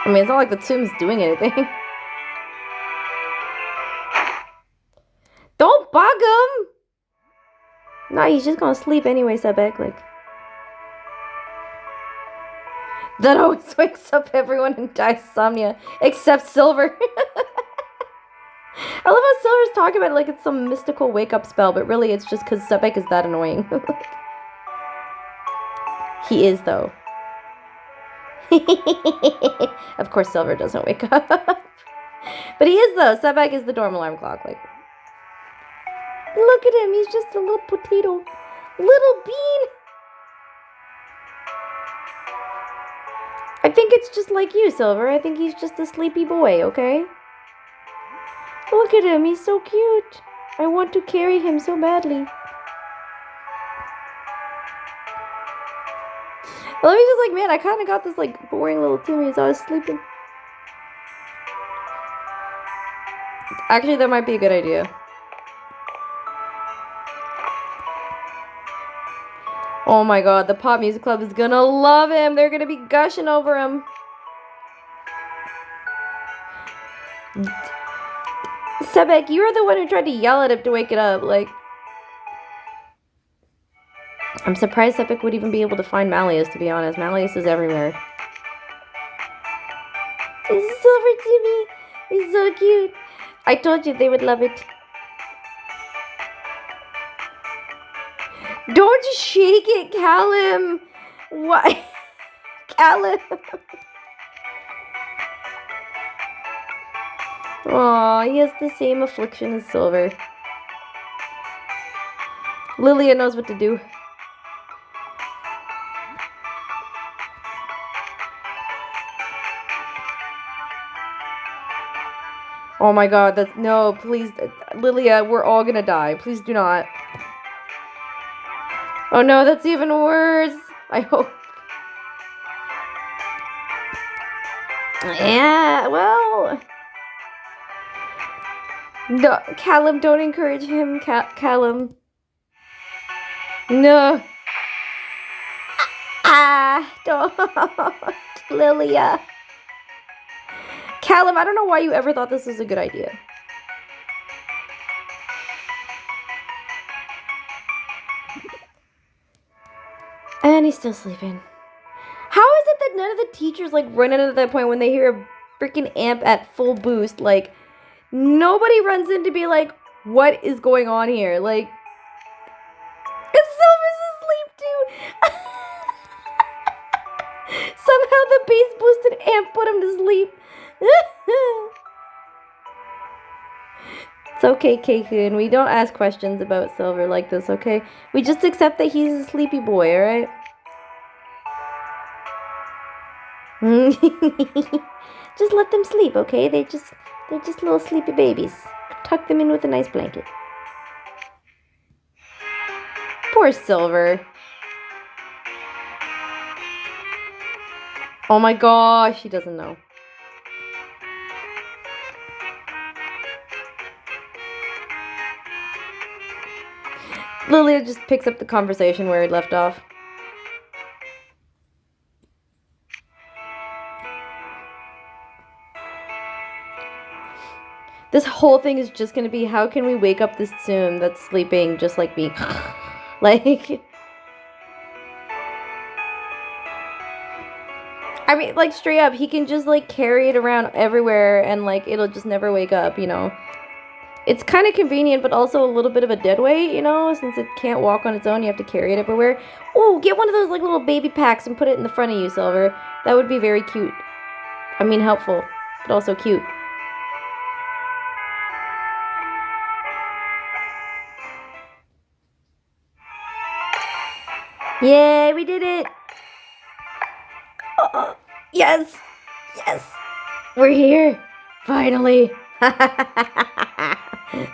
I mean, it's not like the Tsum's doing anything. Don't bug him! No, he's just gonna sleep anyway, Sebek. Like... That always wakes up everyone in insomnia, except Silver. I love how Silver's talking about it like it's some mystical wake-up spell, but really it's just because Sebek is that annoying. He is, though. Of course Silver doesn't wake up. But he is, though. Sebek is the dorm alarm clock. Like, look at him. He's just a little potato. Little bean. I think it's just like you, Silver. I think he's just a sleepy boy, okay? Look at him. He's so cute. I want to carry him so badly. Well, he's just like, man, I kind of got this, like, boring little Timmy as I was sleeping. Actually, that might be a good idea. Oh my god, the pop music club is gonna love him. They're gonna be gushing over him. Sebek, you were the one who tried to yell at him to wake it up. Like, I'm surprised Sebek would even be able to find Malleus, to be honest. Malleus is everywhere. It's Silver Timmy. He's so cute. I told you they would love it. Don't shake it, Callum. Why? Callum. Aw, he has the same affliction as Silver. Lilia knows what to do. Oh my god, that's... No, please. Lilia, we're all gonna die. Please do not. Oh no, that's even worse. I hope. Yeah, well... No, Callum, don't encourage him, Callum. No. Don't. Lilia. Callum, I don't know why you ever thought this was a good idea. And he's still sleeping. How is it that none of the teachers, like, run in at that point when they hear a freaking amp at full boost? Like, nobody runs in to be like, what is going on here? Like, Silver's asleep too. Somehow the bass boosted amp put him to sleep. It's okay, Keikun. We don't ask questions about Silver like this, okay? We just accept that he's a sleepy boy, alright? Just let them sleep, okay? They're just little sleepy babies. Tuck them in with a nice blanket. Poor Silver. Oh my gosh, he doesn't know. Lilia just picks up the conversation where it left off. This whole thing is just gonna be, how can we wake up this Tsum that's sleeping just like me? Like... I mean, like, straight up, he can just, like, carry it around everywhere and, like, it'll just never wake up, you know? It's kind of convenient, but also a little bit of a dead weight, you know? Since it can't walk on its own, you have to carry it everywhere. Oh, get one of those, like, little baby packs and put it in the front of you, Silver. That would be very cute. I mean, helpful, but also cute. Yay, we did it! Oh, yes! Yes! We're here! Finally!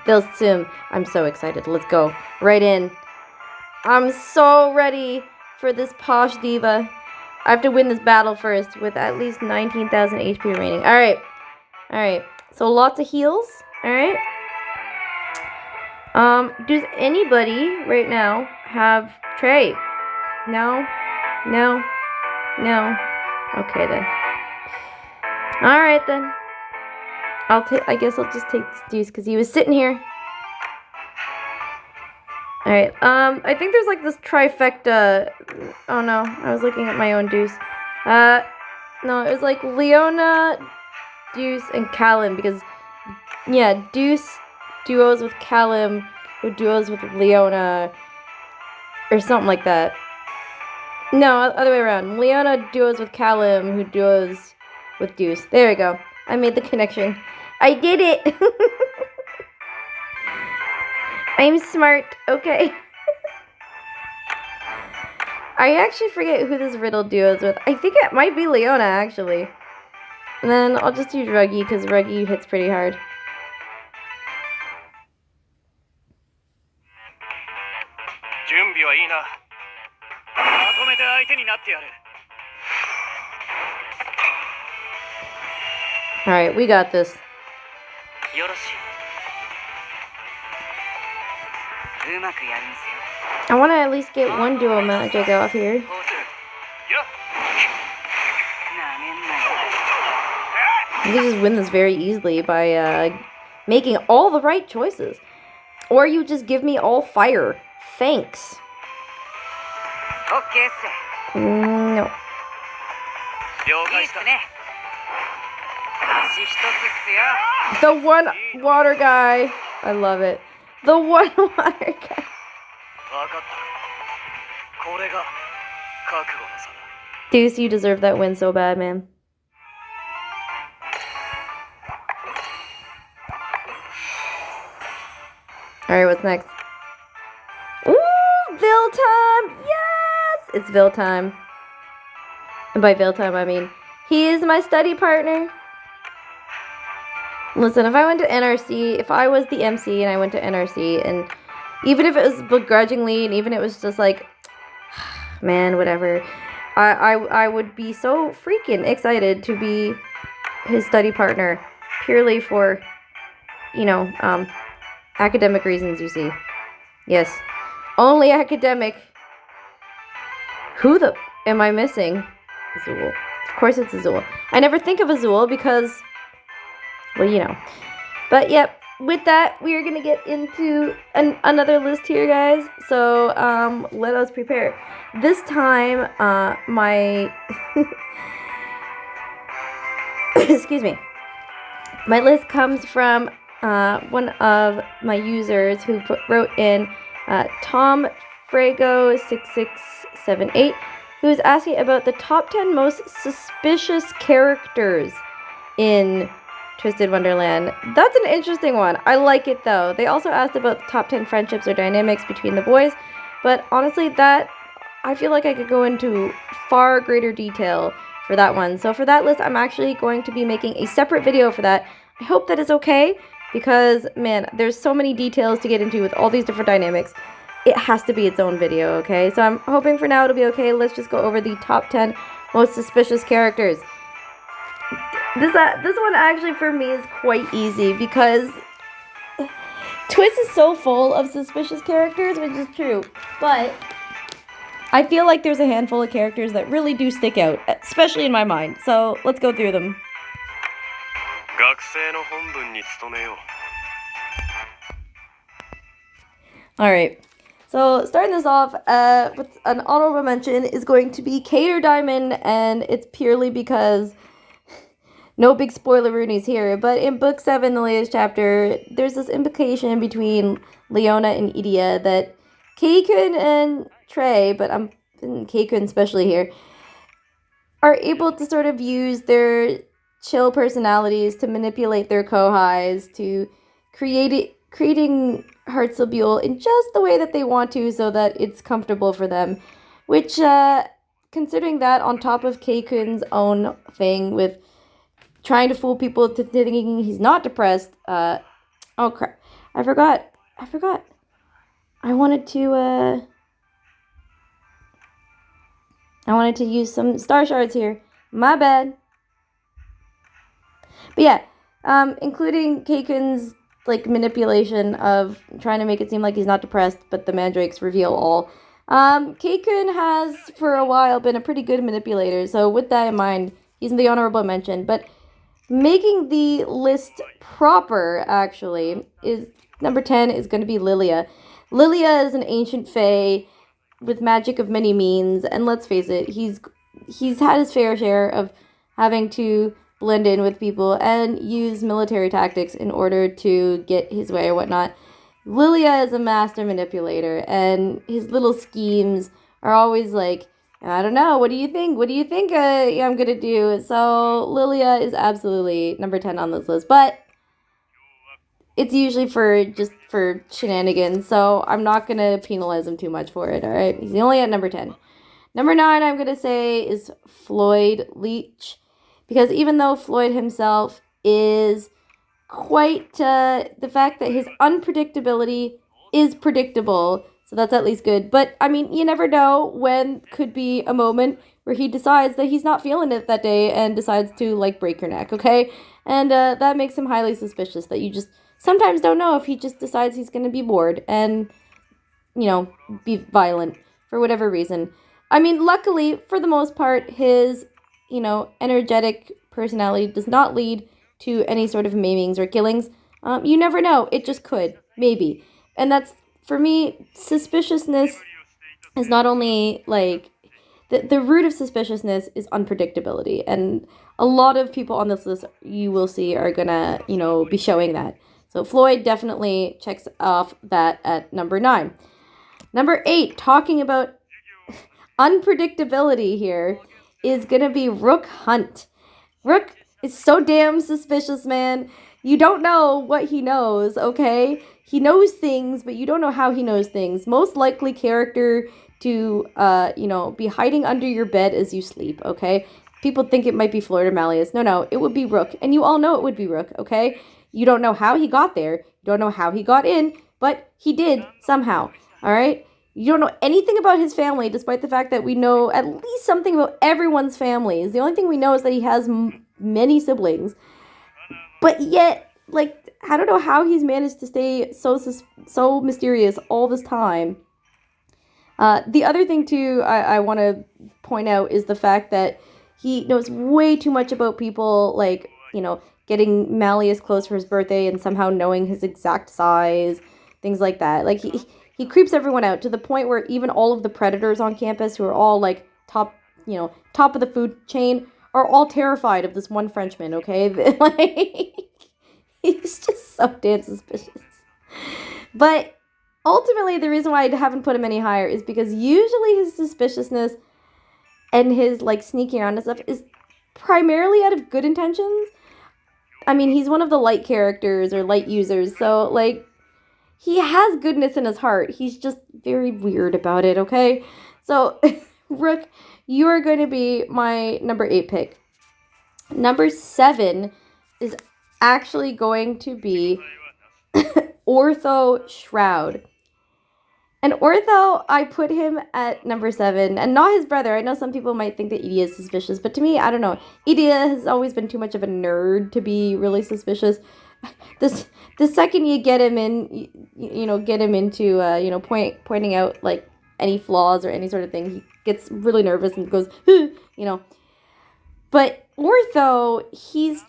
Those Tsum. I'm so excited. Let's go. Right in. I'm so ready for this posh diva. I have to win this battle first with at least 19,000 HP remaining. Alright. Alright. So lots of heals. Alright. Does anybody right now have Trey? No? No? No? Okay then. Alright then. I guess I'll just take this Deuce because he was sitting here. Alright, I think there's like this trifecta. Oh no, I was looking at my own Deuce. No, it was like Leona, Deuce, and Callum because, yeah, Deuce duos with Callum, who duos with Leona, or something like that. No, other way around. Leona duos with Callum, who duos with Deuce. There we go. I made the connection. I did it! I'm smart, okay. I actually forget who this riddle duos with. I think it might be Leona, actually. And then I'll just use Ruggy, because Ruggy hits pretty hard. Alright, we got this. I want to at least get one duo magic off here. You can just win this very easily by making all the right choices. Or you just give me all fire. Thanks. No. The one water guy. I love it. The one water guy. Deuce, you deserve that win so bad, man. Alright, what's next? Ooh, Vil time! Yes! It's Vil time. And by Vil time, I mean, he is my study partner. Listen, if I went to NRC, if I was the MC and I went to NRC, and even if it was begrudgingly, and even if it was just like, man, whatever, I would be so freaking excited to be his study partner, purely for, you know, academic reasons, you see. Yes, only academic. Who the am I missing? Azul. Of course it's Azul. I never think of Azul because, well, you know. But yep, with that, we are going to get into another list here, guys. So, let us prepare. This time, my... Excuse me. My list comes from one of my users who wrote in Tom Frago6678, who's asking about the top 10 most suspicious characters in Twisted Wonderland. That's an interesting one. I like it though. They also asked about the top 10 friendships or dynamics between the boys, but honestly, that I feel like I could go into far greater detail for that one. So for that list, I'm actually going to be making a separate video for that. I hope that is okay, because man, there's so many details to get into with all these different dynamics. It has to be its own video, okay? So I'm hoping for now it'll be okay. Let's just go over the top 10 most suspicious characters. This one actually for me is quite easy because Twist is so full of suspicious characters, which is true. But I feel like there's a handful of characters that really do stick out, especially in my mind. So let's go through them. Alright, so starting this off with an honorable mention is going to be Cater Diamond, and it's purely because, no big spoiler roonies here, but in book 7, the latest chapter, there's this implication between Leona and Idia that Keikun and Trey, but I'm Keikun especially here, are able to sort of use their chill personalities to manipulate their kohais to creating Heartslabule in just the way that they want to so that it's comfortable for them. Which, considering that on top of Keikun's own thing with trying to fool people to thinking he's not depressed. Oh crap! I forgot. I wanted to use some star shards here. My bad. But yeah, including Kaikun's like manipulation of trying to make it seem like he's not depressed, but the mandrakes reveal all. Kaikun has for a while been a pretty good manipulator, so with that in mind, he's the honorable mention. But making the list proper, actually, is number 10 is going to be Lilia. Lilia is an ancient fae with magic of many means, and let's face it, he's had his fair share of having to blend in with people and use military tactics in order to get his way or whatnot. Lilia is a master manipulator, and his little schemes are always like, I don't know, what do you think? I'm gonna do? So Lilia is absolutely number 10 on this list, but it's usually for shenanigans, so I'm not gonna penalize him too much for it, alright? He's only at number 10. Number 9, I'm gonna say, is Floyd Leach, because even though Floyd himself is quite the fact that his unpredictability is predictable, so that's at least good. But I mean, you never know when could be a moment where he decides that he's not feeling it that day and decides to like break your neck, okay? And that makes him highly suspicious that you just sometimes don't know if he just decides he's going to be bored and, you know, be violent for whatever reason. I mean, luckily, for the most part, his, you know, energetic personality does not lead to any sort of maimings or killings. You never know. It just could. Maybe. And that's, for me, suspiciousness is not only, like, the root of suspiciousness is unpredictability. And a lot of people on this list, you will see, are gonna, you know, be showing that. So Floyd definitely checks off that at number 9. Number 8, talking about unpredictability here, is gonna be Rook Hunt. Rook is so damn suspicious, man. You don't know what he knows, okay? He knows things, but you don't know how he knows things. Most likely character to, you know, be hiding under your bed as you sleep, okay? People think it might be Floyd or Malleus. No, it would be Rook. And you all know it would be Rook, okay? You don't know how he got there. You don't know how he got in, but he did somehow, all right? You don't know anything about his family, despite the fact that we know at least something about everyone's families. The only thing we know is that he has many siblings. But yet, like, I don't know how he's managed to stay so mysterious all this time. The other thing, too, I want to point out is the fact that he knows way too much about people, like, you know, getting Malleus close for his birthday and somehow knowing his exact size, things like that. Like, he creeps everyone out to the point where even all of the predators on campus, who are all, like, top of the food chain, are all terrified of this one Frenchman, okay? Like, he's just so damn suspicious. But ultimately, the reason why I haven't put him any higher is because usually his suspiciousness and his, like, sneaking around and stuff is primarily out of good intentions. I mean, he's one of the light characters or light users, so, like, he has goodness in his heart. He's just very weird about it, okay? So, Rook, you are going to be my number 8 pick. Number 7 is actually going to be Ortho Shroud. And Ortho, I put him at number 7, and not his brother. I know some people might think that Idia is suspicious, but to me, I don't know. Idia has always been too much of a nerd to be really suspicious. The second you get him in, you know, get him into, you know, pointing out, like, any flaws or any sort of thing, he gets really nervous and goes, you know. But Ortho, he's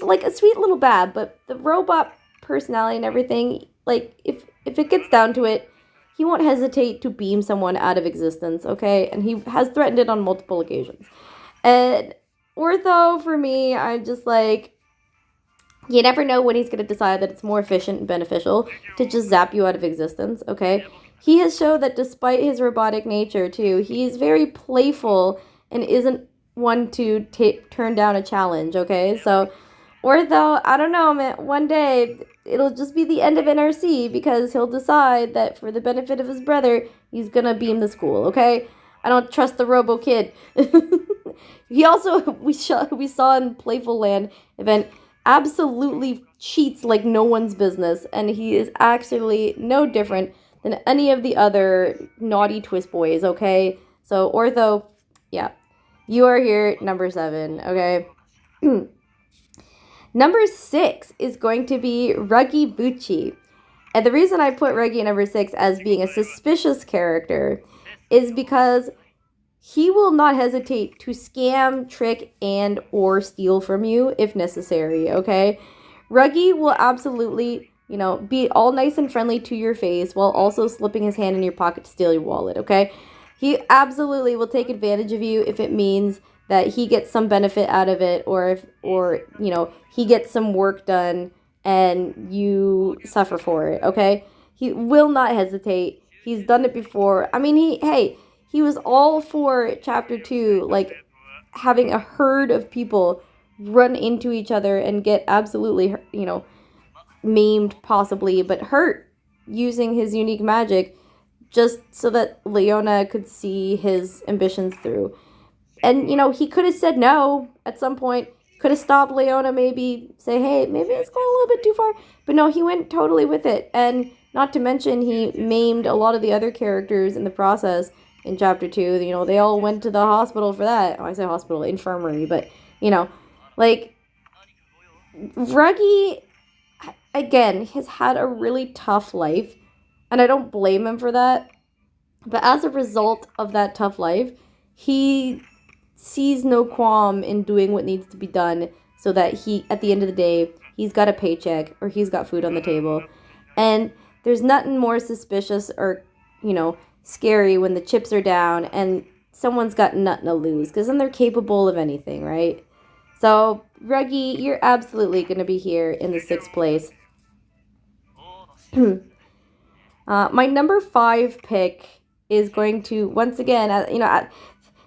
like a sweet little bab, but the robot personality and everything, like, if it gets down to it, he won't hesitate to beam someone out of existence, okay? And he has threatened it on multiple occasions. And Ortho, for me, I'm just like, you never know when he's going to decide that it's more efficient and beneficial to just zap you out of existence, okay? He has shown that despite his robotic nature, too, he's very playful and isn't one to turn down a challenge, okay? So, Ortho, I don't know, man, one day it'll just be the end of NRC because he'll decide that for the benefit of his brother, he's gonna beam the school, okay? I don't trust the Robo Kid. He also, we saw in Playful Land event, absolutely cheats like no one's business, and he is actually no different than any of the other naughty twist boys, okay? So, Ortho, yeah, you are here, number 7, okay? Number 6 is going to be Ruggy Bucci. And the reason I put Ruggy at number 6 as being a suspicious character is because he will not hesitate to scam, trick, and or steal from you if necessary, okay? Ruggy will absolutely, be all nice and friendly to your face while also slipping his hand in your pocket to steal your wallet, okay? He absolutely will take advantage of you if it means that he gets some benefit out of it, or he gets some work done and you suffer for it, okay? He will not hesitate. He's done it before. I mean, he was all for chapter 2, like having a herd of people run into each other and get absolutely, maimed possibly, but hurt using his unique magic just so that Leona could see his ambitions through. And, he could have said no at some point, could have stopped Leona, maybe say, hey, maybe it's going a little bit too far. But no, he went totally with it. And not to mention, he maimed a lot of the other characters in the process in chapter 2. They all went to the hospital for that. Oh, I say hospital, infirmary, but, like, Ruggy, again, has had a really tough life. And I don't blame him for that. But as a result of that tough life, he sees no qualm in doing what needs to be done so that he, at the end of the day, he's got a paycheck or he's got food on the table. And there's nothing more suspicious or, scary when the chips are down and someone's got nothing to lose, because then they're capable of anything, right? So, Ruggy, you're absolutely going to be here in the 6th place. My number 5 pick is going to, once again,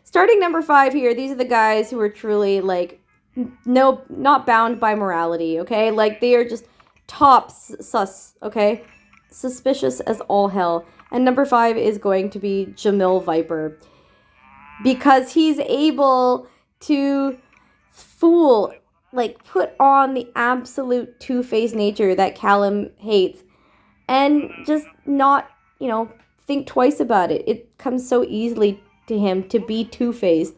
starting number 5 here, these are the guys who are truly, like, not bound by morality, okay? Like, they are just top sus, okay? Suspicious as all hell. And number 5 is going to be Jamil Viper. Because he's able to fool, like, put on the absolute two-faced nature that Callum hates. And just not, think twice about it. It comes so easily to him to be two-faced.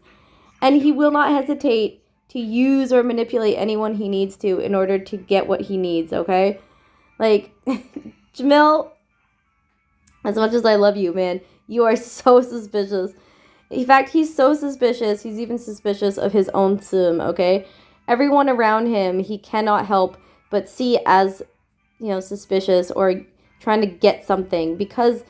And he will not hesitate to use or manipulate anyone he needs to in order to get what he needs, okay? Like, Jamil, as much as I love you, man, you are so suspicious. In fact, he's so suspicious, he's even suspicious of his own Tsum, okay? Everyone around him, he cannot help but see as, suspicious or trying to get something, because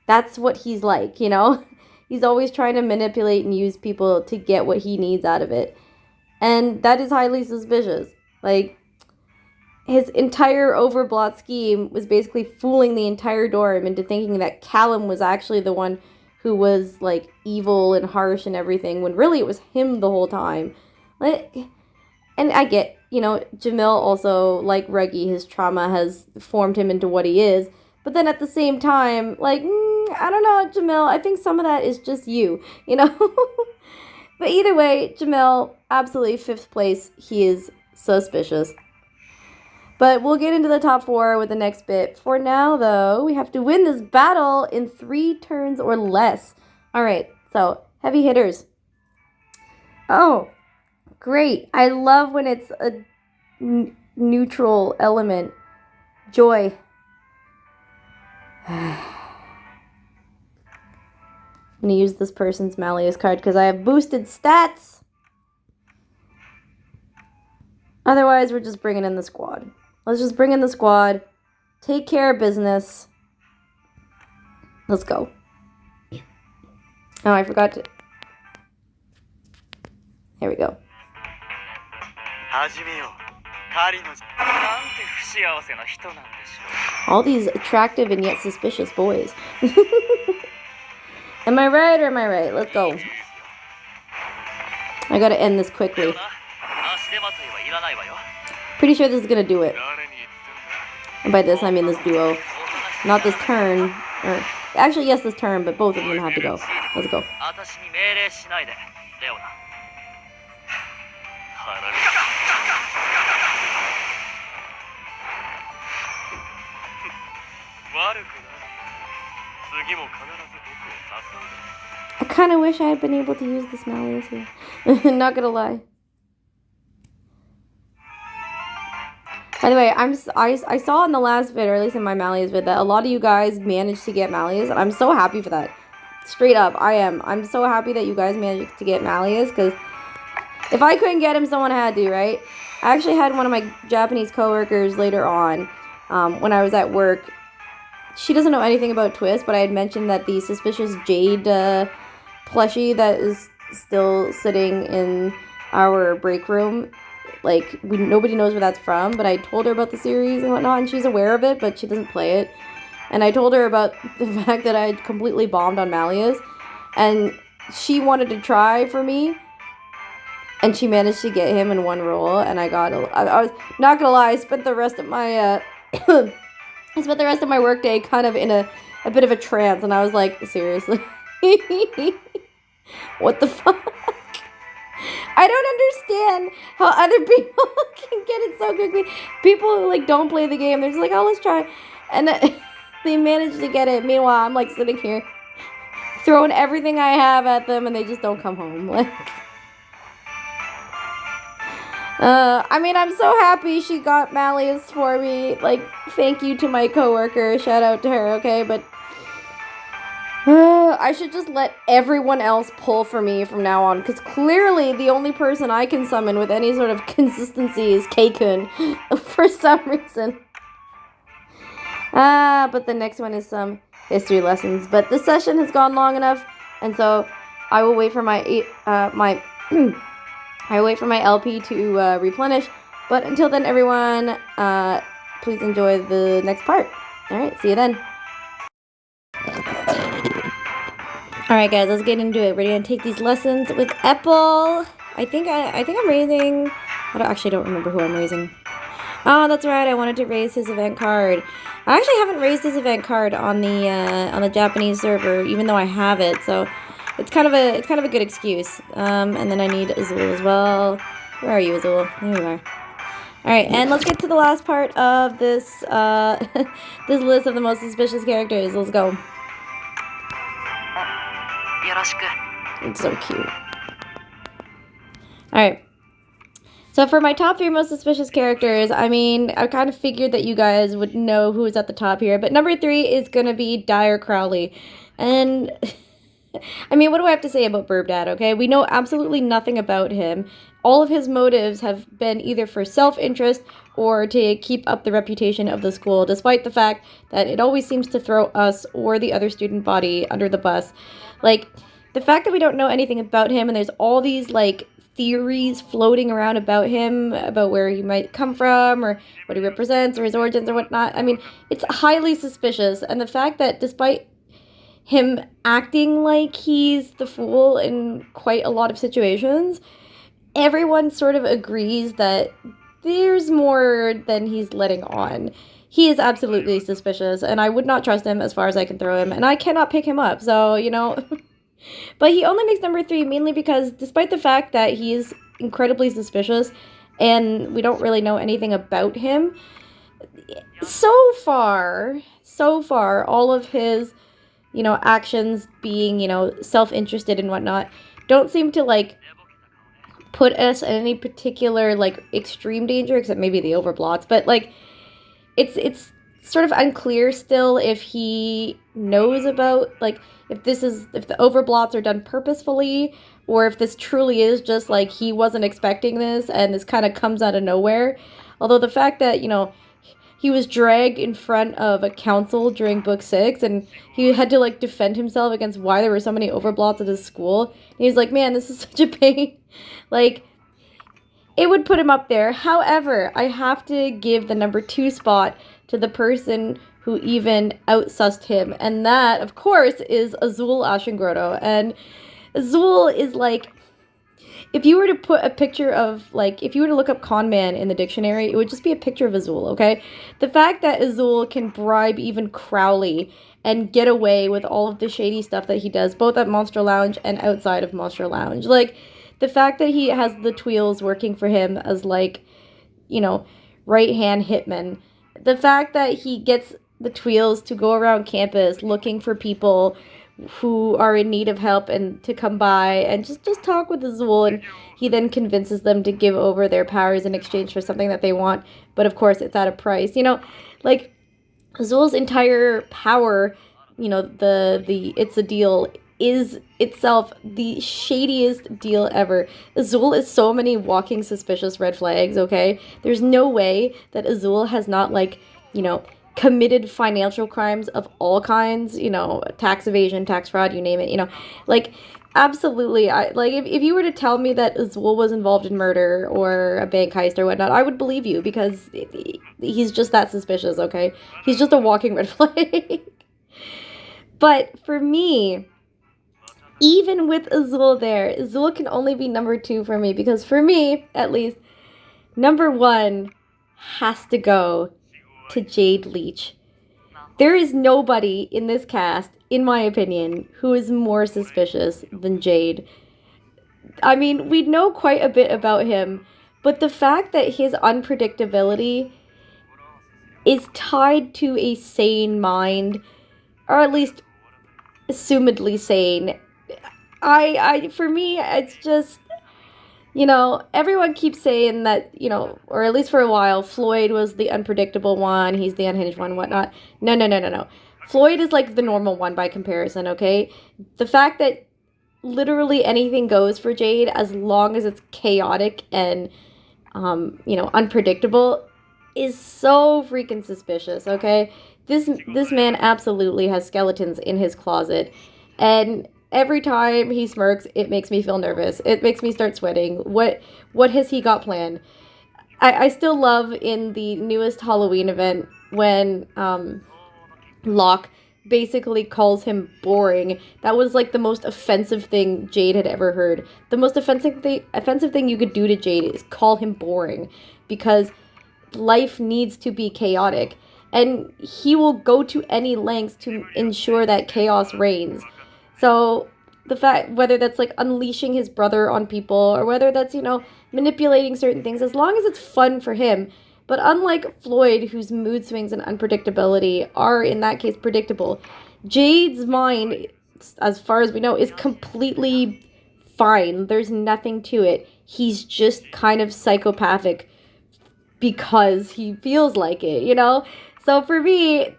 that's what he's like, He's always trying to manipulate and use people to get what he needs out of it. And that is highly suspicious. Like, his entire overblot scheme was basically fooling the entire dorm into thinking that Callum was actually the one who was, like, evil and harsh and everything, when really it was him the whole time. Like, and I get, Jamil also, like Ruggy, his trauma has formed him into what he is. But then at the same time, like, I don't know, Jamil, I think some of that is just you, But either way, Jamil, absolutely 5th place. He is suspicious. But we'll get into the top 4 with the next bit. For now, though, we have to win this battle in 3 turns or less. All right, so heavy hitters. Oh, great. I love when it's a neutral element. Joy. I'm going to use this person's Malleus card because I have boosted stats. Otherwise, we're just bringing in the squad. Let's just bring in the squad. Take care of business. Let's go. Oh, I forgot to... There we go. All these attractive and yet suspicious boys. Am I right or am I right? Let's go. I gotta end this quickly. Pretty sure this is gonna do it. And by this, I mean this duo. Not this turn. Or, actually, yes, this turn, but both of them have to go. Let's go. I kind of wish I had been able to use this Malleus here. Not gonna lie. By the way, I saw in the last vid, or at least in my Malleus vid, that a lot of you guys managed to get Malleus, and I'm so happy for that. Straight up, I am. I'm so happy that you guys managed to get Malleus, because if I couldn't get him, someone had to, right? I actually had one of my Japanese coworkers later on, when I was at work. She doesn't know anything about Twist, but I had mentioned that the suspicious Jade plushie that is still sitting in our break room, like, nobody knows where that's from, but I told her about the series and whatnot, and she's aware of it, but she doesn't play it. And I told her about the fact that I had completely bombed on Malleus, and she wanted to try for me, and she managed to get him in one roll, and I was not gonna lie, I spent the rest of my, I spent the rest of my workday kind of in a bit of a trance, and I was like, seriously? What the fuck? I don't understand how other people can get it so quickly. People who, like, don't play the game, they're just like, oh, let's try. And they manage to get it. Meanwhile, I'm, like, sitting here throwing everything I have at them, and they just don't come home. Like, I mean, I'm so happy she got Malleus for me. Like, thank you to my coworker. Shout out to her, okay? But I should just let everyone else pull for me from now on, because clearly the only person I can summon with any sort of consistency is Keikun for some reason. But the next one is some history lessons. But this session has gone long enough, and so I will wait for my I wait for my LP to replenish. But until then, everyone, please enjoy the next part. All right, see you then. Alright guys, let's get into it. We're gonna take these lessons with Apple. I think I'm raising... I actually don't remember who I'm raising. Oh, that's right, I wanted to raise his event card. I actually haven't raised his event card on the Japanese server, even though I have it, so it's kind of a good excuse. And then I need Azul as well. Where are you, Azul? There you are. Alright, and let's get to the last part of this this list of the most suspicious characters. Let's go. It's so cute. Alright. So for my top 3 most suspicious characters, I mean, I kind of figured that you guys would know who's at the top here. But number 3 is going to be Dire Crowley. And, I mean, what do I have to say about Burbdad, okay? We know absolutely nothing about him. All of his motives have been either for self-interest or to keep up the reputation of the school, despite the fact that it always seems to throw us or the other student body under the bus. Like, the fact that we don't know anything about him, and there's all these, like, theories floating around about him, about where he might come from, or what he represents, or his origins, or whatnot, I mean, it's highly suspicious. And the fact that despite him acting like he's the fool in quite a lot of situations, everyone sort of agrees that there's more than he's letting on. He is absolutely suspicious, and I would not trust him as far as I can throw him, and I cannot pick him up, so, you know... But he only makes number 3 mainly because despite the fact that he is incredibly suspicious and we don't really know anything about him, so far, all of his, you know, actions being, you know, self-interested and whatnot, don't seem to, like, put us in any particular, like, extreme danger, except maybe the overblots, but, like, it's sort of unclear still if he knows about, like, if the overblots are done purposefully, or if this truly is just, like, he wasn't expecting this, and this kind of comes out of nowhere. Although the fact that, you know, he was dragged in front of a council during Book 6, and he had to, like, defend himself against why there were so many overblots at his school. And he's like, man, this is such a pain. Like, it would put him up there. However, I have to give the number 2 spot to the person who even outsussed him. And that, of course, is Azul Ashingroto. And Azul is, like, if you were to put a picture of, like, if you were to look up con man in the dictionary, it would just be a picture of Azul, okay? The fact that Azul can bribe even Crowley and get away with all of the shady stuff that he does, both at Monster Lounge and outside of Monster Lounge. Like, the fact that he has the Tweels working for him as like, you know, right-hand hitman. The fact that he gets the Tweels to go around campus looking for people who are in need of help and to come by and just talk with Azul, and he then convinces them to give over their powers in exchange for something that they want, but of course it's at a price. You know, like Azul's entire power, you know, the it's a deal is itself the shadiest deal ever. Azul is so many walking suspicious red flags, okay? There's no way that Azul has not, like, you know, committed financial crimes of all kinds, you know, tax evasion, tax fraud, you name it, you know. Like, absolutely. I like if you were to tell me that Azul was involved in murder or a bank heist or whatnot, I would believe you because he's just that suspicious, okay? He's just a walking red flag. But for me, even with Azul there, Azul can only be number 2 for me because for me, at least, number 1 has to go to Jade Leach. There is nobody in this cast, in my opinion, who is more suspicious than Jade. I mean, we know quite a bit about him, but the fact that his unpredictability is tied to a sane mind, or at least assumedly sane, for me, it's just, you know, everyone keeps saying that, you know, or at least for a while, Floyd was the unpredictable one, he's the unhinged one, whatnot. No. Floyd is like the normal one by comparison, okay? The fact that literally anything goes for Jade as long as it's chaotic and, you know, unpredictable is so freaking suspicious, okay? This man absolutely has skeletons in his closet, and every time he smirks, it makes me feel nervous. It makes me start sweating. What has he got planned? I still love in the newest Halloween event when Locke basically calls him boring. That was like the most offensive thing Jade had ever heard. The most offensive thing you could do to Jade is call him boring, because life needs to be chaotic, and he will go to any lengths to ensure that chaos reigns. So the fact, whether that's like unleashing his brother on people or whether that's, you know, manipulating certain things, as long as it's fun for him. But unlike Floyd, whose mood swings and unpredictability are in that case predictable, Jade's mind, as far as we know, is completely fine. There's nothing to it. He's just kind of psychopathic because he feels like it, you know? So for me,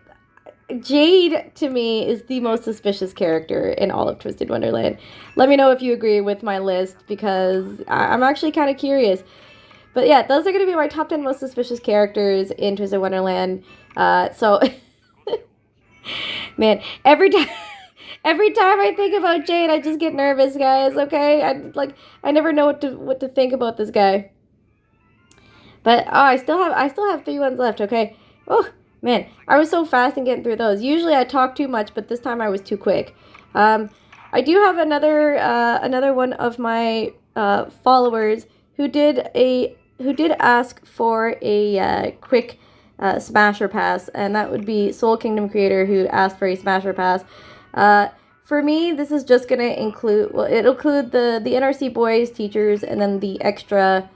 Jade, to me, is the most suspicious character in all of Twisted Wonderland. Let me know if you agree with my list, because I'm actually kind of curious. But yeah, those are going to be my top 10 most suspicious characters in Twisted Wonderland. So, man, every time I think about Jade, I just get nervous, guys, okay? I never know what to think about this guy. But, oh, I still have 3 ones left, okay? Oh, man, I was so fast in getting through those. Usually I talk too much, but this time I was too quick. I do have another one of my followers who did ask for a quick Smasher Pass, and that would be Soul Kingdom Creator, who asked for a Smasher Pass. For me, this is just gonna include, well, it'll include the NRC boys, teachers, and then the extra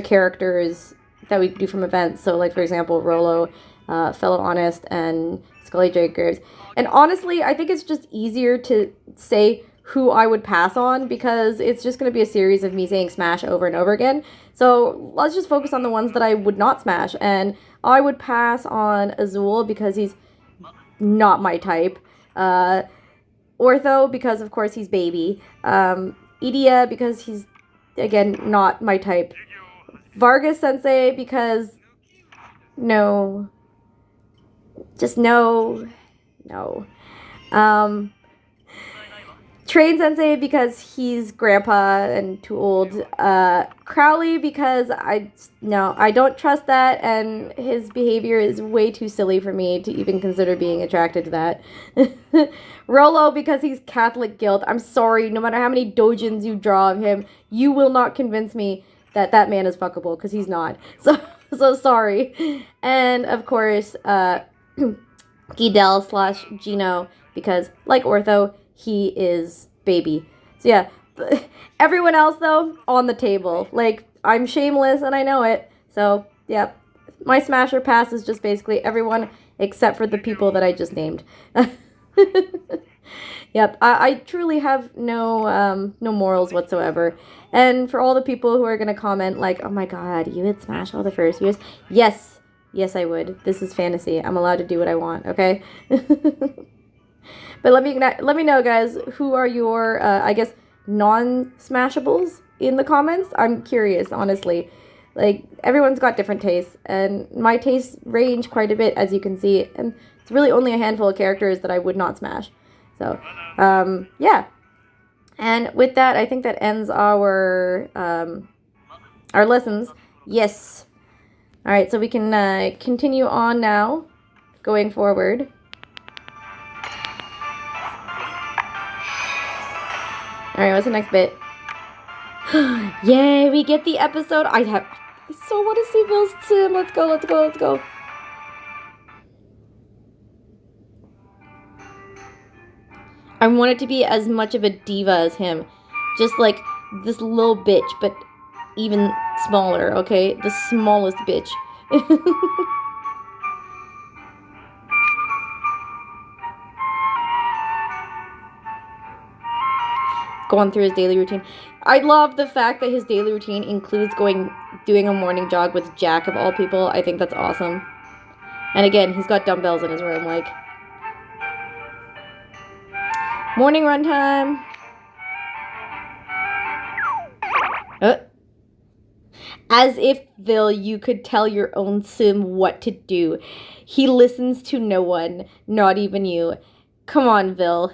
characters that we do from events. So, like, for example, Rolo, Fellow Honest, and Scully Jakers. And honestly, I think it's just easier to say who I would pass on, because it's just going to be a series of me saying smash over and over again. So let's just focus on the ones that I would not smash. And I would pass on Azul because he's not my type. Ortho because, of course, he's baby. Idia because he's, again, not my type. Vargas Sensei because no. Just no. Train Sensei because he's grandpa and too old. Crowley because I don't trust that, and his behavior is way too silly for me to even consider being attracted to that. Rolo because he's Catholic guilt. I'm sorry, no matter how many dojins you draw of him, you will not convince me that man is fuckable, because he's not. So sorry. And of course, Gidel / Gino, because like Ortho, he is baby. So yeah, Everyone else, though, on the table. Like, I'm shameless and I know it. So, yep. My smasher pass is just basically everyone except for the people that I just named. Yep, I truly have no morals whatsoever. And for all the people who are going to comment like, oh my god, you would smash all the first years. Yes, yes I would. This is fantasy. I'm allowed to do what I want, okay? But let me know, guys, who are your, I guess, non-smashables in the comments? I'm curious, honestly. Like, everyone's got different tastes, and my tastes range quite a bit, as you can see. And it's really only a handful of characters that I would not smash. So, yeah. And with that, I think that ends our lessons. Yes. All right, so we can continue on now, going forward. All right, what's the next bit? Yay, we get the episode. I so want to see Bill's Tsum. Let's go, let's go, let's go. I want it to be as much of a diva as him. Just like this little bitch, but even smaller, okay? The smallest bitch. Going through his daily routine. I love the fact that his daily routine includes doing a morning jog with Jack of all people. I think that's awesome. And again, he's got dumbbells in his room, like. Morning run time. As if, Vil, you could tell your own Tsum what to do. He listens to no one, not even you. Come on, Vil.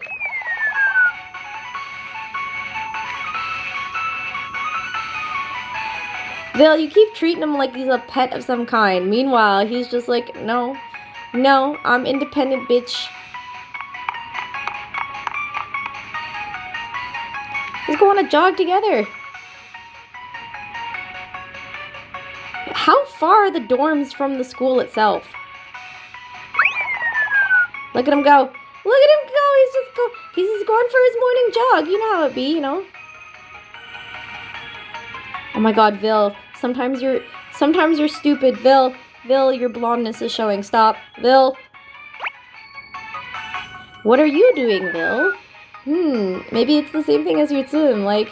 Vil, you keep treating him like he's a pet of some kind. Meanwhile, he's just like, no, I'm independent, bitch. Let's go on a jog together. How far are the dorms from the school itself? Look at him go. Look at him go. He's just going for his morning jog. You know how it be, you know. Oh my god, Vil. Sometimes you're stupid. Vil, your blondness is showing. Stop. Vil. What are you doing, Vil? Maybe it's the same thing as your Tsum, like.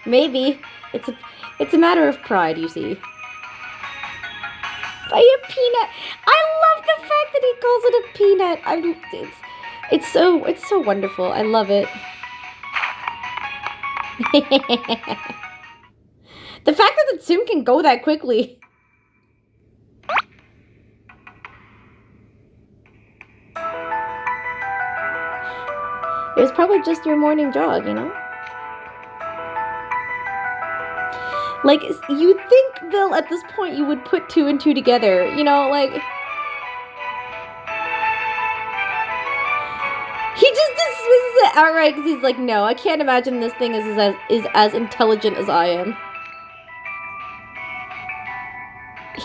Maybe. It's a matter of pride, you see. By a peanut. I love the fact that he calls it a peanut. It's so wonderful. I love it. The fact that the Tsum can go that quickly. It was probably just your morning jog, you know? Like, you think, Vil, at this point you would put 2 and 2 together, you know, like. He just dismisses it outright because he's like, no, I can't imagine this thing is as intelligent as I am.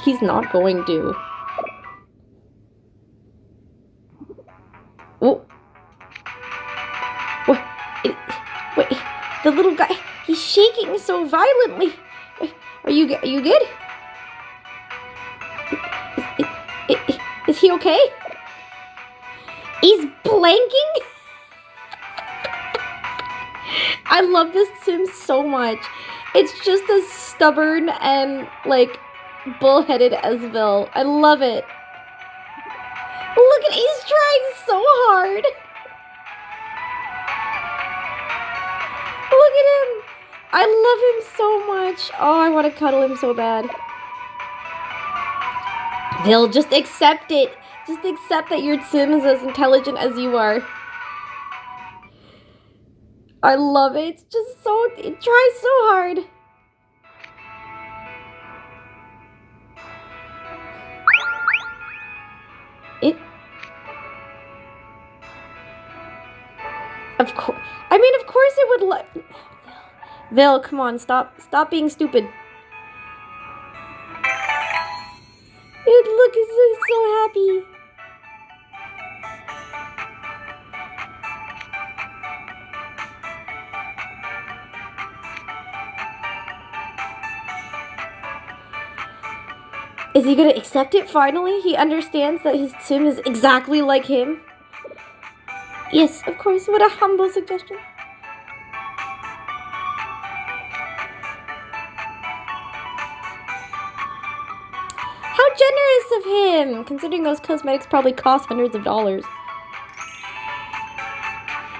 He's not going to. Oh. Wait, the little guy, he's shaking so violently. Are you good? Is he okay? He's blanking? I love this Tsum so much. It's just as stubborn and, like, bullheaded as Vil. I love it. Look at, he's trying so hard. Look at him. I love him so much. Oh, I want to cuddle him so bad. Vil, just accept it. Just accept that your Tsum is as intelligent as you are. I love it. It's just so, it tries so hard. Of course. I mean, of course it would let. Vil, come on, stop being stupid. Look, he's so happy. Is he gonna accept it finally? He understands that his Tsum is exactly like him. Yes, of course. What a humble suggestion. How generous of him, considering those cosmetics probably cost hundreds of dollars.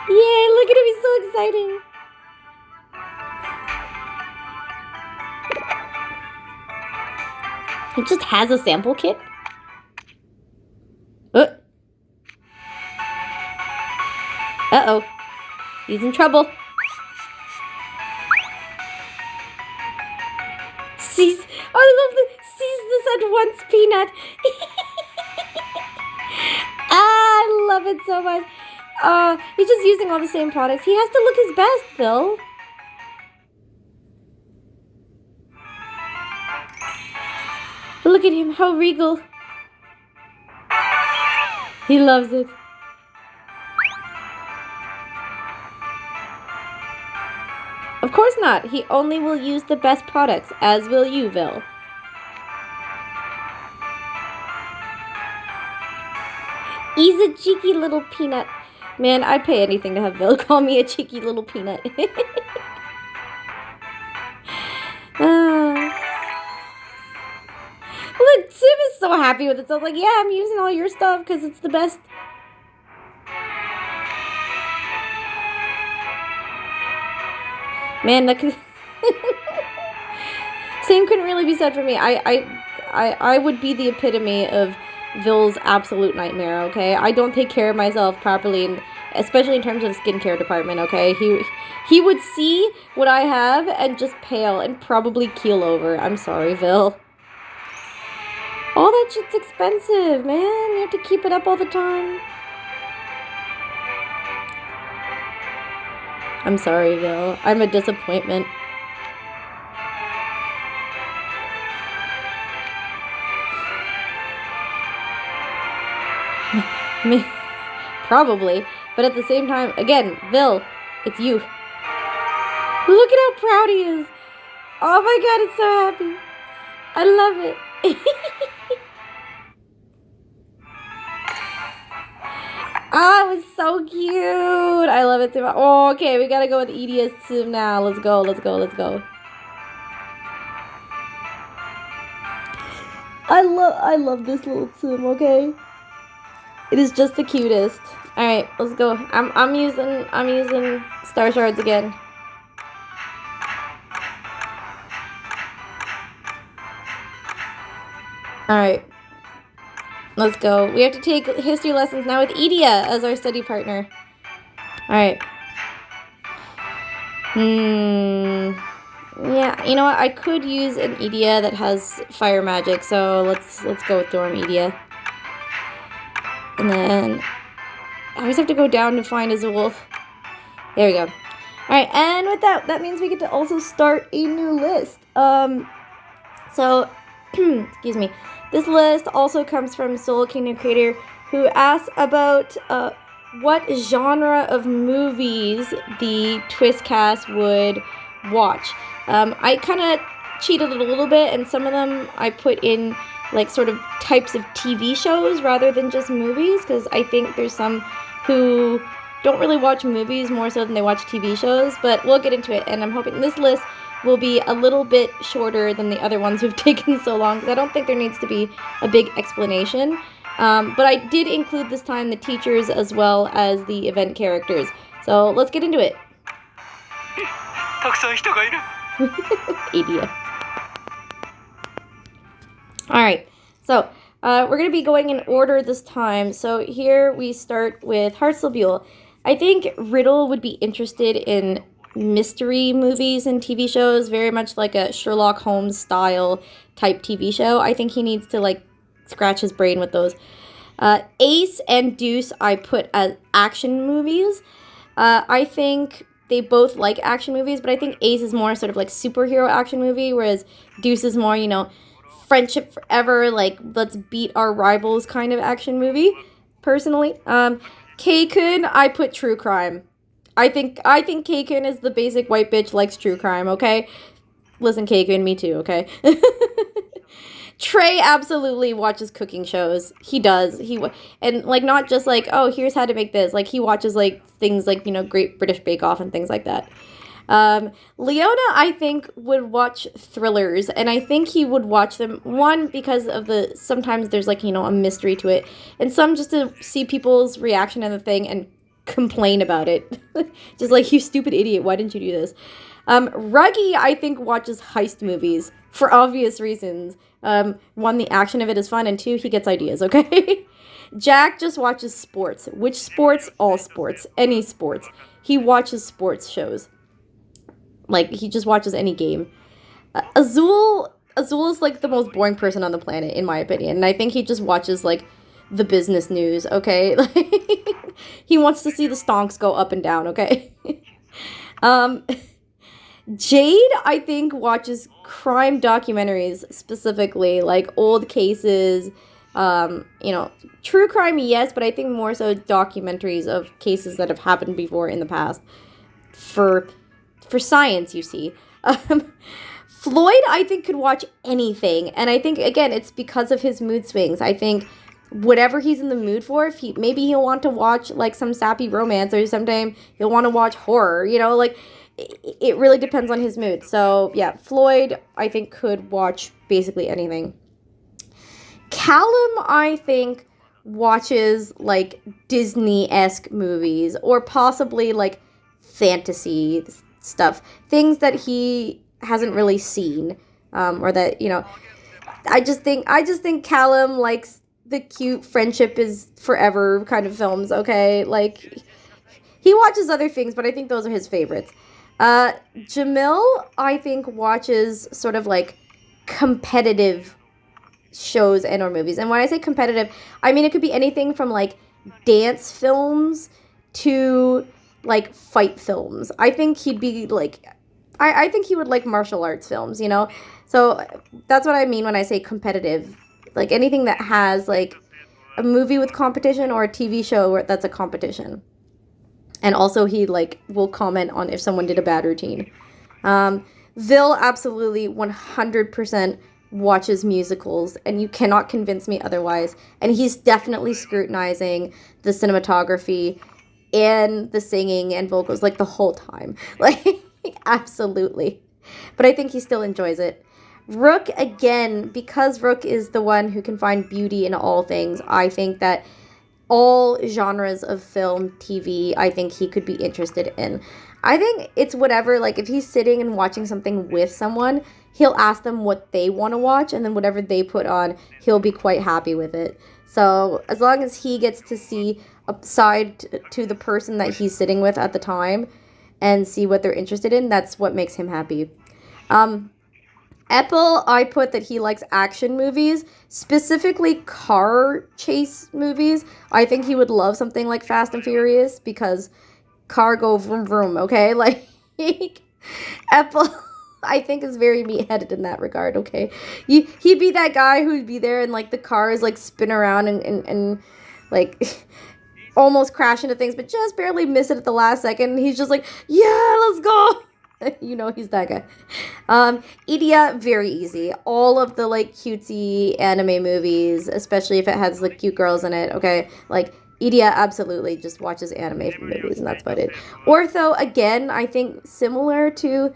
Yay, look at him, he's so excited. He just has a sample kit? Uh-oh. He's in trouble. I love the seize this at once, Peanut. I love it so much. He's just using all the same products. He has to look his best, Phil. Look at him, how regal. He loves it. Of course not. He only will use the best products, as will you, Vil. He's a cheeky little peanut. Man, I'd pay anything to have Vil call me a cheeky little peanut. Look, Tsum is so happy with it. So like, yeah, I'm using all your stuff because it's the best. Man, that could... Same couldn't really be said for me. I would be the epitome of Vil's absolute nightmare, okay? I don't take care of myself properly, and especially in terms of skincare department, okay? He would see what I have and just pale and probably keel over. I'm sorry, Vil. All that shit's expensive, man. You have to keep it up all the time. I'm sorry, Vil. I'm a disappointment. I mean, probably. But at the same time, again, Vil, it's you. Look at how proud he is. Oh my god, it's so happy. I love it. Oh, it was so cute. I love it too much. Oh, okay, we gotta go with Idia's Tsum now. Let's go, let's go, let's go. I love this little Tsum, okay? It is just the cutest. Alright, let's go. I'm using star shards again. Alright. Let's go. We have to take history lessons now with Idia as our study partner. Alright. Yeah, you know what? I could use an Idia that has fire magic, so let's go with Dorm Idia. And then I always have to go down to find a wolf. There we go. Alright, and with that means we get to also start a new list. So excuse me. This list also comes from Soul Kingdom Creator, who asks about what genre of movies the Twist cast would watch. I kind of cheated a little bit, and some of them I put in like sort of types of TV shows rather than just movies, because I think there's some who don't really watch movies more so than they watch TV shows, but we'll get into it, and I'm hoping this list will be a little bit shorter than the other ones who've taken so long, because I don't think there needs to be a big explanation. But I did include this time the teachers as well as the event characters. So let's get into it. Idia. Alright, so we're going to be going in order this time. So here we start with Hartzell. I think Riddle would be interested in mystery movies and TV shows, very much like a Sherlock Holmes style type TV show. I think he needs to like scratch his brain with those. Ace and Deuce I put as action movies. I think they both like action movies, but I think Ace is more sort of like superhero action movie, whereas Deuce is more, you know, friendship forever, like let's beat our rivals kind of action movie, personally. K-kun, I put true crime. I think K-kun is the basic white bitch likes true crime, okay? Listen, K-kun, me too, okay? Trey absolutely watches cooking shows. He does. And like not just like, oh, here's how to make this. Like he watches like things like, Great British Bake Off and things like that. Leona, I think, would watch thrillers, and I think he would watch them, one, because of sometimes there's like, a mystery to it, and some just to see people's reaction to the thing and complain about it. Just like, you stupid idiot, why didn't you do this? Ruggy, I think, watches heist movies for obvious reasons. One, the action of it is fun, and two, he gets ideas, okay? Jack just watches sports. Which sports? All sports. Any sports. He watches sports shows. Like, he just watches any game. Azul is, like, the most boring person on the planet, in my opinion. And I think he just watches, like, the business news, okay? He wants to see the stonks go up and down, okay? Jade, I think, watches crime documentaries, specifically, like, old cases, true crime, yes, but I think more so documentaries of cases that have happened before in the past. For science, you see. Floyd, I think, could watch anything. And I think, again, it's because of his mood swings. I think whatever he's in the mood for, maybe he'll want to watch, like, some sappy romance, or sometime he'll want to watch horror, like, it really depends on his mood. So, yeah, Floyd, I think, could watch basically anything. Callum, I think, watches, like, Disney-esque movies, or possibly, like, fantasy stuff, things that he hasn't really seen, or that, I just think Callum likes the cute friendship is forever kind of films, okay? Like, he watches other things, but I think those are his favorites. Jamil, I think, watches sort of like competitive shows and or movies. And when I say competitive, I mean it could be anything from like dance films to like fight films. I think he'd be like, I think he would like martial arts films, So that's what I mean when I say competitive. Like anything that has like a movie with competition or a TV show that's a competition. And also he like will comment on if someone did a bad routine. Vil absolutely 100% watches musicals, and you cannot convince me otherwise. And he's definitely scrutinizing the cinematography and the singing and vocals like the whole time. Like, absolutely. But I think he still enjoys it. Rook, again, because Rook is the one who can find beauty in all things, I think that all genres of film, TV, I think he could be interested in. I think it's whatever, like, if he's sitting and watching something with someone, he'll ask them what they want to watch, and then whatever they put on, he'll be quite happy with it. So, as long as he gets to see a side to the person that he's sitting with at the time, and see what they're interested in, that's what makes him happy. Apple, I put that he likes action movies, specifically car chase movies. I think he would love something like Fast and Furious, because car go vroom vroom, okay? Like, Apple, I think, is very meat-headed in that regard, okay? He'd be that guy who'd be there and, like, the cars, like, spin around and like, almost crash into things, but just barely miss it at the last second. And he's just like, yeah, let's go! He's that guy. Idia, very easy. All of the, like, cutesy anime movies, especially if it has, like, cute girls in it, okay? Like, Idia absolutely just watches anime movies, and that's about it. Ortho, again, I think similar to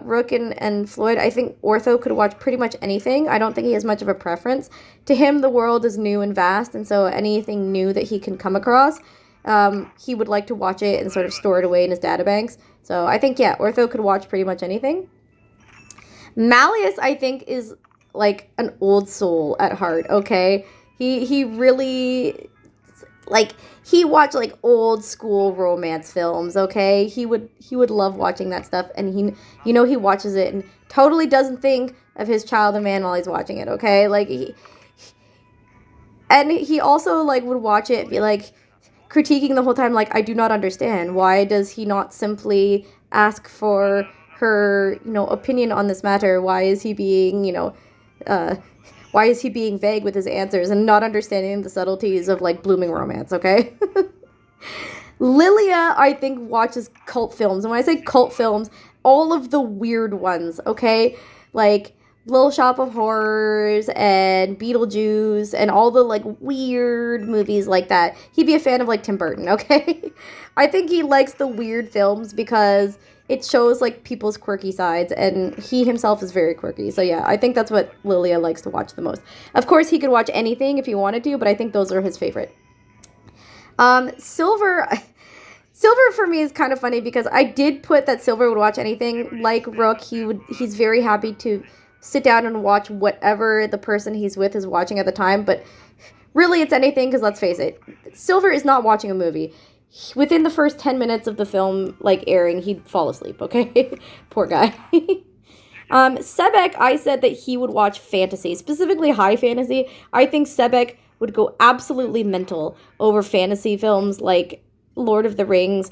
Rook and Floyd, I think Ortho could watch pretty much anything. I don't think he has much of a preference. To him, the world is new and vast, and so anything new that he can come across, he would like to watch it and sort of store it away in his databanks. So I think, yeah, Ortho could watch pretty much anything. Malleus, I think, is like an old soul at heart, okay? He really, like, he watched like old school romance films, okay? He would love watching that stuff, and he watches it and totally doesn't think of his child of man while he's watching it, okay? Like, he also like would watch it and be like critiquing the whole time, like, I do not understand. Why does he not simply ask for her, opinion on this matter? Why is he being, why is he being vague with his answers and not understanding the subtleties of, like, blooming romance, okay? Lilia, I think, watches cult films. And when I say cult films, all of the weird ones, okay? Like, Little Shop of Horrors and Beetlejuice and all the like weird movies like that. He'd be a fan of like Tim Burton, okay? I think he likes the weird films because it shows like people's quirky sides, and he himself is very quirky. So yeah, I think that's what Lilia likes to watch the most. Of course, he could watch anything if he wanted to, but I think those are his favorite. Silver Silver for me is kind of funny because I did put that Silver would watch anything. Like Rook, he's very happy to sit down and watch whatever the person he's with is watching at the time, but really it's anything because let's face it, Silver is not watching a movie. Within the first 10 minutes of the film like airing, he'd fall asleep, okay? Poor guy. Sebek, I said that he would watch fantasy, specifically high fantasy. I think Sebek would go absolutely mental over fantasy films like Lord of the Rings,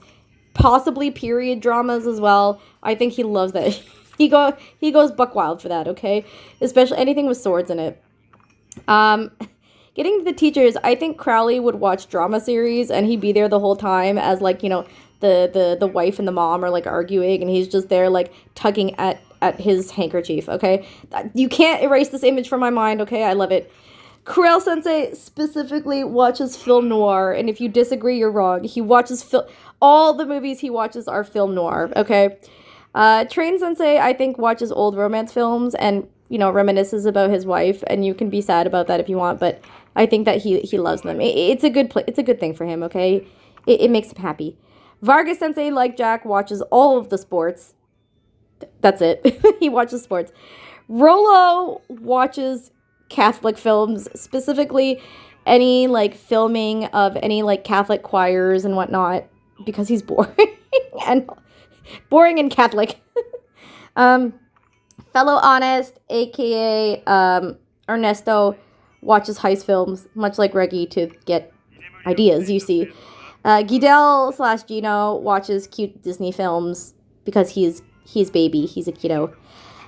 possibly period dramas as well. I think he loves that. He goes buck wild for that, okay? Especially anything with swords in it. Getting to the teachers, I think Crowley would watch drama series and he'd be there the whole time as like, you know, the wife and the mom are like arguing and he's just there like tugging at his handkerchief, okay? You can't erase this image from my mind, okay? I love it. Kurel Sensei specifically watches film noir, and if you disagree, you're wrong. He watches all the movies he watches are film noir, okay? Train Sensei, I think, watches old romance films and, you know, reminisces about his wife, and you can be sad about that if you want, but I think that he loves them. It's a good thing for him, okay? It makes him happy. Vargas Sensei, like Jack, watches all of the sports. That's it. He watches sports. Rolo watches Catholic films, specifically any like filming of any like Catholic choirs and whatnot, because he's boring and Catholic. Fellow Honest, aka Ernesto, watches heist films, much like Reggie, to get ideas, you see. Gidel / Gino watches cute Disney films because he's baby, he's a kiddo.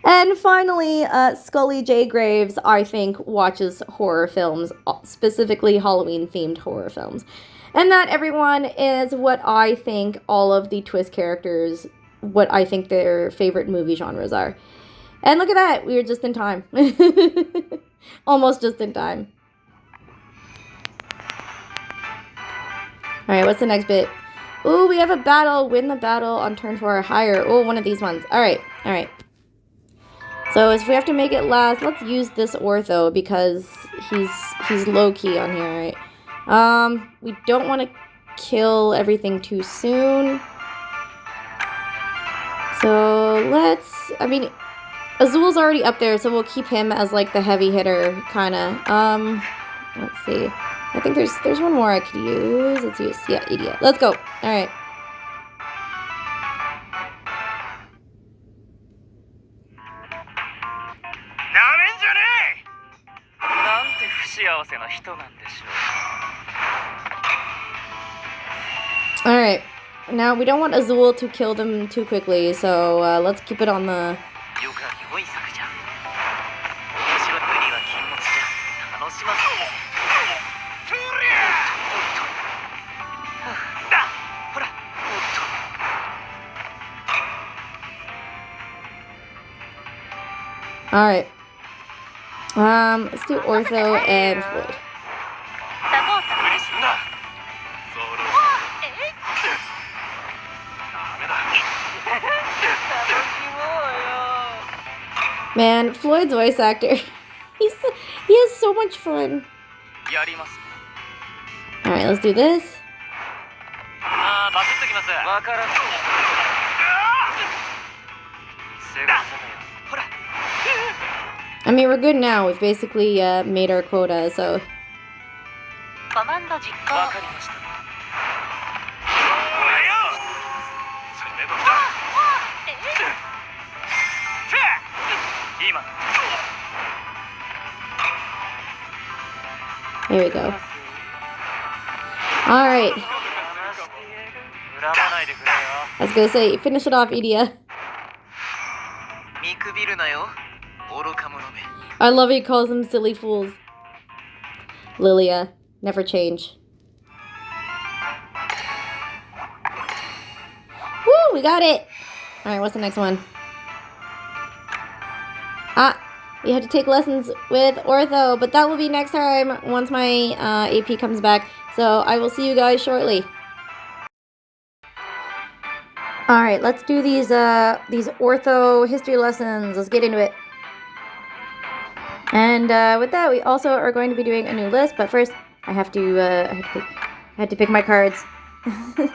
And finally, Scully J. Graves, I think, watches horror films, specifically Halloween-themed horror films. And that, everyone, is what I think all of the Twist characters, what I think their favorite movie genres are. And look at that, we were just in time. Almost just in time. Alright, what's the next bit? Ooh, we have a battle. Win the battle on turn 4 or higher. Oh, one of these ones. Alright. So if we have to make it last, let's use this ortho because he's low-key on here, right? We don't want to kill everything too soon. So Azul's already up there, so we'll keep him as like the heavy hitter, kinda. Let's see. I think there's one more I could use. Let's use, yeah, Idia. Let's go. Alright. Alright, now we don't want Azul to kill them too quickly, so let's keep it on the... Alright. Let's do Ortho and Floyd. Man, Floyd's voice actor, he has so much fun. Alright, let's do this. I mean, we're good now. We've basically made our quota, so... There we go. Alright. I was gonna say, finish it off, Idia. I love he calls them silly fools. Lilia, never change. Woo, we got it! Alright, what's the next one? we had to take lessons with ortho, but that will be next time once my AP comes back. So I will see you guys shortly. All right, let's do these ortho history lessons. Let's get into it. And with that, we also are going to be doing a new list. But first, I have to pick my cards. All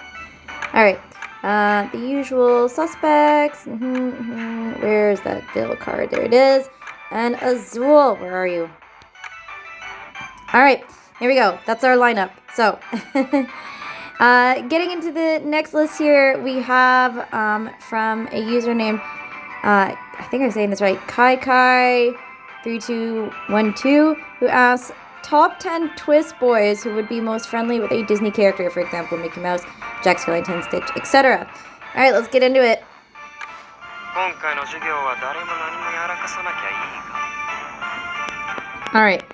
right. The usual suspects. Where's that Bill card? There it is. And Azul, where are you? All right, here we go. That's our lineup. So, getting into the next list here, we have from a username, I think I'm saying this right, Kai3212, who asks, top 10 twist boys who would be most friendly with a Disney character, for example, Mickey Mouse, Jack Skellington, Stitch, etc. All right, let's get into it. All right.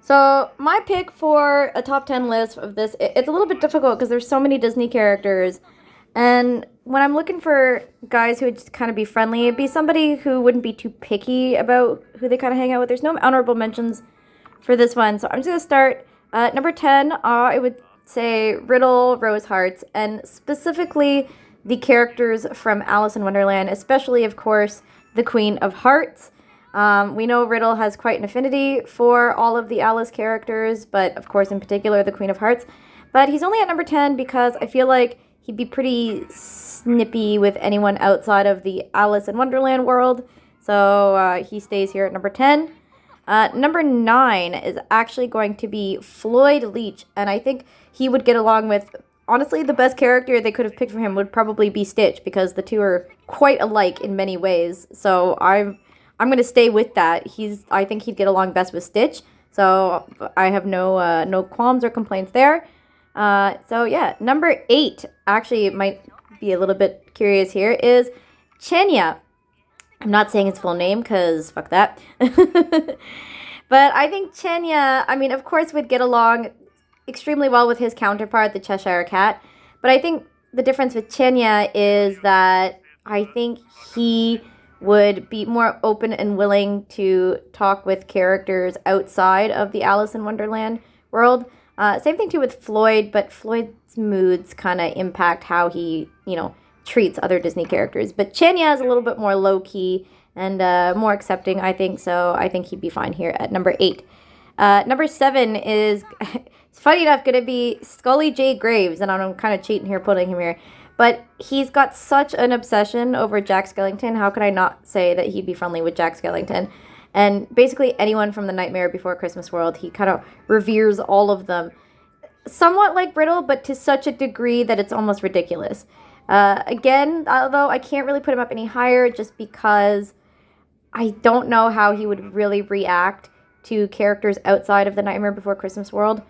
So my pick for a top 10 list of this, it's a little bit difficult because there's so many Disney characters. And when I'm looking for guys who would just kind of be friendly, it'd be somebody who wouldn't be too picky about who they kind of hang out with. There's no honorable mentions for this one. So I'm just going to start. Number 10, I would say Riddle, Rose Hearts, and specifically the characters from Alice in Wonderland, especially, of course, the Queen of Hearts. We know Riddle has quite an affinity for all of the Alice characters, but of course, in particular, the Queen of Hearts. But he's only at number 10 because I feel like he'd be pretty snippy with anyone outside of the Alice in Wonderland world. So he stays here at number 10. Number 9 is actually going to be Floyd Leach, and I think he would get along with, honestly, the best character they could have picked for him would probably be Stitch, because the two are quite alike in many ways. So I'm going to stay with that. I think he'd get along best with Stitch, so I have no qualms or complaints there. So yeah, number 8, actually, it might be a little bit curious here, is Chenya. I'm not saying his full name because fuck that. But I think Chenya, I mean, of course, would get along extremely well with his counterpart, the Cheshire Cat. But I think the difference with Chenya is that I think he would be more open and willing to talk with characters outside of the Alice in Wonderland world. Same thing too with Floyd, but Floyd's moods kind of impact how he, treats other Disney characters. But Chenya is a little bit more low-key and more accepting, I think, so I think he'd be fine here at number 8. Number 7 is, it's funny enough, going to be Scully J. Graves, and I'm kind of cheating here putting him here. But he's got such an obsession over Jack Skellington. How could I not say that he'd be friendly with Jack Skellington? And basically anyone from the Nightmare Before Christmas world, he kind of reveres all of them. Somewhat like Riddle, but to such a degree that it's almost ridiculous. Again, although I can't really put him up any higher just because I don't know how he would really react to characters outside of the Nightmare Before Christmas world.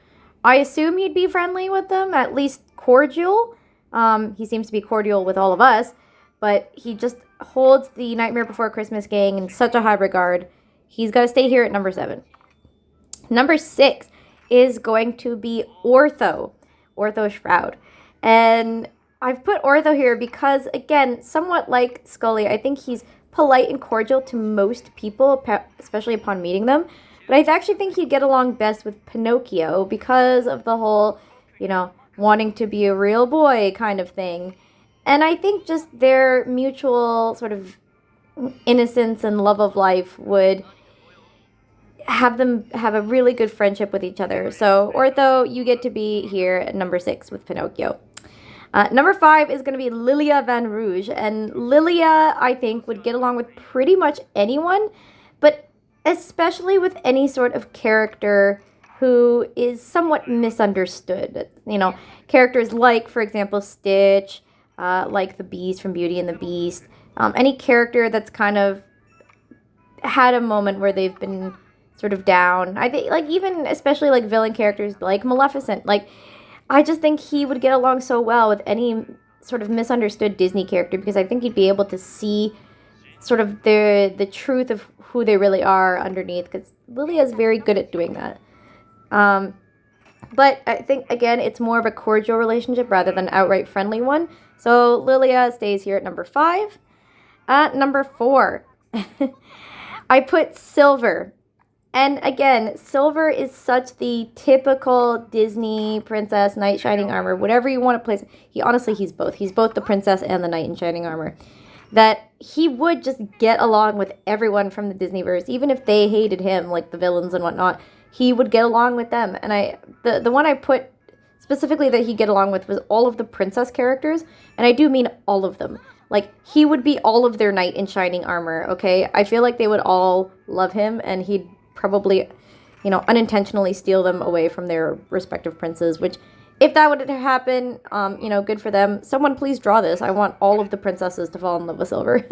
I assume he'd be friendly with them, at least cordial. He seems to be cordial with all of us, but he just holds the Nightmare Before Christmas gang in such a high regard. He's got to stay here at number 7. Number 6 is going to be Ortho Shroud. And I've put Ortho here because, again, somewhat like Scully, I think he's polite and cordial to most people, especially upon meeting them. But I actually think he'd get along best with Pinocchio because of the whole, wanting to be a real boy kind of thing. And I think just their mutual sort of innocence and love of life would have them have a really good friendship with each other. So Ortho, you get to be here at number 6 with Pinocchio. Number 5 is going to be Lilia Van Rouge. And Lilia, I think, would get along with pretty much anyone, but especially with any sort of character who is somewhat misunderstood. Characters like, for example, Stitch, like the Beast from Beauty and the Beast. Any character that's kind of had a moment where they've been sort of down. I think, even especially villain characters like Maleficent. I just think he would get along so well with any sort of misunderstood Disney character, because I think he'd be able to see sort of the truth of who they really are underneath, because Lilia is very good at doing that. But I think, again, it's more of a cordial relationship rather than an outright friendly one. So Lilia stays here at number 5. At number 4, I put Silver. And again, Silver is such the typical Disney princess, knight shining armor, whatever you want to place. He's both. He's both the princess and the knight in shining armor. That he would just get along with everyone from the Disneyverse, even if they hated him, like the villains and whatnot. He would get along with them. And the one I put specifically that he'd get along with was all of the princess characters. And I do mean all of them. Like, he would be all of their knight in shining armor, okay? I feel like they would all love him, and he'd probably, unintentionally steal them away from their respective princes, which, if that would happen, good for them. Someone please draw this. I want all of the princesses to fall in love with Silver.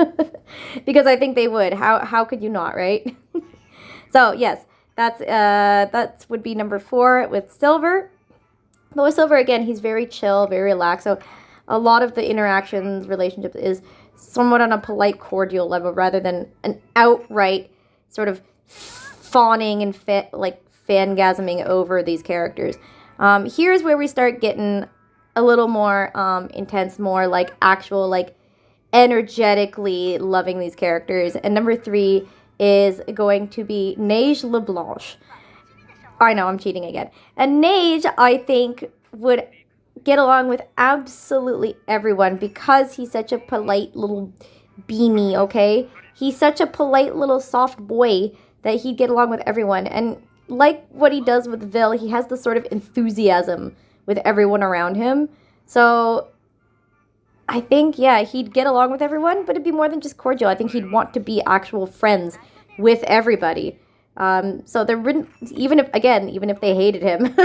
Because I think they would. How could you not, right? So, yes, that would be number 4 with Silver. But with Silver, again, he's very chill, very relaxed. So a lot of the interactions, relationships is somewhat on a polite, cordial level rather than an outright sort of fawning and fangasming over these characters. Here's where we start getting a little more intense, more like actual, like energetically loving these characters. And number 3 is going to be Neige LeBlanche. I know, I'm cheating again. And Neige, I think, would get along with absolutely everyone because he's such a polite little beanie, okay? He's such a polite little soft boy that he'd get along with everyone. And like what he does with Vil, he has this sort of enthusiasm with everyone around him. So I think, yeah, he'd get along with everyone, but it'd be more than just cordial. I think he'd want to be actual friends with everybody. So there wouldn't, even if they hated him.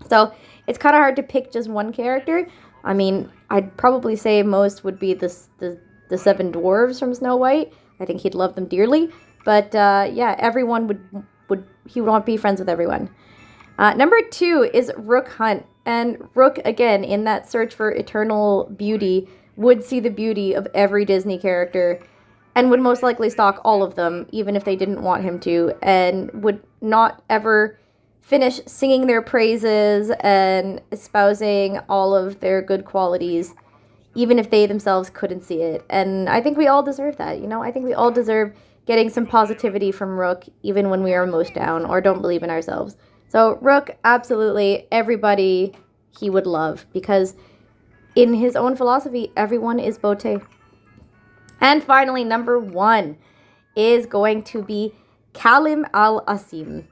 So it's kind of hard to pick just one character. I mean, I'd probably say most would be the 7 dwarves from Snow White. I think he'd love them dearly. But yeah, everyone he would want to be friends with everyone. Number 2 is Rook Hunt. And Rook, again, in that search for eternal beauty, would see the beauty of every Disney character and would most likely stalk all of them, even if they didn't want him to, and would not ever finish singing their praises and espousing all of their good qualities, even if they themselves couldn't see it. And I think we all deserve that, I think we all deserve getting some positivity from Rook, even when we are most down or don't believe in ourselves. So Rook, absolutely, everybody he would love, because in his own philosophy, everyone is beauté. And finally, number 1 is going to be Kalim al-Asim.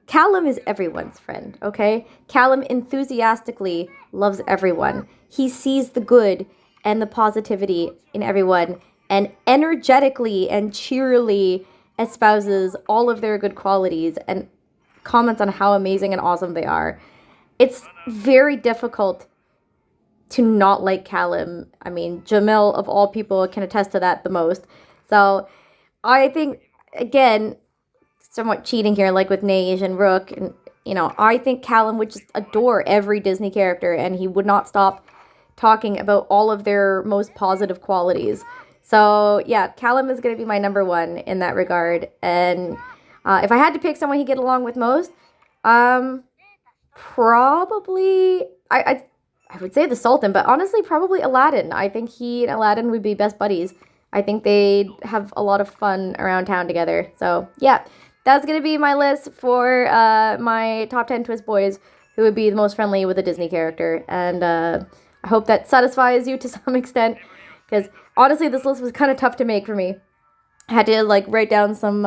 Callum is everyone's friend, okay? Callum enthusiastically loves everyone. He sees the good and the positivity in everyone and energetically and cheerily espouses all of their good qualities and comments on how amazing and awesome they are. It's very difficult to not like Callum. I mean, Jamil, of all people, can attest to that the most. So I think, again, somewhat cheating here, like with Neige and Rook, and I think Callum would just adore every Disney character, and he would not stop talking about all of their most positive qualities. So yeah, Callum is going to be my number 1 in that regard. And if I had to pick someone he'd get along with most, probably I would say the Sultan, but honestly, probably Aladdin. I think he and Aladdin would be best buddies. I think they'd have a lot of fun around town together. So yeah, that's going to be my list for my top 10 Twist boys who would be the most friendly with a Disney character. And I hope that satisfies you to some extent, because honestly, this list was kind of tough to make for me. I had to write down some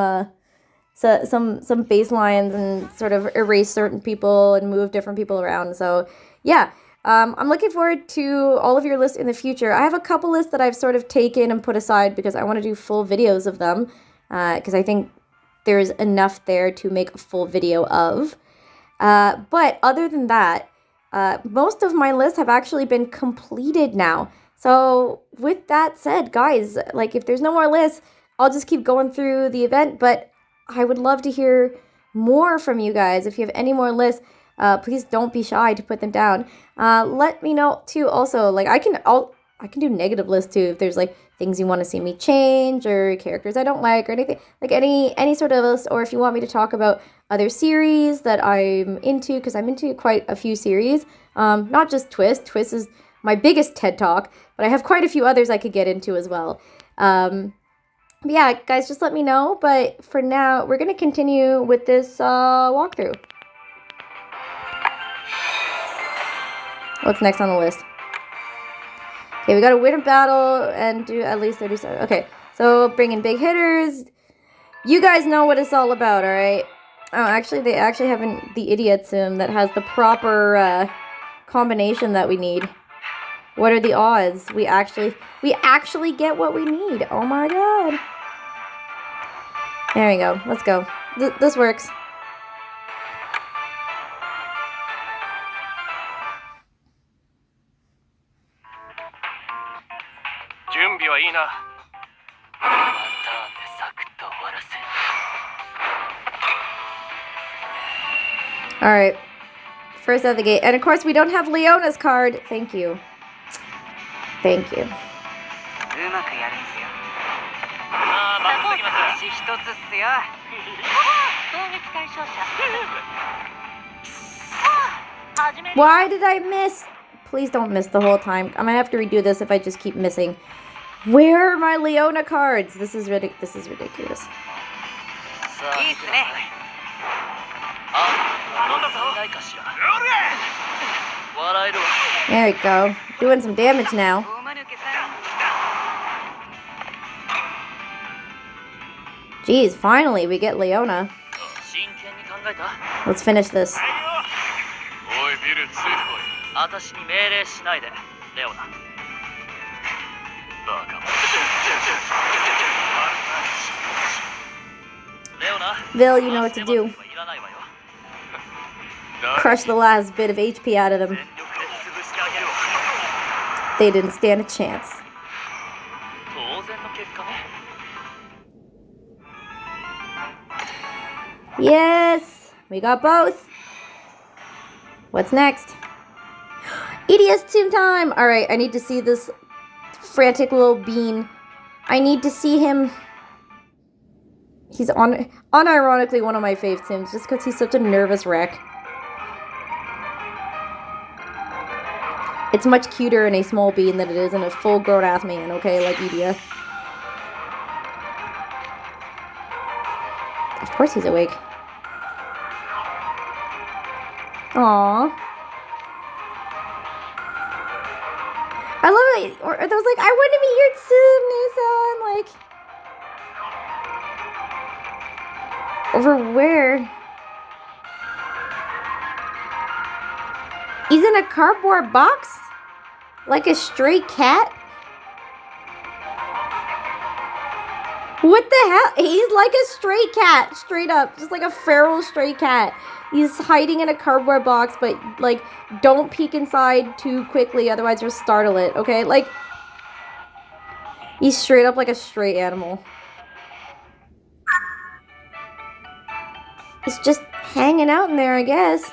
baselines and sort of erase certain people and move different people around. So yeah, I'm looking forward to all of your lists in the future. I have a couple lists that I've sort of taken and put aside because I want to do full videos of them, because I think there's enough there to make a full video of. But other than that, most of my lists have actually been completed now. So with that said, guys, if there's no more lists, I'll just keep going through the event, but I would love to hear more from you guys. If you have any more lists, please don't be shy to put them down. Let me know too. Also, I can do negative lists too if there's things you want to see me change or characters I don't like or anything, any sort of list, or if you want me to talk about other series that I'm into, because I'm into quite a few series, not just Twist. Twist is my biggest TED Talk, but I have quite a few others I could get into as well. But yeah, guys, just let me know. But for now, we're going to continue with this walkthrough. What's next on the list? Okay, we got to win a battle and do at least 37. Okay, so bring in big hitters. You guys know what it's all about, alright? Oh, actually, they actually have the Idia Tsum that has the proper combination that we need. What are the odds? We actually get what we need. Oh my god. There we go. Let's go. This works. Alright. First out of the gate. And of course, we don't have Leona's card. Thank you. Thank you. Why did I miss? Please don't miss the whole time. I'm gonna have to redo this if I just keep missing. Where are my Leona cards? This is ridiculous. There we go. Doing some damage now. Jeez, finally we get Leona. Let's finish this. Vil, you know what to do. Crush the last bit of HP out of them. They didn't stand a chance. Yes! We got both. What's next? Idia's Tsum time! Alright, I need to see this frantic little bean. I need to see him. He's unironically one of my fave Tsums, just because he's such a nervous wreck. It's much cuter in a small bean than it is in a full-grown ass man, okay? Like Idia. Of course he's awake. Aww. I love it. Or I was like, I want to meet your Tsum, Nissan. Like, over where? He's in a cardboard box? Like a stray cat? What the hell? He's like a stray cat, straight up. Just like a feral stray cat. He's hiding in a cardboard box, but, like, don't peek inside too quickly, otherwise you'll startle it, okay? Like, he's straight up like a stray animal. It's just hanging out in there, I guess.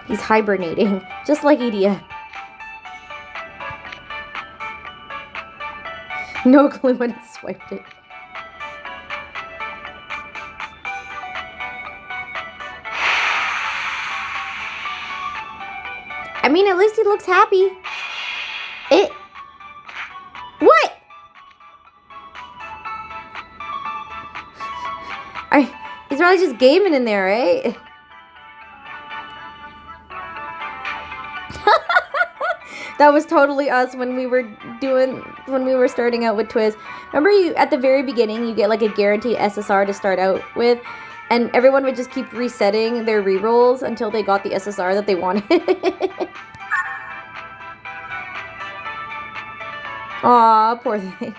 He's hibernating, just like Idia. No clue when it swiped it. I mean, at least he looks happy. What? He's probably just gaming in there, right? That was totally us when we were starting out with Twiz. Remember, at the very beginning, you get like a guaranteed SSR to start out with, and everyone would just keep resetting their rerolls until they got the SSR that they wanted. Aw, poor thing.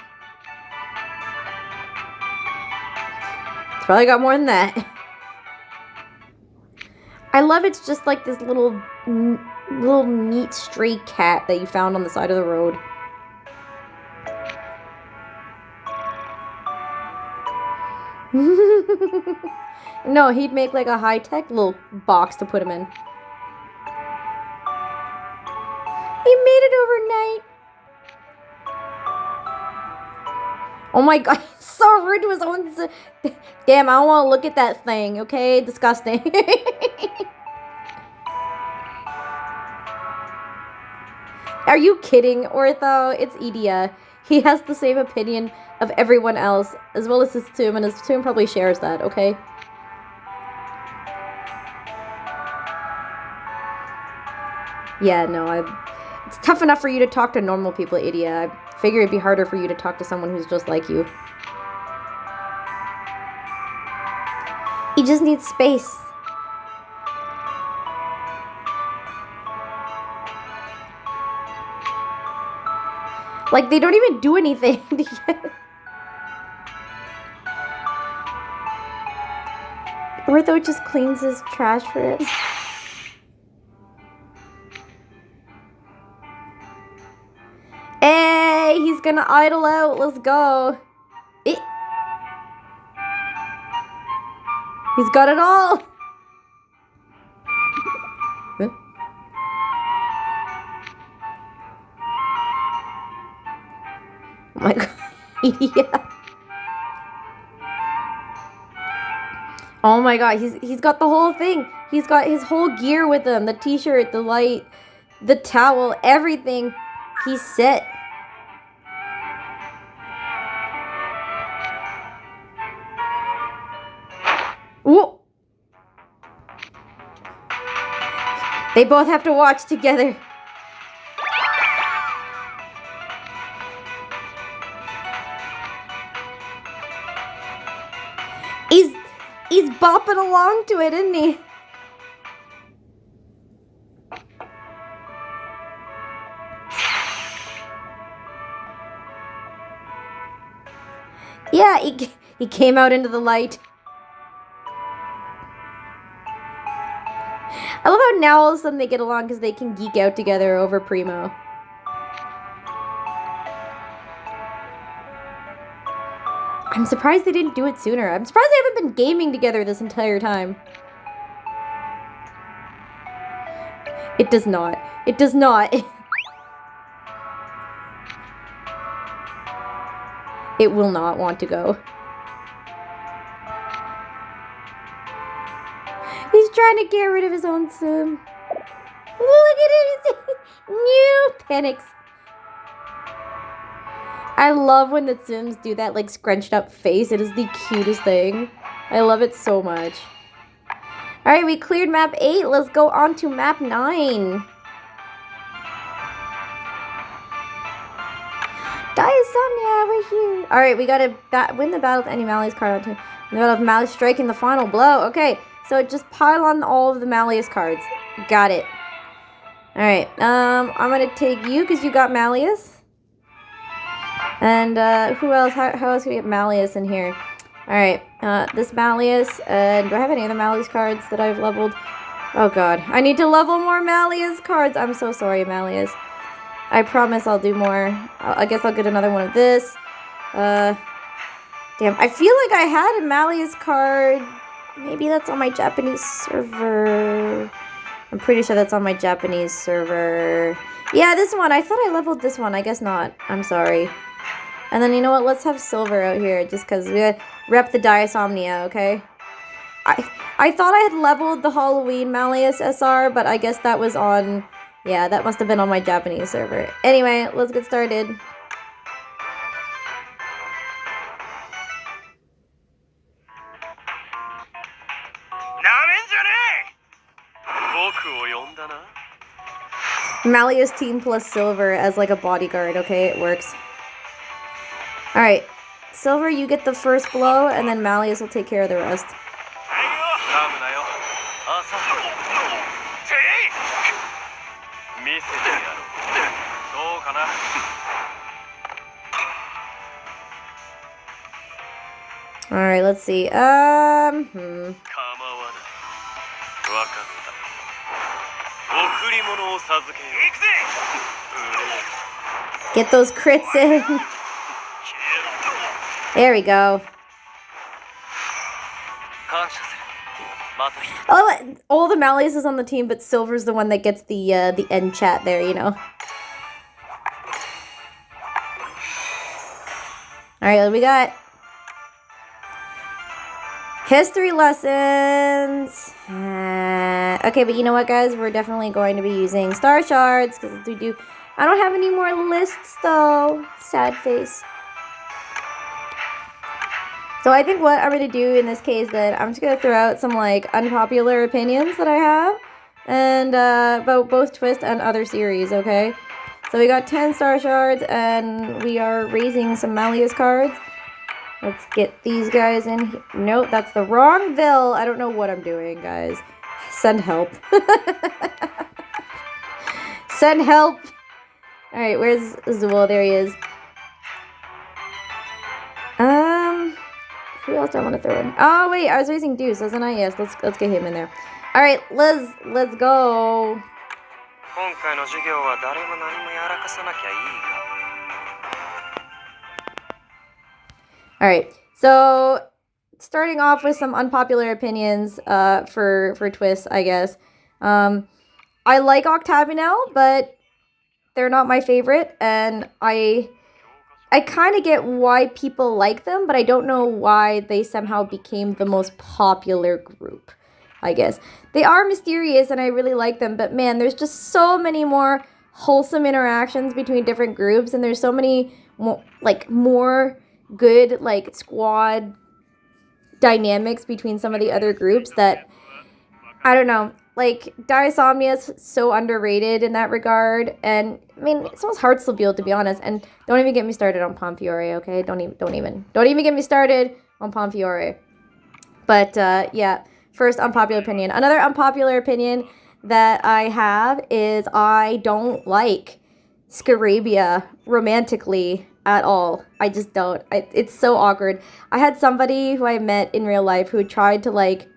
It's probably got more than that. I love it's just like this little neat stray cat that you found on the side of the road. No, he'd make like a high-tech little box to put him in. He made it overnight. Oh my god, he's so rude to his own... Damn, I don't want to look at that thing, okay? Disgusting. Are you kidding, Ortho? It's Idia. He has the same opinion of everyone else, as well as his Tsum, and his Tsum probably shares that, okay? Yeah, no, it's tough enough for you to talk to normal people, Idia. I figure it'd be harder for you to talk to someone who's just like you. He just needs space. Like, they don't even do anything. Ortho just cleans his trash for it. Hey, he's gonna idle out. Let's go. He's got it all. Huh? Oh my god. Yeah. Oh my god, he's got the whole thing. He's got his whole gear with him. The t-shirt, the light, the towel, everything. He's set. Whoa. They both have to watch together. He's bopping along to it, isn't he? Yeah, he came out into the light. I love how now all of a sudden they get along because they can geek out together over Primo. I'm surprised they didn't do it sooner. I'm surprised they haven't been gaming together this entire time. It does not. It does not. It will not want to go. He's trying to get rid of his own Tsum. Look at it. New panics. I love when the Tsums do that, like, scrunched up face. It is the cutest thing. I love it so much. Alright, we cleared map 8. Let's go on to map 9. Diasomnia, we're here. Alright, we gotta win the battle with any Malleus card on team. The battle of Malleus striking the final blow. Okay, so just pile on all of the Malleus cards. Got it. Alright, I'm gonna take you because you got Malleus. And who else? How else can we get Malleus in here? Alright, this Malleus. And do I have any other Malleus cards that I've leveled? Oh god, I need to level more Malleus cards. I'm so sorry, Malleus. I promise I'll do more. I guess I'll get another one of this. Damn, I feel like I had a Malleus card. Maybe that's on my Japanese server. I'm pretty sure that's on my Japanese server. Yeah, this one. I thought I leveled this one. I guess not. I'm sorry. And then, you know what? Let's have Silver out here just because we rep the Diasomnia, okay? I thought I had leveled the Halloween Malleus SR, but I guess that was on... Yeah, that must have been on my Japanese server. Anyway, let's get started. Malleus team plus Silver as like a bodyguard, okay? It works. Alright, Silver, you get the first blow, and then Malleus will take care of the rest. Alright, let's see. Get those crits in. There we go. Oh, all the Malleus is on the team, but Silver's the one that gets the end chat there, you know. Alright, what we got? History lessons. Okay, but you know what, guys? We're definitely going to be using star shards because we do. I don't have any more lists though. Sad face. So I think what I'm going to do in this case then, I'm just going to throw out some like unpopular opinions that I have. And about both Twist and other series, okay? So we got 10 star shards and we are raising some Malleus cards. Let's get these guys in here. Nope, that's the wrong Vil. I don't know what I'm doing, guys. Send help. Send help. Alright, where's Zool? There he is. Who else do I want to throw in? Oh wait, I was raising Deuce, wasn't I? Yes, let's get him in there. Alright, let's go. Alright, so starting off with some unpopular opinions for Twist, I guess. I like Octagonal, but they're not my favorite, and I kind of get why people like them, but I don't know why they somehow became the most popular group, I guess. They are mysterious, and I really like them, but man, there's just so many more wholesome interactions between different groups, and there's so many more good, like, squad dynamics between some of the other groups that, I don't know, like, Diasomnia's so underrated in that regard, and, I mean, it's almost Heartslabule, to be honest, and don't even get me started on Pomfiore, okay? Don't even get me started on Pomfiore. But, yeah, first unpopular opinion. Another unpopular opinion that I have is I don't like Scarabia romantically at all. I just don't. It's so awkward. I had somebody who I met in real life who tried to, like,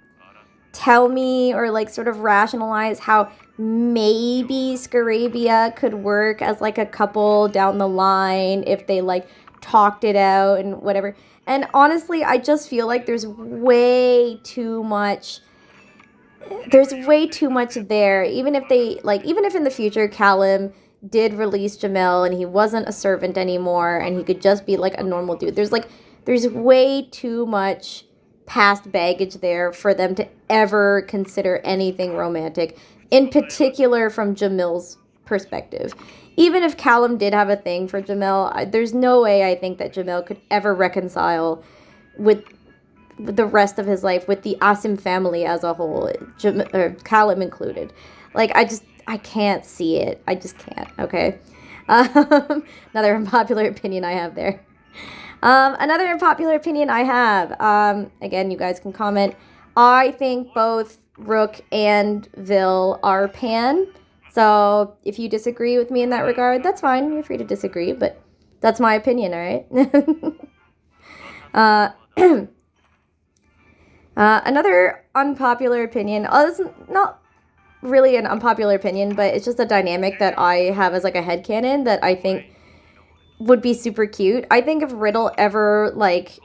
tell me or, like, sort of rationalize how maybe Scarabia could work as, like, a couple down the line if they, like, talked it out and whatever. And honestly, I just feel like there's way too much there. Even if in the future Callum did release Jamel and he wasn't a servant anymore and he could just be, like, a normal dude, there's way too much past baggage there for them to ever consider anything romantic, in particular from Jamil's perspective. Even if Callum did have a thing for Jamil, there's no way I think that Jamil could ever reconcile with the rest of his life with the Asim family as a whole, Callum included. Like, I can't see it. I just can't, okay? Another unpopular opinion I have there. Another unpopular opinion I have, again, you guys can comment. I think both Rook and Vil are pan. So if you disagree with me in that regard, that's fine. You're free to disagree, but that's my opinion, all right? Another unpopular opinion. Oh, this is not really an unpopular opinion, but it's just a dynamic that I have as, like, a headcanon that I think would be super cute. I think if Riddle ever, like,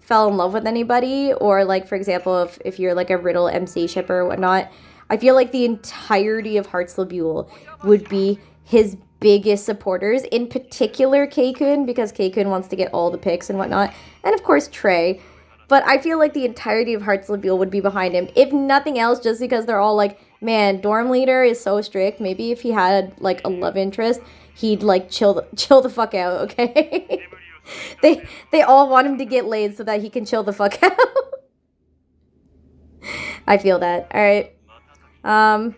fell in love with anybody, or, like, for example, if you're, like, a Riddle MC shipper or whatnot, I feel like the entirety of Heartslabule would be his biggest supporters, in particular Keikun, because Keikun wants to get all the picks and whatnot, and of course Trey. But I feel like the entirety of Heartslabule would be behind him, if nothing else, just because they're all like, man, dorm leader is so strict. Maybe if he had, like, a love interest, he'd, like, chill the fuck out, okay? They all want him to get laid so that he can chill the fuck out. I feel that. All right. I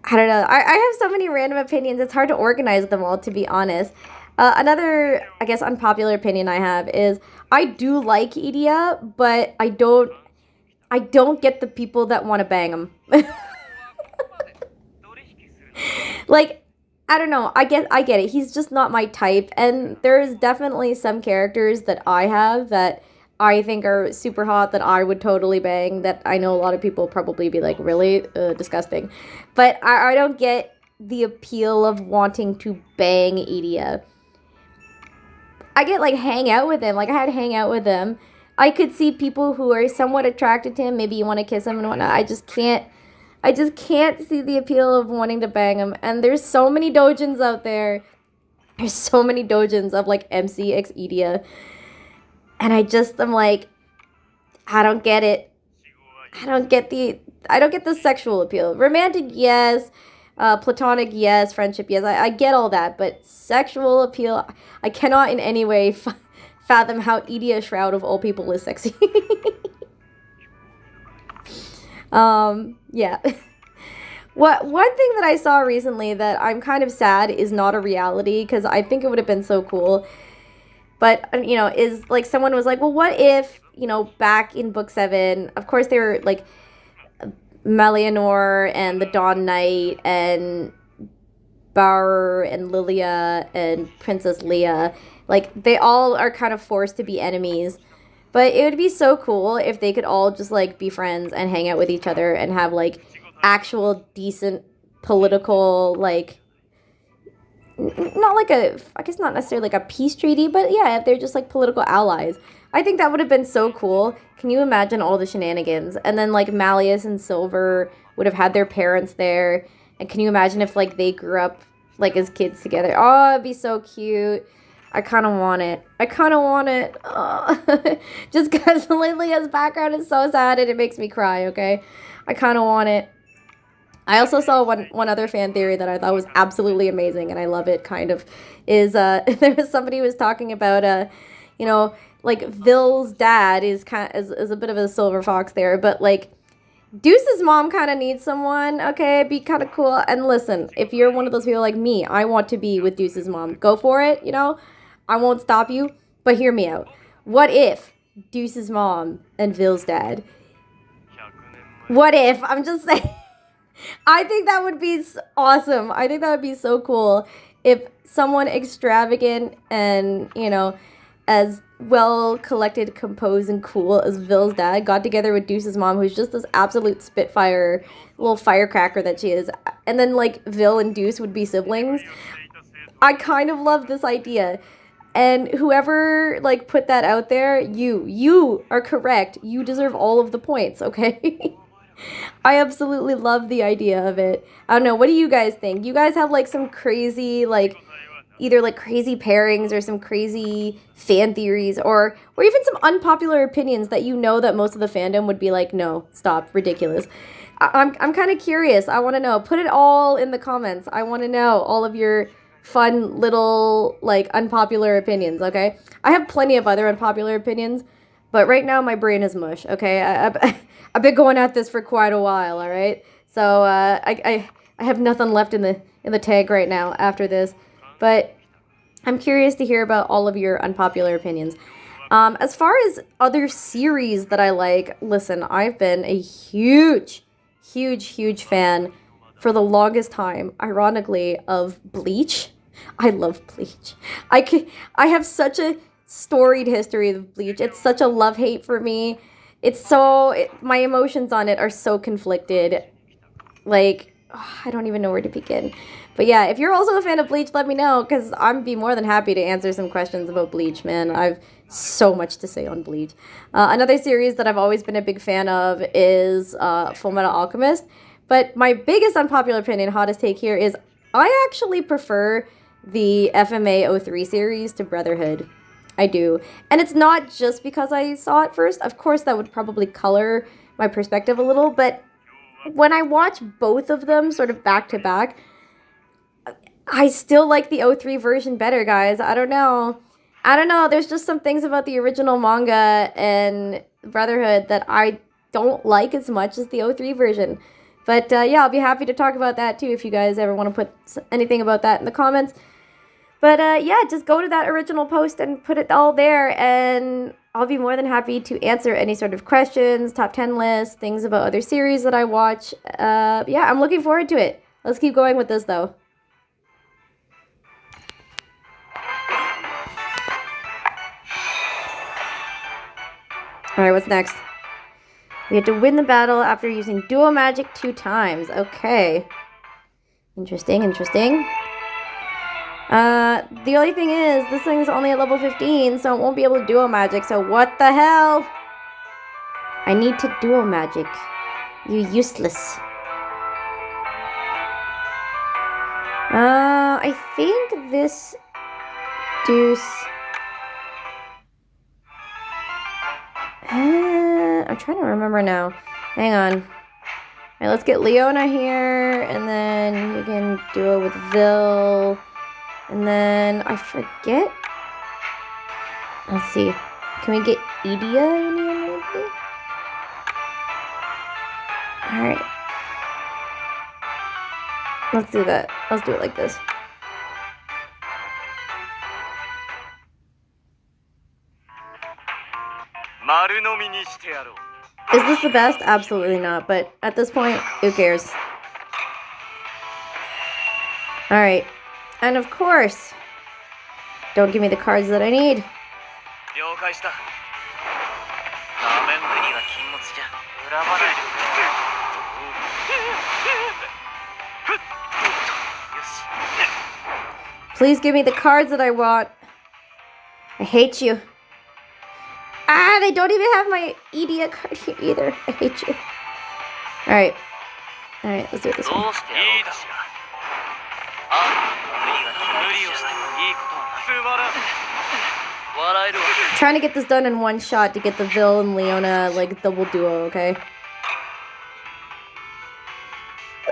don't know. I have so many random opinions. It's hard to organize them all, to be honest. Another, I guess, unpopular opinion I have is I do like Idia, but I don't get the people that want to bang him. Like, I don't know. I get it. He's just not my type. And there's definitely some characters that I have that I think are super hot that I would totally bang, that I know a lot of people probably be like, really? Disgusting. But I don't get the appeal of wanting to bang Idia. I get, like, hang out with him. Like, I had to hang out with him. I could see people who are somewhat attracted to him. Maybe you want to kiss him and whatnot. I just can't see the appeal of wanting to bang him. And there's so many dojins out there. There's so many dojins of, like, MC x Idia. And I'm like, I don't get it. I don't get the sexual appeal. Romantic, yes. Platonic, yes. Friendship, yes. I get all that, but sexual appeal, I cannot in any way fathom how Idia Shroud of all people is sexy. Yeah. One thing that I saw recently that I'm kind of sad is not a reality because I think it would have been so cool. But you know, is like someone was like, well, what if, you know, back in book 7, of course they were like Melianor and the Dawn Knight and Bauer and Lilia and Princess Leia, like they all are kind of forced to be enemies. But it would be so cool if they could all just like be friends and hang out with each other and have like actual decent political like not like a, I guess not necessarily like a peace treaty, but yeah, if they're just like political allies. I think that would have been so cool. Can you imagine all the shenanigans? And then like Malleus and Silver would have had their parents there. And can you imagine if like they grew up like as kids together? Oh, it'd be so cute. I kind of want it. I kind of want it. Oh. Just because Lilia's background is so sad and it makes me cry, okay? I kind of want it. I also saw one other fan theory that I thought was absolutely amazing, and I love it. Kind of, is there was somebody who was talking about you know, like Vil's dad is is a bit of a silver fox there, but like Deuce's mom kind of needs someone. Okay, it'd be kind of cool. And listen, if you're one of those people like me, I want to be with Deuce's mom. Go for it. You know, I won't stop you. But hear me out. What if Deuce's mom and Vil's dad? What if? I'm just saying. I think that would be awesome. I think that would be so cool if someone extravagant and, you know, as well collected, composed, and cool as Vil's dad got together with Deuce's mom, who's just this absolute spitfire little firecracker that she is. And then, like, Vil and Deuce would be siblings. I kind of love this idea. And whoever, like, put that out there, you are correct. You deserve all of the points, okay? I absolutely love the idea of it. I don't know. What do you guys think? You guys have like some crazy, like either like crazy pairings or some crazy fan theories or even some unpopular opinions that you know that most of the fandom would be like, no, stop, ridiculous. I'm kind of curious. I want to know. Put it all in the comments. I want to know all of your fun little like unpopular opinions. Okay, I have plenty of other unpopular opinions, but right now my brain is mush. Okay, I've been going at this for quite a while. All right, so I have nothing left in the tank right now after this, but I'm curious to hear about all of your unpopular opinions. As far as other series that I like, listen, I've been a huge fan for the longest time, ironically, of Bleach. I love Bleach. I have such a storied history of Bleach. It's such a love-hate for me. My emotions on it are so conflicted. Like, I don't even know where to begin. But yeah, if you're also a fan of Bleach, let me know, because I'd be more than happy to answer some questions about Bleach, man. I've so much to say on Bleach. Another series that I've always been a big fan of is Fullmetal Alchemist. But my biggest unpopular opinion, hottest take here, is I actually prefer the FMA 03 series to Brotherhood. I do. And it's not just because I saw it first. Of course, that would probably color my perspective a little, but when I watch both of them sort of back to back, I still like the 03 version better, guys. I don't know. There's just some things about the original manga and Brotherhood that I don't like as much as the 03 version. But yeah, I'll be happy to talk about that too if you guys ever want to put anything about that in the comments. But yeah, just go to that original post and put it all there, and I'll be more than happy to answer any sort of questions, top 10 lists, things about other series that I watch. Yeah, I'm looking forward to it. Let's keep going with this, though. Alright, what's next? We have to win the battle after using dual magic 2 times. Okay. Interesting. The only thing is, this thing's only at level 15, so it won't be able to dual magic, so what the hell? I need to dual magic. You useless. I think this deuce... I'm trying to remember now. Hang on. Alright, let's get Leona here, and then you can duo with Vil. And then, I forget. Let's see. Can we get Idia in here, maybe? Alright. Let's do that. Let's do it like this. Is this the best? Absolutely not, but at this point, who cares? Alright. And of course, don't give me the cards that I need. Please give me the cards that I want. I hate you. Ah, they don't even have my Idia card here either. I hate you. Alright. Alright, let's do it this way. Trying to get this done in one shot to get the Vil and Leona, like, double duo, okay?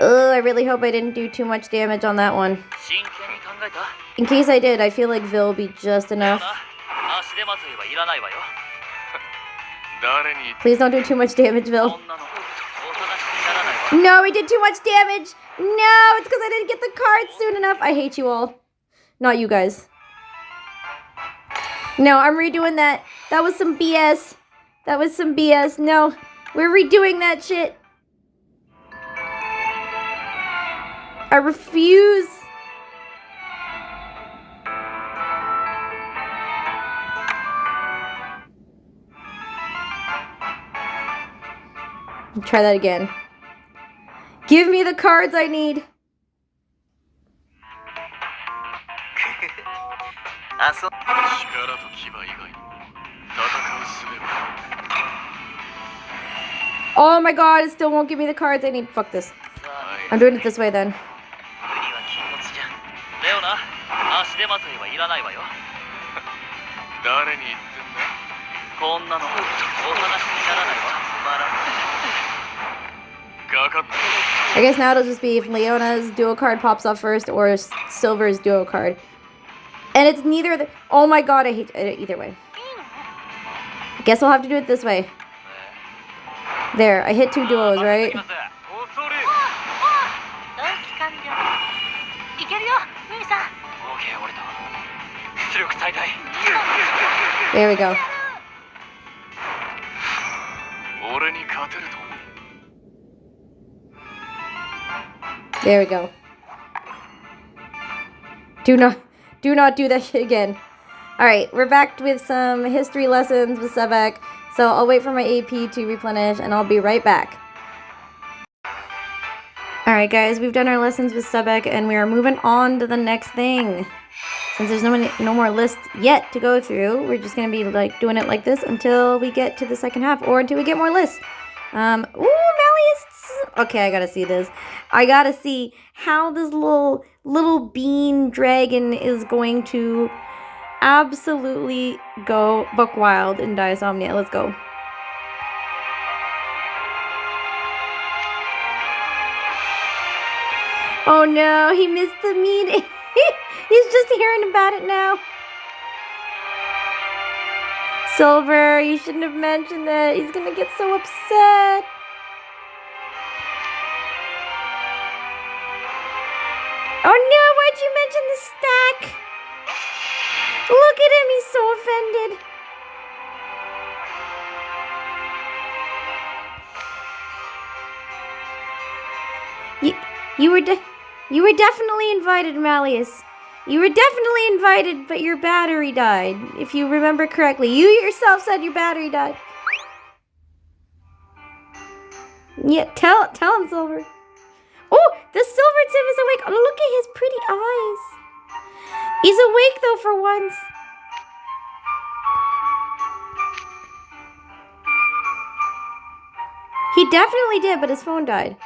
Ugh, I really hope I didn't do too much damage on that one. In case I did, I feel like Vil will be just enough. Please don't do too much damage, Vil. No, we did too much damage! No, it's because I didn't get the cards soon enough. I hate you all. Not you guys. No, I'm redoing that. That was some BS. That was some BS. No, we're redoing that shit. I refuse. Try that again. Give me the cards I need. Oh my god, it still won't give me the cards I need. Fuck this. I'm doing it this way then. I guess now it'll just be if Leona's duo card pops off first or Silver's duo card. And it's neither the... Oh my god, I hate it either way. Guess we'll have to do it this way. There, I hit 2 duos, right? There we go. There we go. Do not do that shit again. Alright, we're back with some history lessons with Sebek. So I'll wait for my AP to replenish and I'll be right back. Alright guys, we've done our lessons with Sebek and we are moving on to the next thing. Since there's no more lists yet to go through, we're just going to be like doing it like this until we get to the second half or until we get more lists. Ooh, Malleus. Okay, I gotta see this. I gotta see how this little bean dragon is going to absolutely go buck wild in Diasomnia. Let's go. Oh no, he missed the meeting. He's just hearing about it now. Silver, you shouldn't have mentioned that. He's gonna get so upset. Oh no, why'd you mention the stack? Look at him, he's so offended. You were definitely invited, Malleus. You were definitely invited, but your battery died. If you remember correctly, you yourself said your battery died. Yeah, tell him, Silver. Oh, the Silver Tsum is awake. Oh, look at his pretty eyes. He's awake though for once. He definitely did, but his phone died.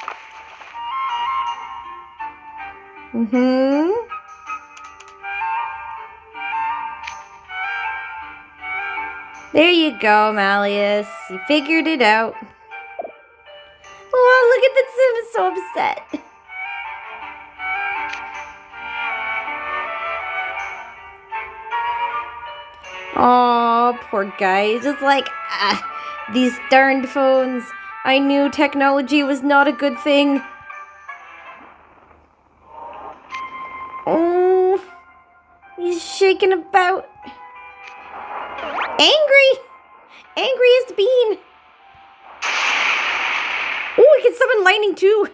There you go, Malleus. You figured it out. Oh, look at the Tsum is so upset. Oh, poor guy. He's just like, these darned phones. I knew technology was not a good thing. Oh, he's shaking about. Angry! Angriest bean! Oh, I can summon lightning too!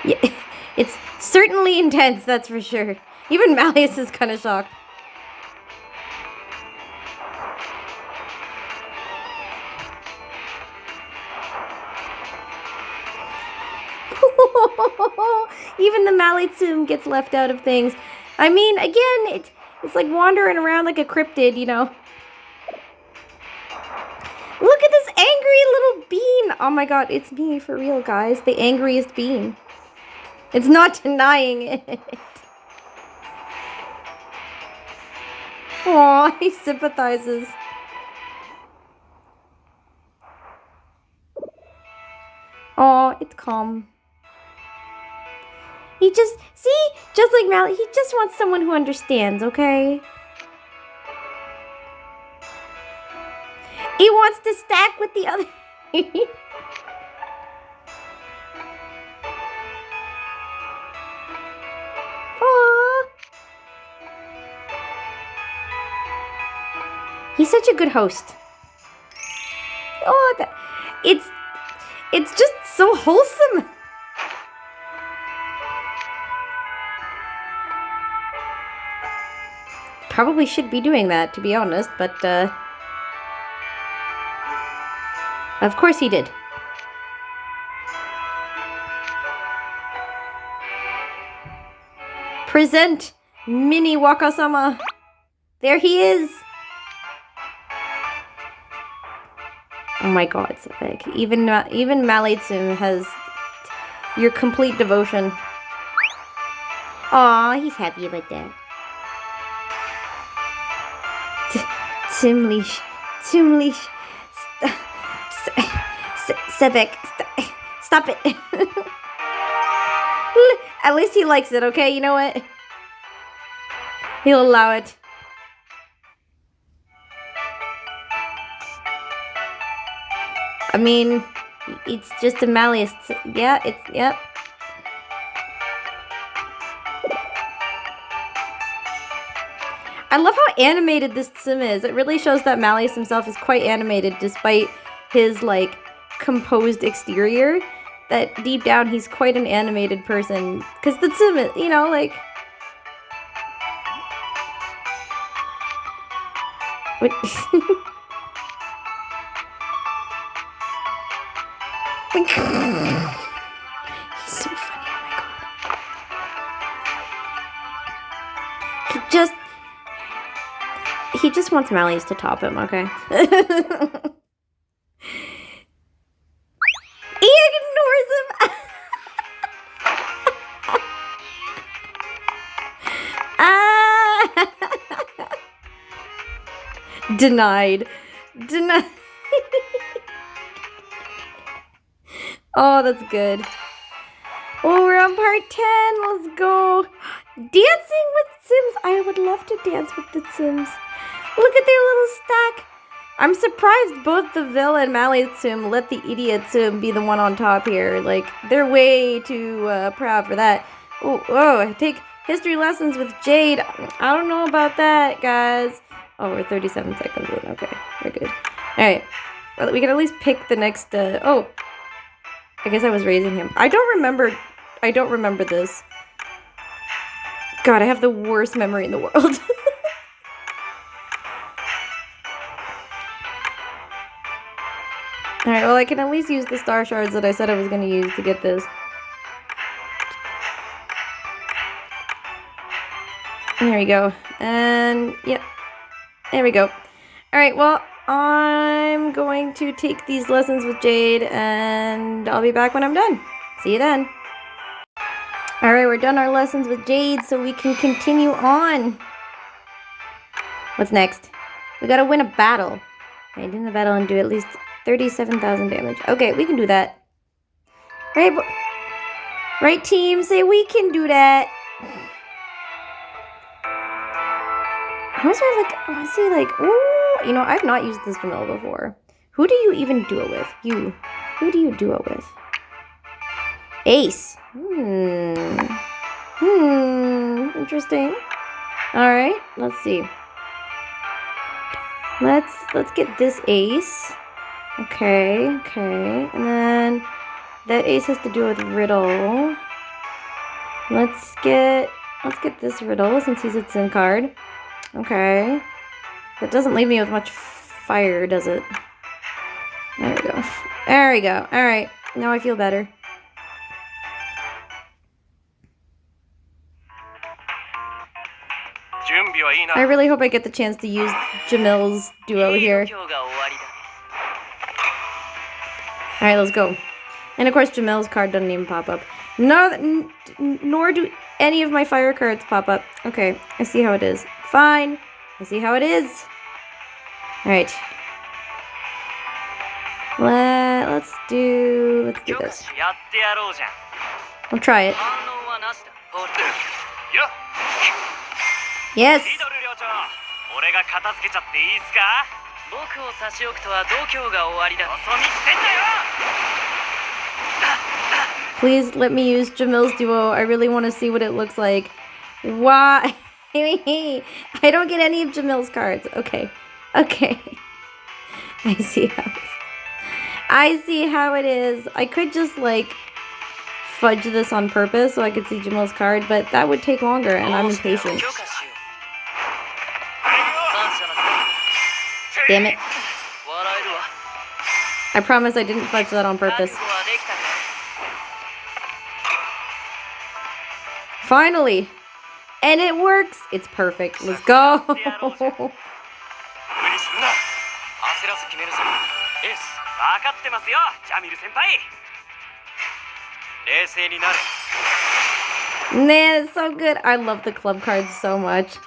Yeah, it's certainly intense, that's for sure. Even Malleus is kind of shocked. Even the Malleus gets left out of things. I mean, again, it's like wandering around like a cryptid, you know. Look at this angry little bean. Oh my god, it's me for real, guys. The angriest bean. It's not denying it. Aw, he sympathizes. Aw, it's calm. He just, see? Just like Mal, he just wants someone who understands, okay? He wants to stack with the other. Aww. He's such a good host. Oh, it's just so wholesome. Probably should be doing that, to be honest, but of course he did. Present Mini Wakasama. There he is. Oh my god, so big. Even Malleus has your complete devotion. Aw, he's happy about that. Tsumleash. Sebek. Stop it. At least he likes it, okay? You know what? He'll allow it. I mean, it's just a Malleus. Yeah, yep. I love how animated this Tsum is. It really shows that Malleus himself is quite animated despite his, like, composed exterior. That deep down he's quite an animated person. Because the Tsum is, you know, like... He's so funny, oh my god. He just wants Malleus to top him, okay? He ignores him! Denied. Oh, that's good. Oh, we're on part 10. Let's go. Dancing with Tsums. I would love to dance with the Tsums. Look at their little stack. I'm surprised both the Vil and Malleus let the Idia Tsum be the one on top here. Like, they're way too proud for that. Oh, take history lessons with Jade. I don't know about that, guys. Oh, we're 37 seconds in. Okay, we're good. Alright. Well, we can at least pick the next, oh. I guess I was raising him. I don't remember this. God, I have the worst memory in the world. Alright, well, I can at least use the star shards that I said I was going to use to get this. There we go. And, yep. There we go. Alright, well, I'm going to take these lessons with Jade, and I'll be back when I'm done. See you then. Alright, we're done our lessons with Jade, so we can continue on. What's next? We gotta win a battle. Right, in the battle and do at least 37,000 damage. Okay, we can do that. Right, right team, say we can do that. How is there like, I see like, ooh, you know, I've not used this vanilla before. Who do you even duo with? You. Who do you duo with? Ace. Interesting. Alright, let's see. Let's get this ace. Okay. And then that ace has to do with Riddle. Let's get this Riddle since he's a Tsum card. Okay. That doesn't leave me with much fire, does it? There we go. There we go. Alright. Now I feel better. I really hope I get the chance to use Jamil's duo here. Alright, let's go. And of course, Jamil's card doesn't even pop up. No, nor do any of my fire cards pop up. Okay, I see how it is. Fine. I see how it is. Alright. Let's do this. I'll try it. Yes! Please let me use Jamil's duo. I really want to see what it looks like. Why? I don't get any of Jamil's cards. Okay. I see how it is. I could just like fudge this on purpose so I could see Jamil's card, but that would take longer and I'm impatient. Damn it. I promise I didn't fudge that on purpose. Finally! And it works! It's perfect. Let's go! Man, it's so good. I love the club cards so much.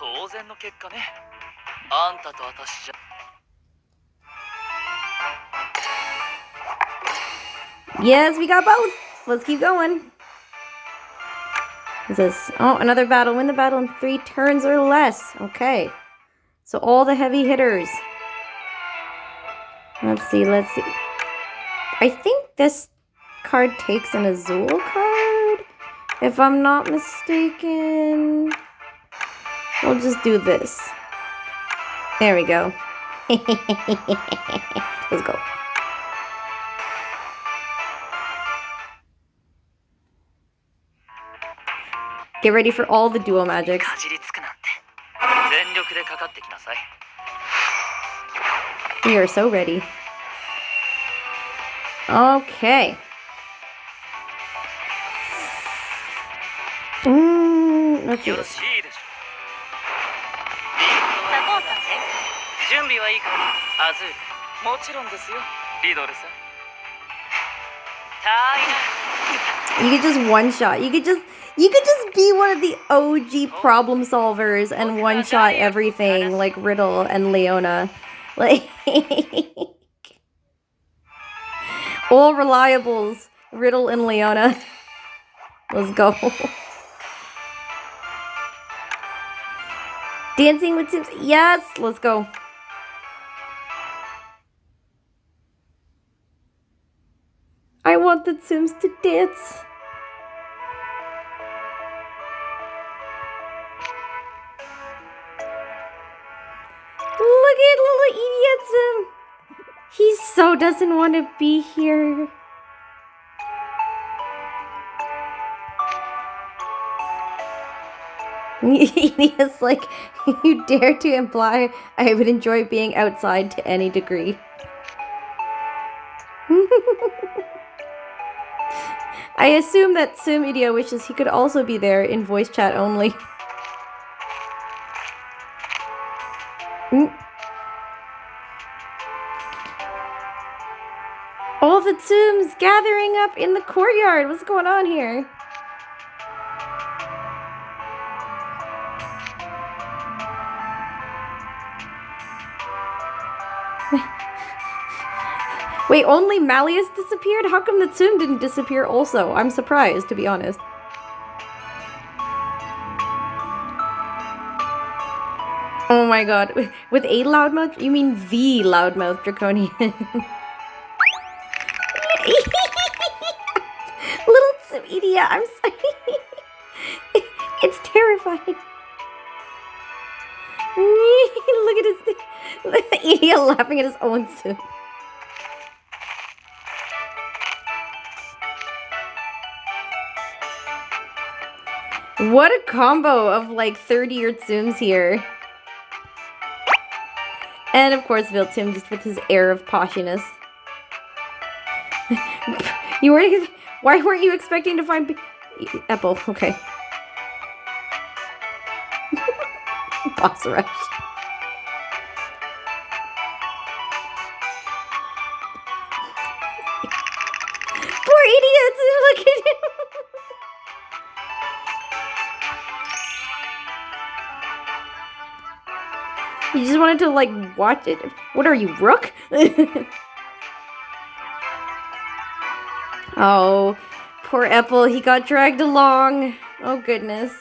Yes, we got both. Let's keep going. What's this? Oh, another battle. Win the battle in 3 turns or less. Okay. So all the heavy hitters. Let's see. I think this card takes an Azul card, if I'm not mistaken. We'll just do this. There we go. Let's go. Get ready for all the duo magics. We are so ready. Okay. Let's do this. You could just one shot. You could just be one of the OG problem solvers and one shot everything like Riddle and Leona. Like all reliables, Riddle and Leona. Let's go. Dancing with Tsums. Yes, let's go. I want the Tsums to dance. Look at little Idia Tsum. He so doesn't want to be here. Idia's like, you dare to imply I would enjoy being outside to any degree. I assume that Tsum Idia wishes he could also be there in voice chat only. All the Tsums gathering up in the courtyard. What's going on here? Wait, only Malleus disappeared? How come the Tsum didn't disappear also? I'm surprised, to be honest. Oh my god. With a loudmouth? You mean the loudmouth draconian. Little Tsum Idia, I'm sorry. It's terrifying. Look at his... Idia laughing at his own Tsum. What a combo of like 30-year Tsums here. And of course, Viltsum just with his air of poshiness. You weren't. Why weren't you expecting to find Apple? Okay. Boss rush. Poor idiots! Look at him. You just wanted to like watch it. What are you, Rook? Oh, poor Apple. He got dragged along. Oh goodness.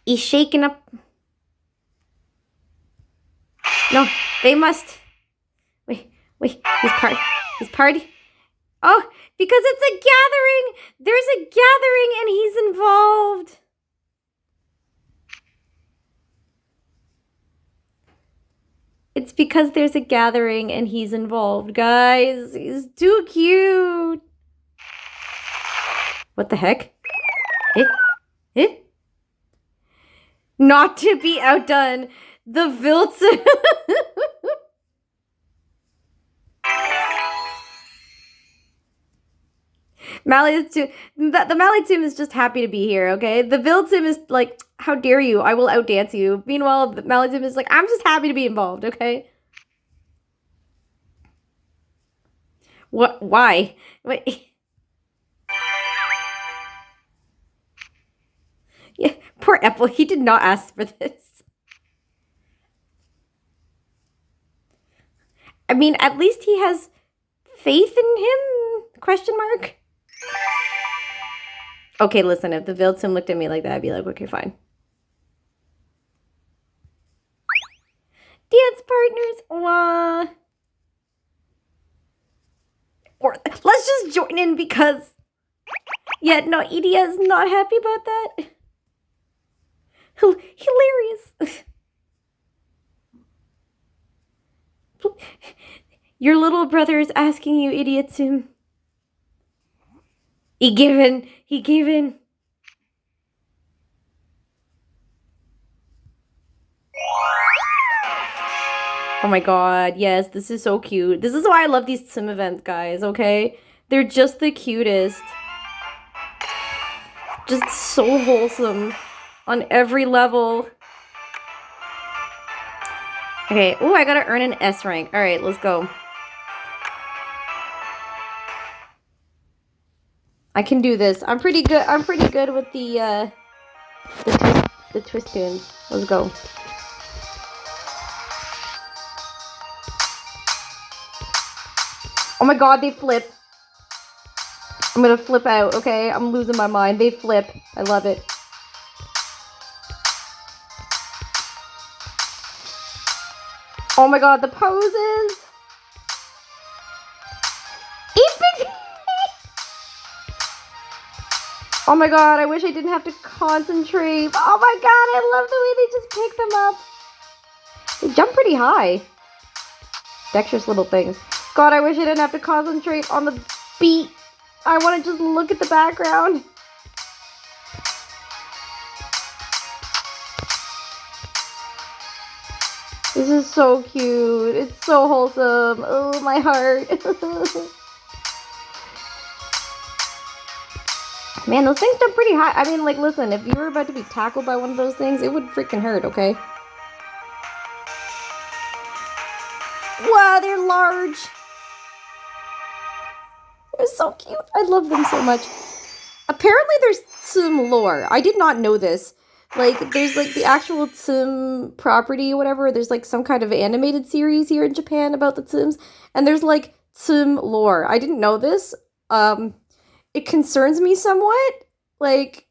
He's shaking up. No, they must. Wait. He's party. Oh, because it's a gathering. There's a gathering and he's involved. It's because there's a gathering and he's involved, guys. He's too cute. What the heck? Not to be outdone, the Viltsum. The Malleus is just happy to be here, okay? The Viltsum is like, how dare you? I will outdance you. Meanwhile, the Malleus is like, I'm just happy to be involved, okay? What? Why? Wait. Yeah, poor Apple. He did not ask for this. I mean, at least he has faith in him? Question mark? Okay, listen, if the Viltsum looked at me like that, I'd be like, okay, fine. Dance partners, wah. Or let's just join in because... Yeah, no, Idia is not happy about that. Hilarious. Your little brother is asking you, idiot Tsum. He gave in. Oh my god, yes, this is so cute. This is why I love these Tsum events, guys, okay? They're just the cutest. Just so wholesome on every level. Okay, ooh, I gotta earn an S rank. Alright, let's go. I can do this. I'm pretty good with the twist tunes. Let's go. Oh my god, they flip. I'm gonna flip out, okay? I'm losing my mind. They flip. I love it. Oh my god, the poses! Oh my god, I wish I didn't have to concentrate. Oh my god, I love the way they just pick them up. They jump pretty high. Dexterous little things. God, I wish I didn't have to concentrate on the beat. I want to just look at the background. This is so cute. It's so wholesome. Oh, my heart. Man, those things jump pretty high. I mean, like, listen, if you were about to be tackled by one of those things, it would freaking hurt, okay? Wow, they're large. They're so cute. I love them so much. Apparently, there's Tsum lore. I did not know this. Like, there's, like, the actual Tsum property or whatever. There's, like, some kind of animated series here in Japan about the Tsums. And there's, like, Tsum lore. I didn't know this. It concerns me somewhat. Like,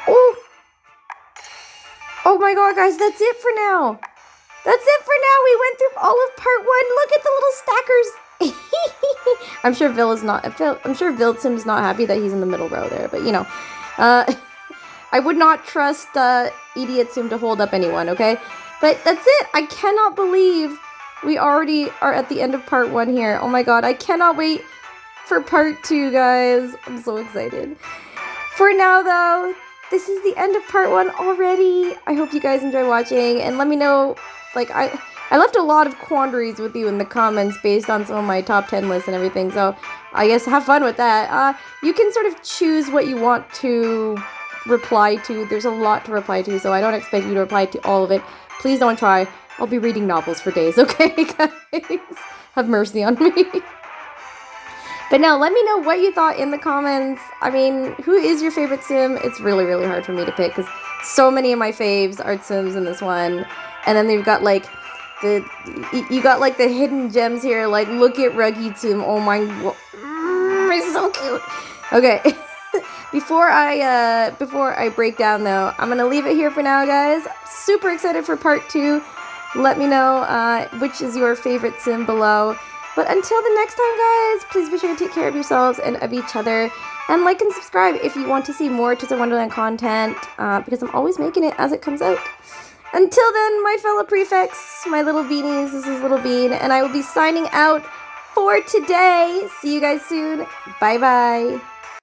oh. Oh my god, guys, that's it for now. That's it for now. We went through all of part 1. Look at the little stackers. I'm sure Vil Tsum's not happy that he's in the middle row there, but you know. I would not trust Idia Tsum to hold up anyone, okay? But that's it. I cannot believe we already are at the end of part 1 here. Oh my god, I cannot wait for part 2, guys. I'm so excited. For now, though, this is the end of part 1 already. I hope you guys enjoy watching, and let me know, like, I left a lot of quandaries with you in the comments based on some of my top 10 lists and everything, so I guess have fun with that. You can sort of choose what you want to reply to. There's a lot to reply to, so I don't expect you to reply to all of it. Please don't try. I'll be reading novels for days, okay, guys? Have mercy on me. But now, let me know what you thought in the comments. I mean, who is your favorite Tsum? It's really, really hard for me to pick, because so many of my faves are Tsums in this one. And then you've got, like, you got, like, the hidden gems here. Like, look at Ruggy Tsum. Oh my, it's so cute. Okay. Before I break down, though, I'm gonna leave it here for now, guys. Super excited for part 2. Let me know which is your favorite Tsum below. But until the next time, guys, please be sure to take care of yourselves and of each other. And like and subscribe if you want to see more Tsum Wonderland content, because I'm always making it as it comes out. Until then, my fellow prefects, my little beanies, this is Little Bean, and I will be signing out for today. See you guys soon. Bye-bye.